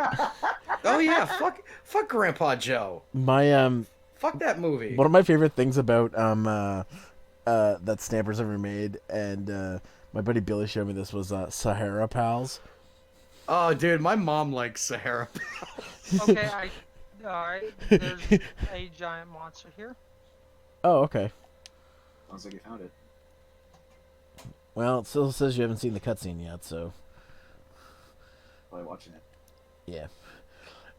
Oh yeah, fuck Grandpa Joe. Fuck that movie. One of my favorite things about that Stamper's ever made, and my buddy Billy showed me this, was Sahara Pals. Oh, dude, my mom likes Sahara. Okay, alright. There's a giant monster here. Oh, okay. Sounds like you found it. Well, it still says you haven't seen the cutscene yet, so Probably watching it. yeah.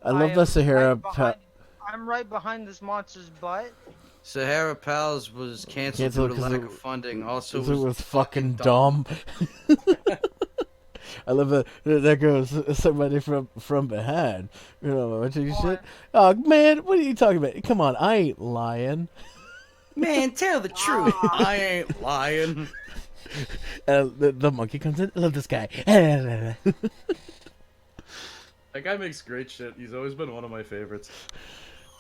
I love the Sahara Pals. I'm right behind this monster's butt. Sahara Pals was canceled Canceled due to 'cause lack it- of funding. Also, It was fucking dumb. I love that. That goes somebody from behind. You know what you shit. Oh man, what are you talking about? Come on, I ain't lying. Man, tell the truth. I ain't lying. The monkey comes in. I love this guy. That guy makes great shit. He's always been one of my favorites.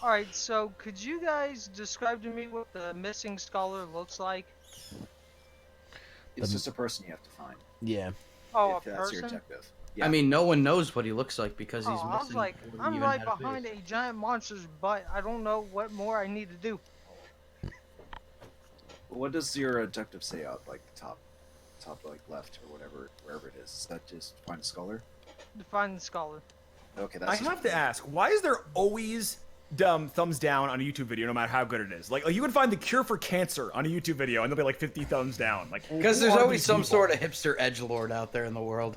Alright, so could you guys describe to me what the missing scholar looks like? It's just a person you have to find. Yeah. Oh, If a that's your person? objective. Yeah. I mean, no one knows what he looks like because Oh, he's I was missing. like, or I'm even right had a behind face. a giant monster's butt. I don't know what more I need to do. What does your objective say out like the top like left or whatever, wherever it is? Is that just find a scholar? To find the scholar. Okay, I that's. have to ask, why is there always thumbs down on a YouTube video, no matter how good it is? Like you can find the cure for cancer on a YouTube video, and there'll be like 50 thumbs down. Like Because who there's are always these some people? sort of hipster edgelord out there in the world.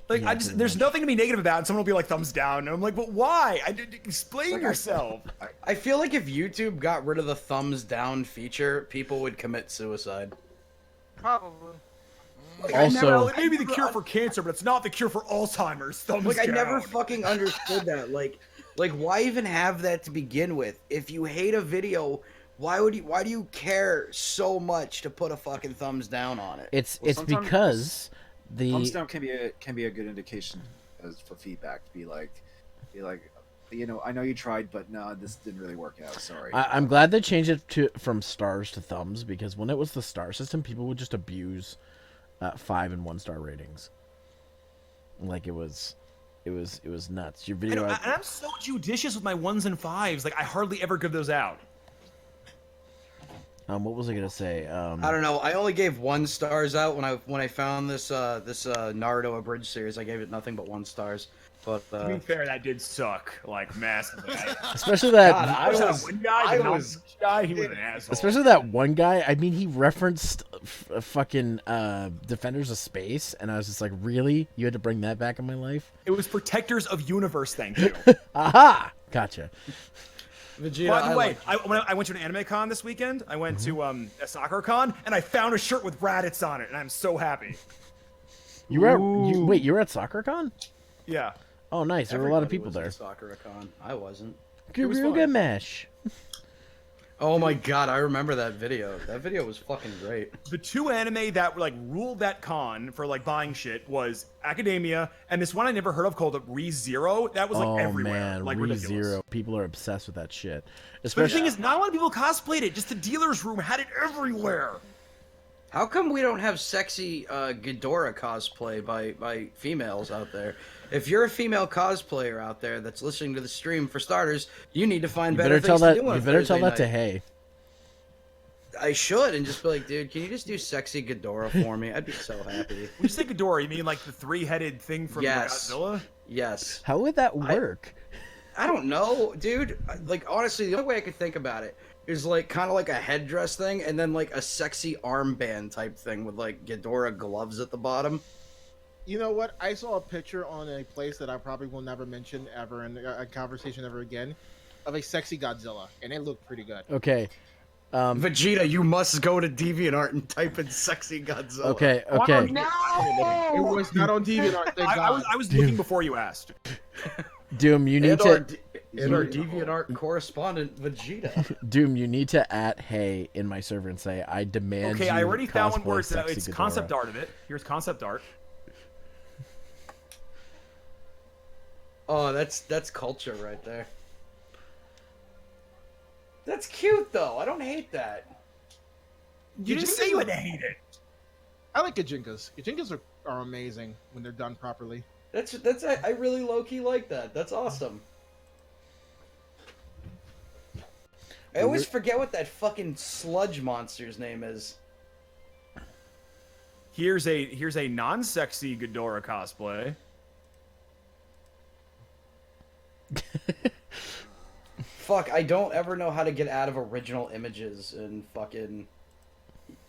Like Yeah, there's nothing to be negative about, and someone will be like thumbs down, and I'm like, but why? Explain Like, yourself. I feel like if YouTube got rid of the thumbs down feature, people would commit suicide. Probably. Also, It may be the cure for cancer, but it's not the cure for Alzheimer's. Thumbs Like I down. never fucking understood that. Like why even have that to begin with? If you hate a video, why do you care so much to put a fucking thumbs down on it? it's Well, it's sometimes because Thumbs the down can be a good indication as for feedback. Be like, you know, I know you tried, but no, this didn't really work out. Sorry. I'm glad they changed it from stars to thumbs, because when it was the star system, people would just abuse 5 and 1 star ratings. Like it was nuts. Your video. And I'm so judicious with my 1s and 5s. Like I hardly ever give those out. What was I gonna say? I don't know. I only gave 1 stars out when I found this Naruto abridged series. I gave it nothing but 1 stars. But To be fair, that did suck, like massively. Especially that. God, I was- one guy, I the was- guy, he was an asshole. Especially that one guy. I mean, he referenced fucking Defenders of Space, and I was just like, really? You had to bring that back in my life? It was Protectors of Universe. Thank you. Aha! Gotcha. Vegeta, By the way, like- when I went to an anime con this weekend, I went to a soccer con, and I found a shirt with Raditz on it, and I'm so happy. You were at, wait, you were at SoccerCon? Yeah. Oh, nice. There were a lot of everybody people was there. at Sakura-con. I wasn't. was fun. Gilgamesh. Oh my god, I remember that video. That video was fucking great. The 2 anime that like ruled that con for like buying shit was Academia, and this one I never heard of called ReZero. That was like Oh everywhere, man, like ridiculous. ReZero. People are obsessed with that shit. But the Especially thing is, not a lot of people cosplayed it. Just the dealer's room had it everywhere. How come we don't have sexy Ghidorah cosplay by females out there? If you're a female cosplayer out there that's listening to the stream, for starters, you need to find you better better tell things that. to do on You a better tell Thursday that to night. Hay. I should, and just be like, dude, can you just do sexy Ghidorah for me? I'd be so happy. When you say Ghidorah, you mean like the 3-headed thing from Yes. Godzilla? Yes. How would that work? I don't know, dude. Like, honestly, the only way I could think about it is like kind of like a headdress thing, and then like a sexy armband type thing with like Ghidorah gloves at the bottom. You know what? I saw a picture on a place that I probably will never mention ever in a conversation ever again of a sexy Godzilla, and it looked pretty good. Okay. Vegeta, you must go to DeviantArt and type in "sexy Godzilla." Okay. Okay. It was not on DeviantArt. Thank God. I was looking before you asked. Doom, you need to. And our DeviantArt correspondent Vegeta. Doom, you need to at Hay in my server and say, I demand. Okay, you I already found one cosplay where it's sexy concept Ghidorah." art of it. Here's concept art. Oh, that's culture right there. That's cute though. I don't hate that. You didn't say you had to hate it. I like Gajinkas. Gajinkas are amazing when they're done properly. I really low key like that. That's awesome. I always forget what that fucking sludge monster's name is. Here's a non-sexy Ghidorah cosplay. Fuck, I don't ever know how to get out of original images and fucking.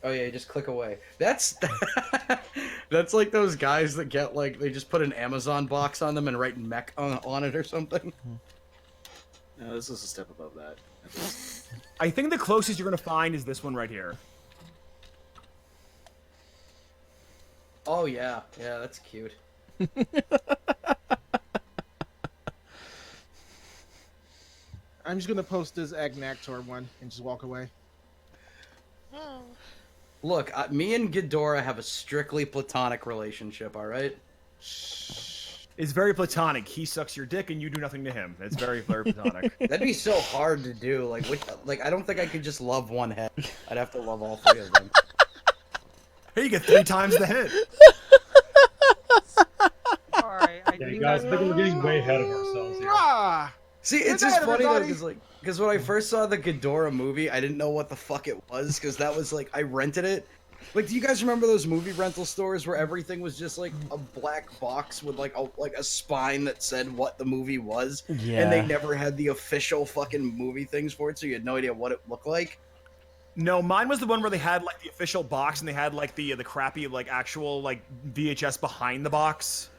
Oh yeah, just click away. That's that's like those guys that get like they just put an Amazon box on them and write mech on it or something. No, this is a step above that. I think the closest you're gonna find is this one right here. Oh yeah, that's cute. I'm just gonna post this Agnactor one and just walk away. Look, me and Ghidorah have a strictly platonic relationship. All right. It's very platonic. He sucks your dick and you do nothing to him. It's very, very platonic. That'd be so hard to do. Like I don't think I could just love one head. I'd have to love all 3 of them. Here you get 3 times the hit. All right, I Yeah, think guys, I I think we're getting know. way ahead of ourselves here. Ah, See, it's Good just night, funny though, everybody. because when I first saw the Ghidorah movie, I didn't know what the fuck it was, because that was like I rented it. Like, do you guys remember those movie rental stores where everything was just like a black box with like a spine that said what the movie was, and they Yeah. never had the official fucking movie things for it, so you had no idea what it looked like. No, mine was the one where they had like the official box and they had like the crappy like actual like VHS behind the box.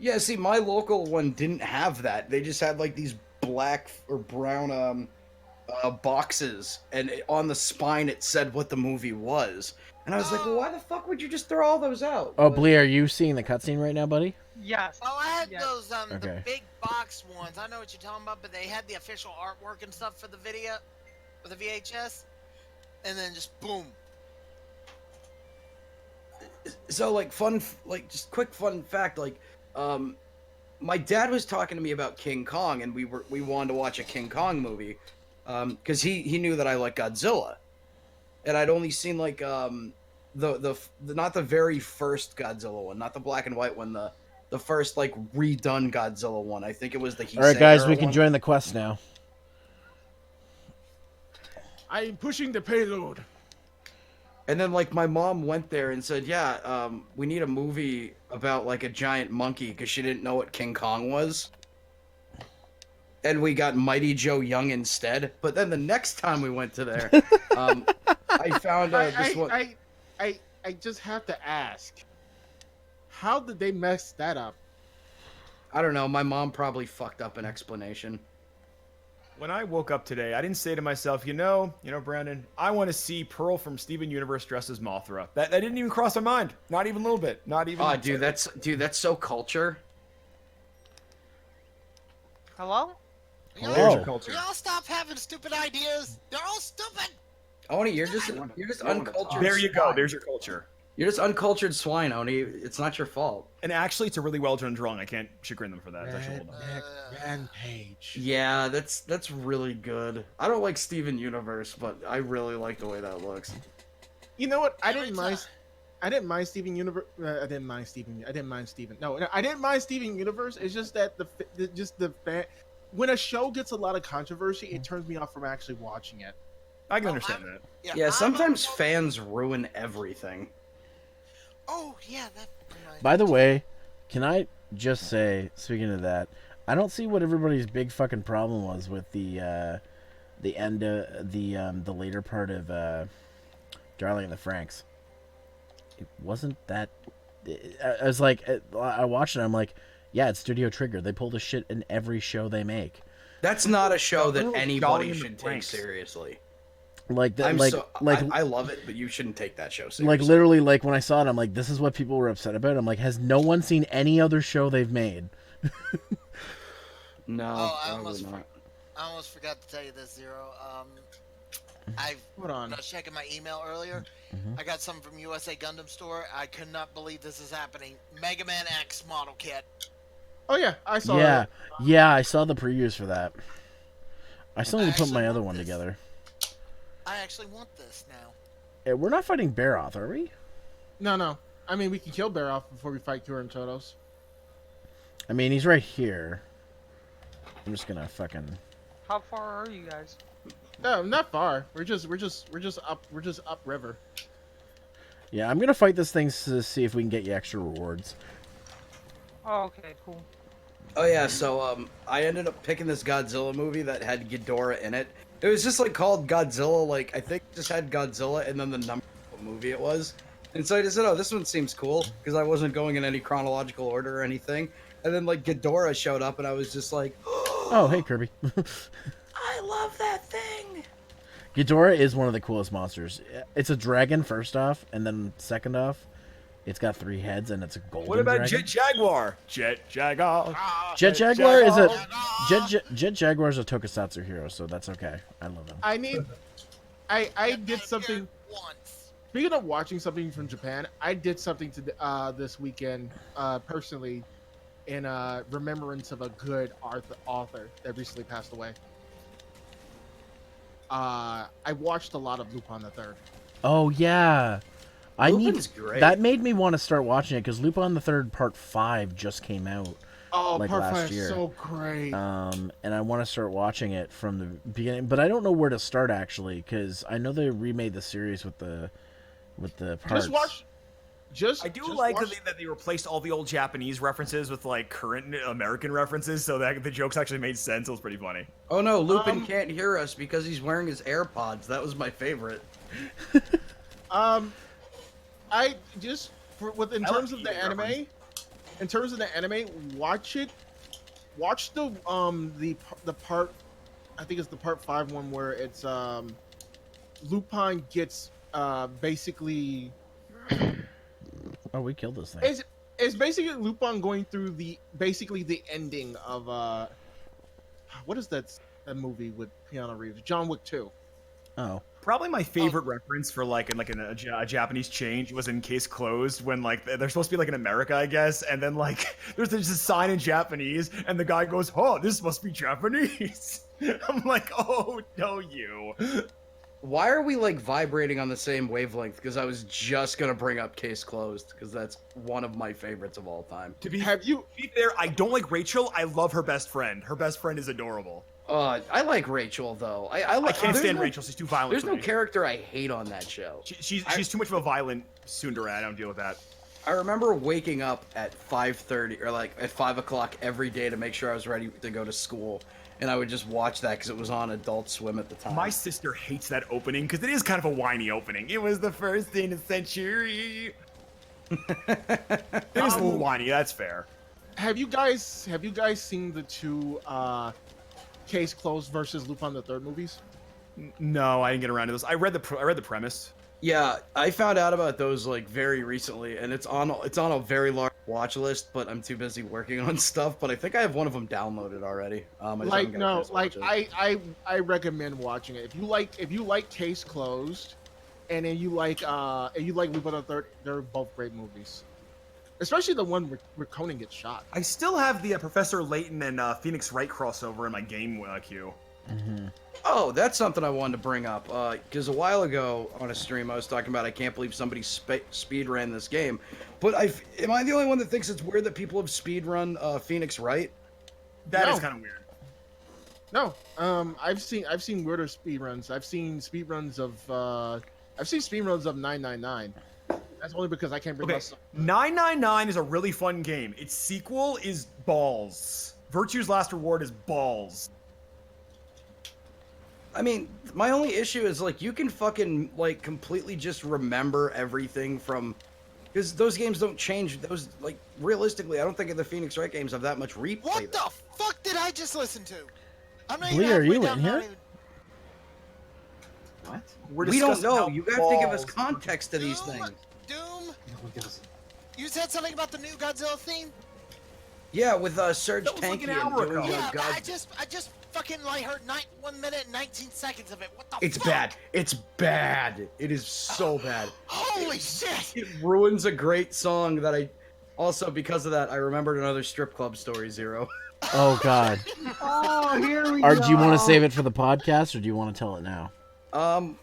Yeah, see, my local one didn't have that. They just had like these black or brown boxes, and on the spine it said what the movie was. And I was like, well, why the fuck would you just throw all those out? Oh, But- Blee, are you seeing the cutscene right now, buddy? Yes. Oh, I had Yes. those the Okay. big box ones. I know what you're talking about, but they had the official artwork and stuff for the video, for the VHS, and then just boom. So like just quick fun fact, like my dad was talking to me about King Kong, and we wanted to watch a King Kong movie because he knew that I like Godzilla, and I'd only seen like the not the very first Godzilla one, not the black and white one, the first like redone Godzilla one. I think it was the All right, guys, we can one. join the quest now. I am pushing the payload. And then, like, my mom went there and said, yeah, we need a movie about, like, a giant monkey, because she didn't know what King Kong was. And we got Mighty Joe Young instead. But then the next time we went to there, I found this one. I just have to ask, how did they mess that up? I don't know, my mom probably fucked up an explanation. When I woke up today, I didn't say to myself, you know, Brandon, I want to see Pearl from Steven Universe dressed as Mothra. That didn't even cross my mind. Not even a little bit. Not even. Oh, dude, that's so culture. Hello? Y'all, There's your culture. y'all stop having stupid ideas. They're all stupid. Oni, you're just You wanna uncultured. talk. There you go. There's your culture. You're just uncultured swine, Oni. It's not your fault. And actually, it's a really well done drawing. I can't chagrin them for that. It's actually well done. Rampage. Yeah, that's really good. I don't like Steven Universe, but I really like the way that looks. You know what? I Every didn't time. mind. I didn't mind Steven Universe. I didn't mind Steven. I didn't mind Steven. No, I didn't mind Steven Universe. It's just that when a show gets a lot of controversy, it turns me off from actually watching it. I can understand that. Yeah, I'm sometimes a- fans ruin everything. Oh yeah, that. reminds By the me. way, can I just say, speaking of that, I don't see what everybody's big fucking problem was with the end the later part of Darling in the Franxx. It wasn't that. I was like, I watched it. I'm like, yeah, it's Studio Trigger. They pull the shit in every show they make. That's not a show that Oh, anybody Darling in the should take Franxx. seriously. Like that, I'm like I love it, but you shouldn't take that show seriously. like literally, like when I saw it, I'm like, this is what people were upset about. I'm like, has no one seen any other show they've made? No, Oh, I probably almost, not. I almost forgot to tell you this, Zero. I Hold on. was checking my email earlier. I got something from USA Gundam Store. I could not believe this is happening. Mega Man X model kit. Oh yeah, I saw Yeah, that. yeah, I saw the previews for that. I still need to put actually my other want one this. together. I actually want this now. We're not fighting Baroth, are we? No. I mean, we can kill Bear off before we fight Kira and Todos. I mean, he's right here. I'm just gonna fucking. How far are you guys? No, not far. We're just up river. Yeah, I'm gonna fight this thing to see if we can get you extra rewards. Oh, okay, cool. Oh yeah, so I ended up picking this Godzilla movie that had Ghidorah in it. It was just like called Godzilla, like I think it just had Godzilla and then the number of what movie it was. And so I just said, oh, this one seems cool because I wasn't going in any chronological order or anything. And then like Ghidorah showed up and I was just like, Oh, hey Kirby. I love that thing. Ghidorah is one of the coolest monsters. It's a dragon, first off, and then second off, it's got 3 heads and it's a golden What about dragon. Jet Jaguar? Jet Jaguar. Jet Jaguar is a Jaguar. Jet Jaguar is a Tokusatsu hero, so that's okay. I love him. I did something. Once. Speaking of watching something from Japan, I did something to this weekend personally in remembrance of a good author that recently passed away. I watched a lot of Lupin the Third. Oh yeah, Lupin's great. That made me want to start watching it because Lupin the Third Part 5 just came out. Oh, like Part last 5 year. is so great. And I want to start watching it from the beginning, but I don't know where to start actually because I know they remade the series with the parts. Just watch. I do like that they replaced all the old Japanese references with like current American references, so that the jokes actually made sense. It was pretty funny. Oh no, Lupin can't hear us because he's wearing his AirPods. That was my favorite. I just in terms of the anime, watch it. Watch the part. I think it's the part 5 one where it's Lupin gets basically. Oh, we killed this thing. It's basically Lupin going through the ending of what is that movie with Keanu Reeves? John Wick 2. Oh. Probably my favorite reference for a Japanese change was in Case Closed when like they're supposed to be like in America, I guess, and then like there's a sign in Japanese and the guy goes, "Oh, this must be Japanese." I'm like, "Oh, no, you." Why are we like vibrating on the same wavelength? Because I was just gonna bring up Case Closed because that's one of my favorites of all time. To be fair, I don't like Rachel. I love her best friend. Her best friend is adorable. I like Rachel though. I can't stand Rachel. She's too violent. There's for no me. character I hate on that show. She's too much of a violent tsundere. I don't deal with that. I remember waking up at 5:30 or like at 5 o'clock every day to make sure I was ready to go to school, and I would just watch that because it was on Adult Swim at the time. My sister hates that opening because it is kind of a whiny opening. It was the first in a century. It was a little whiny. That's fair. Have you guys seen the two Case Closed versus Lupin the Third movies? No, I didn't get around to those. I read the premise. Yeah, I found out about those like very recently, and it's on a very large watch list. But I'm too busy working on stuff. But I think I have one of them downloaded already. I recommend watching it if you like Case Closed, and then you like Lupin the Third. They're both great movies, especially the one where Conan gets shot. I still have the Professor Layton and Phoenix Wright crossover in my game queue. Mm-hmm. Oh, that's something I wanted to bring up. Because a while ago on a stream, I was talking about I can't believe somebody speed ran this game. But am I the only one that thinks it's weird that people have speed run Phoenix Wright? That is kind of weird. No, I've seen weirder speed runs. I've seen speed runs of 999. That's only because I can't bring myself. 999 is a really fun game. Its sequel is balls. Virtue's Last Reward is balls. I mean, my only issue is like you can fucking like completely just remember everything from, because those games don't change. Those like realistically, I don't think the Phoenix Wright games have that much replay. What the fuck did I just listen to? I'm not Blee, even are you halfway in down, here? What? We don't know. You have to give us balls- context to these Doom? things. Doom? No, he doesn't. You said something about the new Godzilla theme? Yeah, with Serge That was like Tankian an hour doing ago. the Yeah, God. I just fucking like heard 1 minute and 19 seconds of it. What the It's fuck? bad. It's bad. It is so bad. Holy shit! It ruins a great song that I. Also, because of that, I remembered another strip club story, Zero. Oh God. Oh, here we go. Do you want to save it for the podcast, or do you want to tell it now? I'll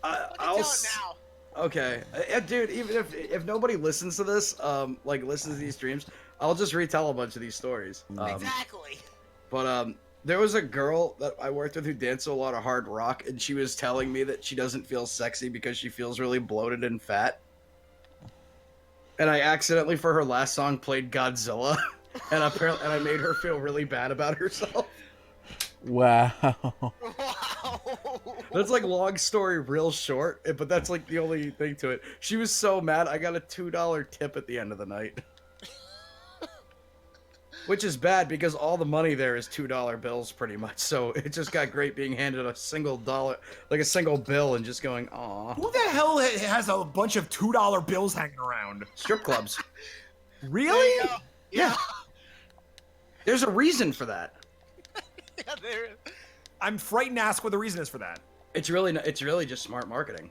Tell it now. Okay, dude. Even if nobody listens to this, like listens to these streams, I'll just retell a bunch of these stories. Exactly. But there was a girl that I worked with who danced a lot of hard rock, and she was telling me that she doesn't feel sexy because she feels really bloated and fat. And I accidentally, for her last song, played Godzilla, and I made her feel really bad about herself. Wow. Wow. That's like long story, real short, but that's like the only thing to it. She was so mad, I got a $2 tip at the end of the night. Which is bad because all the money there is $2 bills pretty much. So it just got great being handed a single dollar, like a single bill, and just going, aw. Who the hell has a bunch of $2 bills hanging around? Strip clubs. Really? Yeah. There's a reason for that. Yeah, there. I'm frightened to ask what the reason is for that. It's really just smart marketing.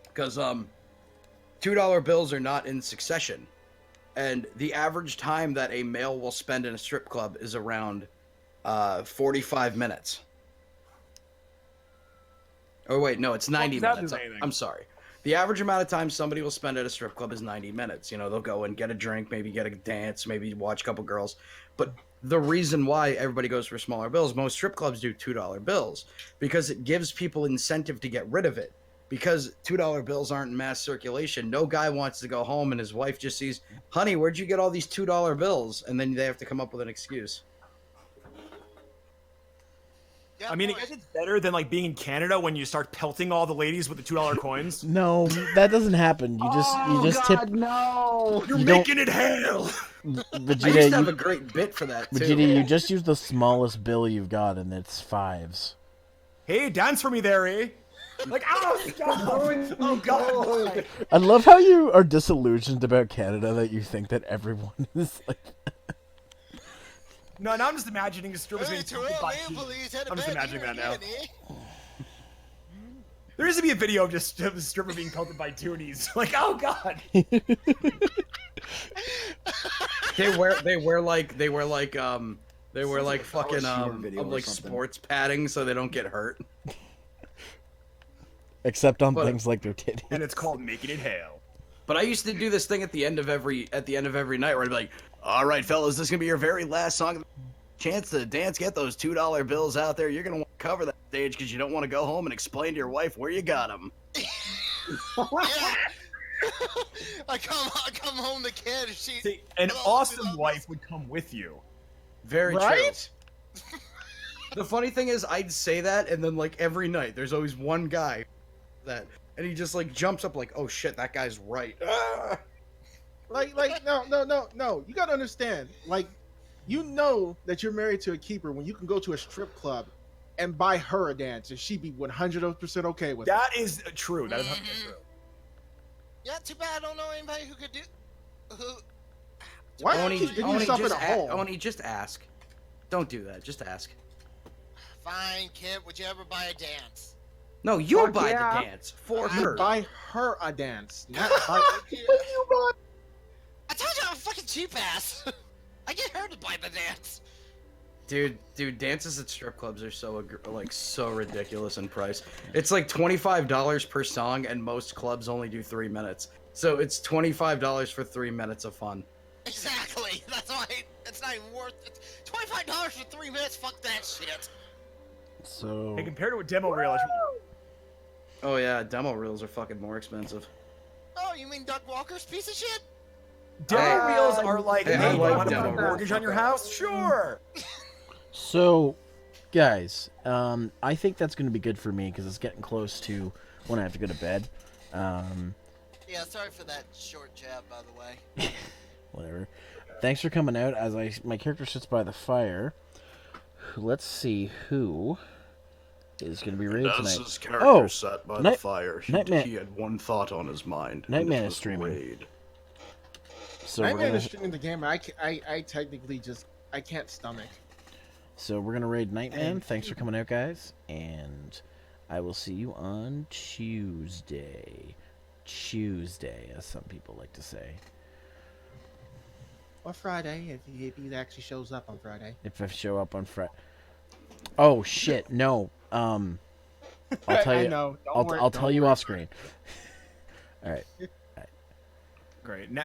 Because $2 bills are not in succession. And the average time that a male will spend in a strip club is around 45 minutes. Oh wait, no, it's 90 Well, that minutes. doesn't anything. I'm sorry. The average amount of time somebody will spend at a strip club is 90 minutes. You know, they'll go and get a drink, maybe get a dance, maybe watch a couple girls. But the reason why everybody goes for smaller bills, most strip clubs do $2 bills because it gives people incentive to get rid of it. Because $2 bills aren't in mass circulation, no guy wants to go home and his wife just sees, honey, where'd you get all these $2 bills? And then they have to come up with an excuse. Yeah, I mean, I guess it's better than like being in Canada when you start pelting all the ladies with the $2 coins. No, that doesn't happen. You just tip. no! You're You don't- making it hell. I used Vegeta, to have a great bit for that, too. Vegeta, you just use the smallest bill you've got, and it's 5s. Hey, dance for me there, eh? Like, oh, stop! Oh, God. I love how you are disillusioned about Canada, that you think that everyone is like... No, now I'm just imagining strippers Hey, being Terrell, pelted by man, teens. police had a I'm just bad imagining year that now. again, eh? There used to be a video of just a stripper being pelted by toonies. Like, oh, God. They wear like Sounds like a fucking Howard video or like something. sports padding so they don't get hurt. Except on But- things like their titties. And it's called making it hell. But I used to do this thing at the end of every night where I'd be like, "All right, fellas, this is gonna be your very last song. Chance to dance. Get those $2 bills out there. You're gonna want to cover that stage because you don't want to go home and explain to your wife where you got them." Yeah. I come home to kid. She. See, an Hello, awesome $2. wife would come with you. Very Right? true. The funny thing is, I'd say that, and then like every night, there's always one guy that, and he just like jumps up like, "Oh shit, that guy's right." Ah! Like, no. You gotta understand. Like, you know that you're married to a keeper when you can go to a strip club and buy her a dance, and she'd be 100% okay with it. That is true. That is 100% true. Yeah, too bad I don't know anybody who could do. Who? Why don't you get yourself in a hole? Oni, just ask. Don't do that. Just ask. Fine, kid. Would you ever buy a dance? No, you'll Fuck buy yeah. the dance for You her. buy her a dance, not buy. I told you I'm a fucking cheap ass. I get her to buy the dance. Dude, dances at strip clubs are so so ridiculous in price. It's like $25 per song, and most clubs only do 3 minutes. So it's $25 for 3 minutes of fun. Exactly. That's why it's not even worth it. $25 for 3 minutes. Fuck that shit. So... Hey, compared to a demo reel, it's Oh yeah, demo reels are fucking more expensive. Oh, you mean Doug Walker's piece of shit? demo reels are like, Hey, hey, I you like want to put a demo reels. mortgage on your house? Sure. So, guys, I think that's going to be good for me because it's getting close to when I have to go to bed. Yeah, sorry for that short jab, by the way. Whatever. Thanks for coming out. As my character sits by the fire, let's see who is going to be raided As tonight. his character Oh, sat by Night- the fire, Nightman- he had one thought on his mind. and Nightman it is was streaming. raid. So we're Nightman gonna, is streaming the game. I technically just I can't stomach. so we're gonna raid Nightman. Thanks for coming out, guys, and I will see you on Tuesday. Tuesday, as some people like to say. Or Friday, if he actually shows up on Friday. If I show up on Friday. Oh shit! No. I'll tell you. I know. Don't worry, I'll don't tell you worry. off screen. All right. Great. Now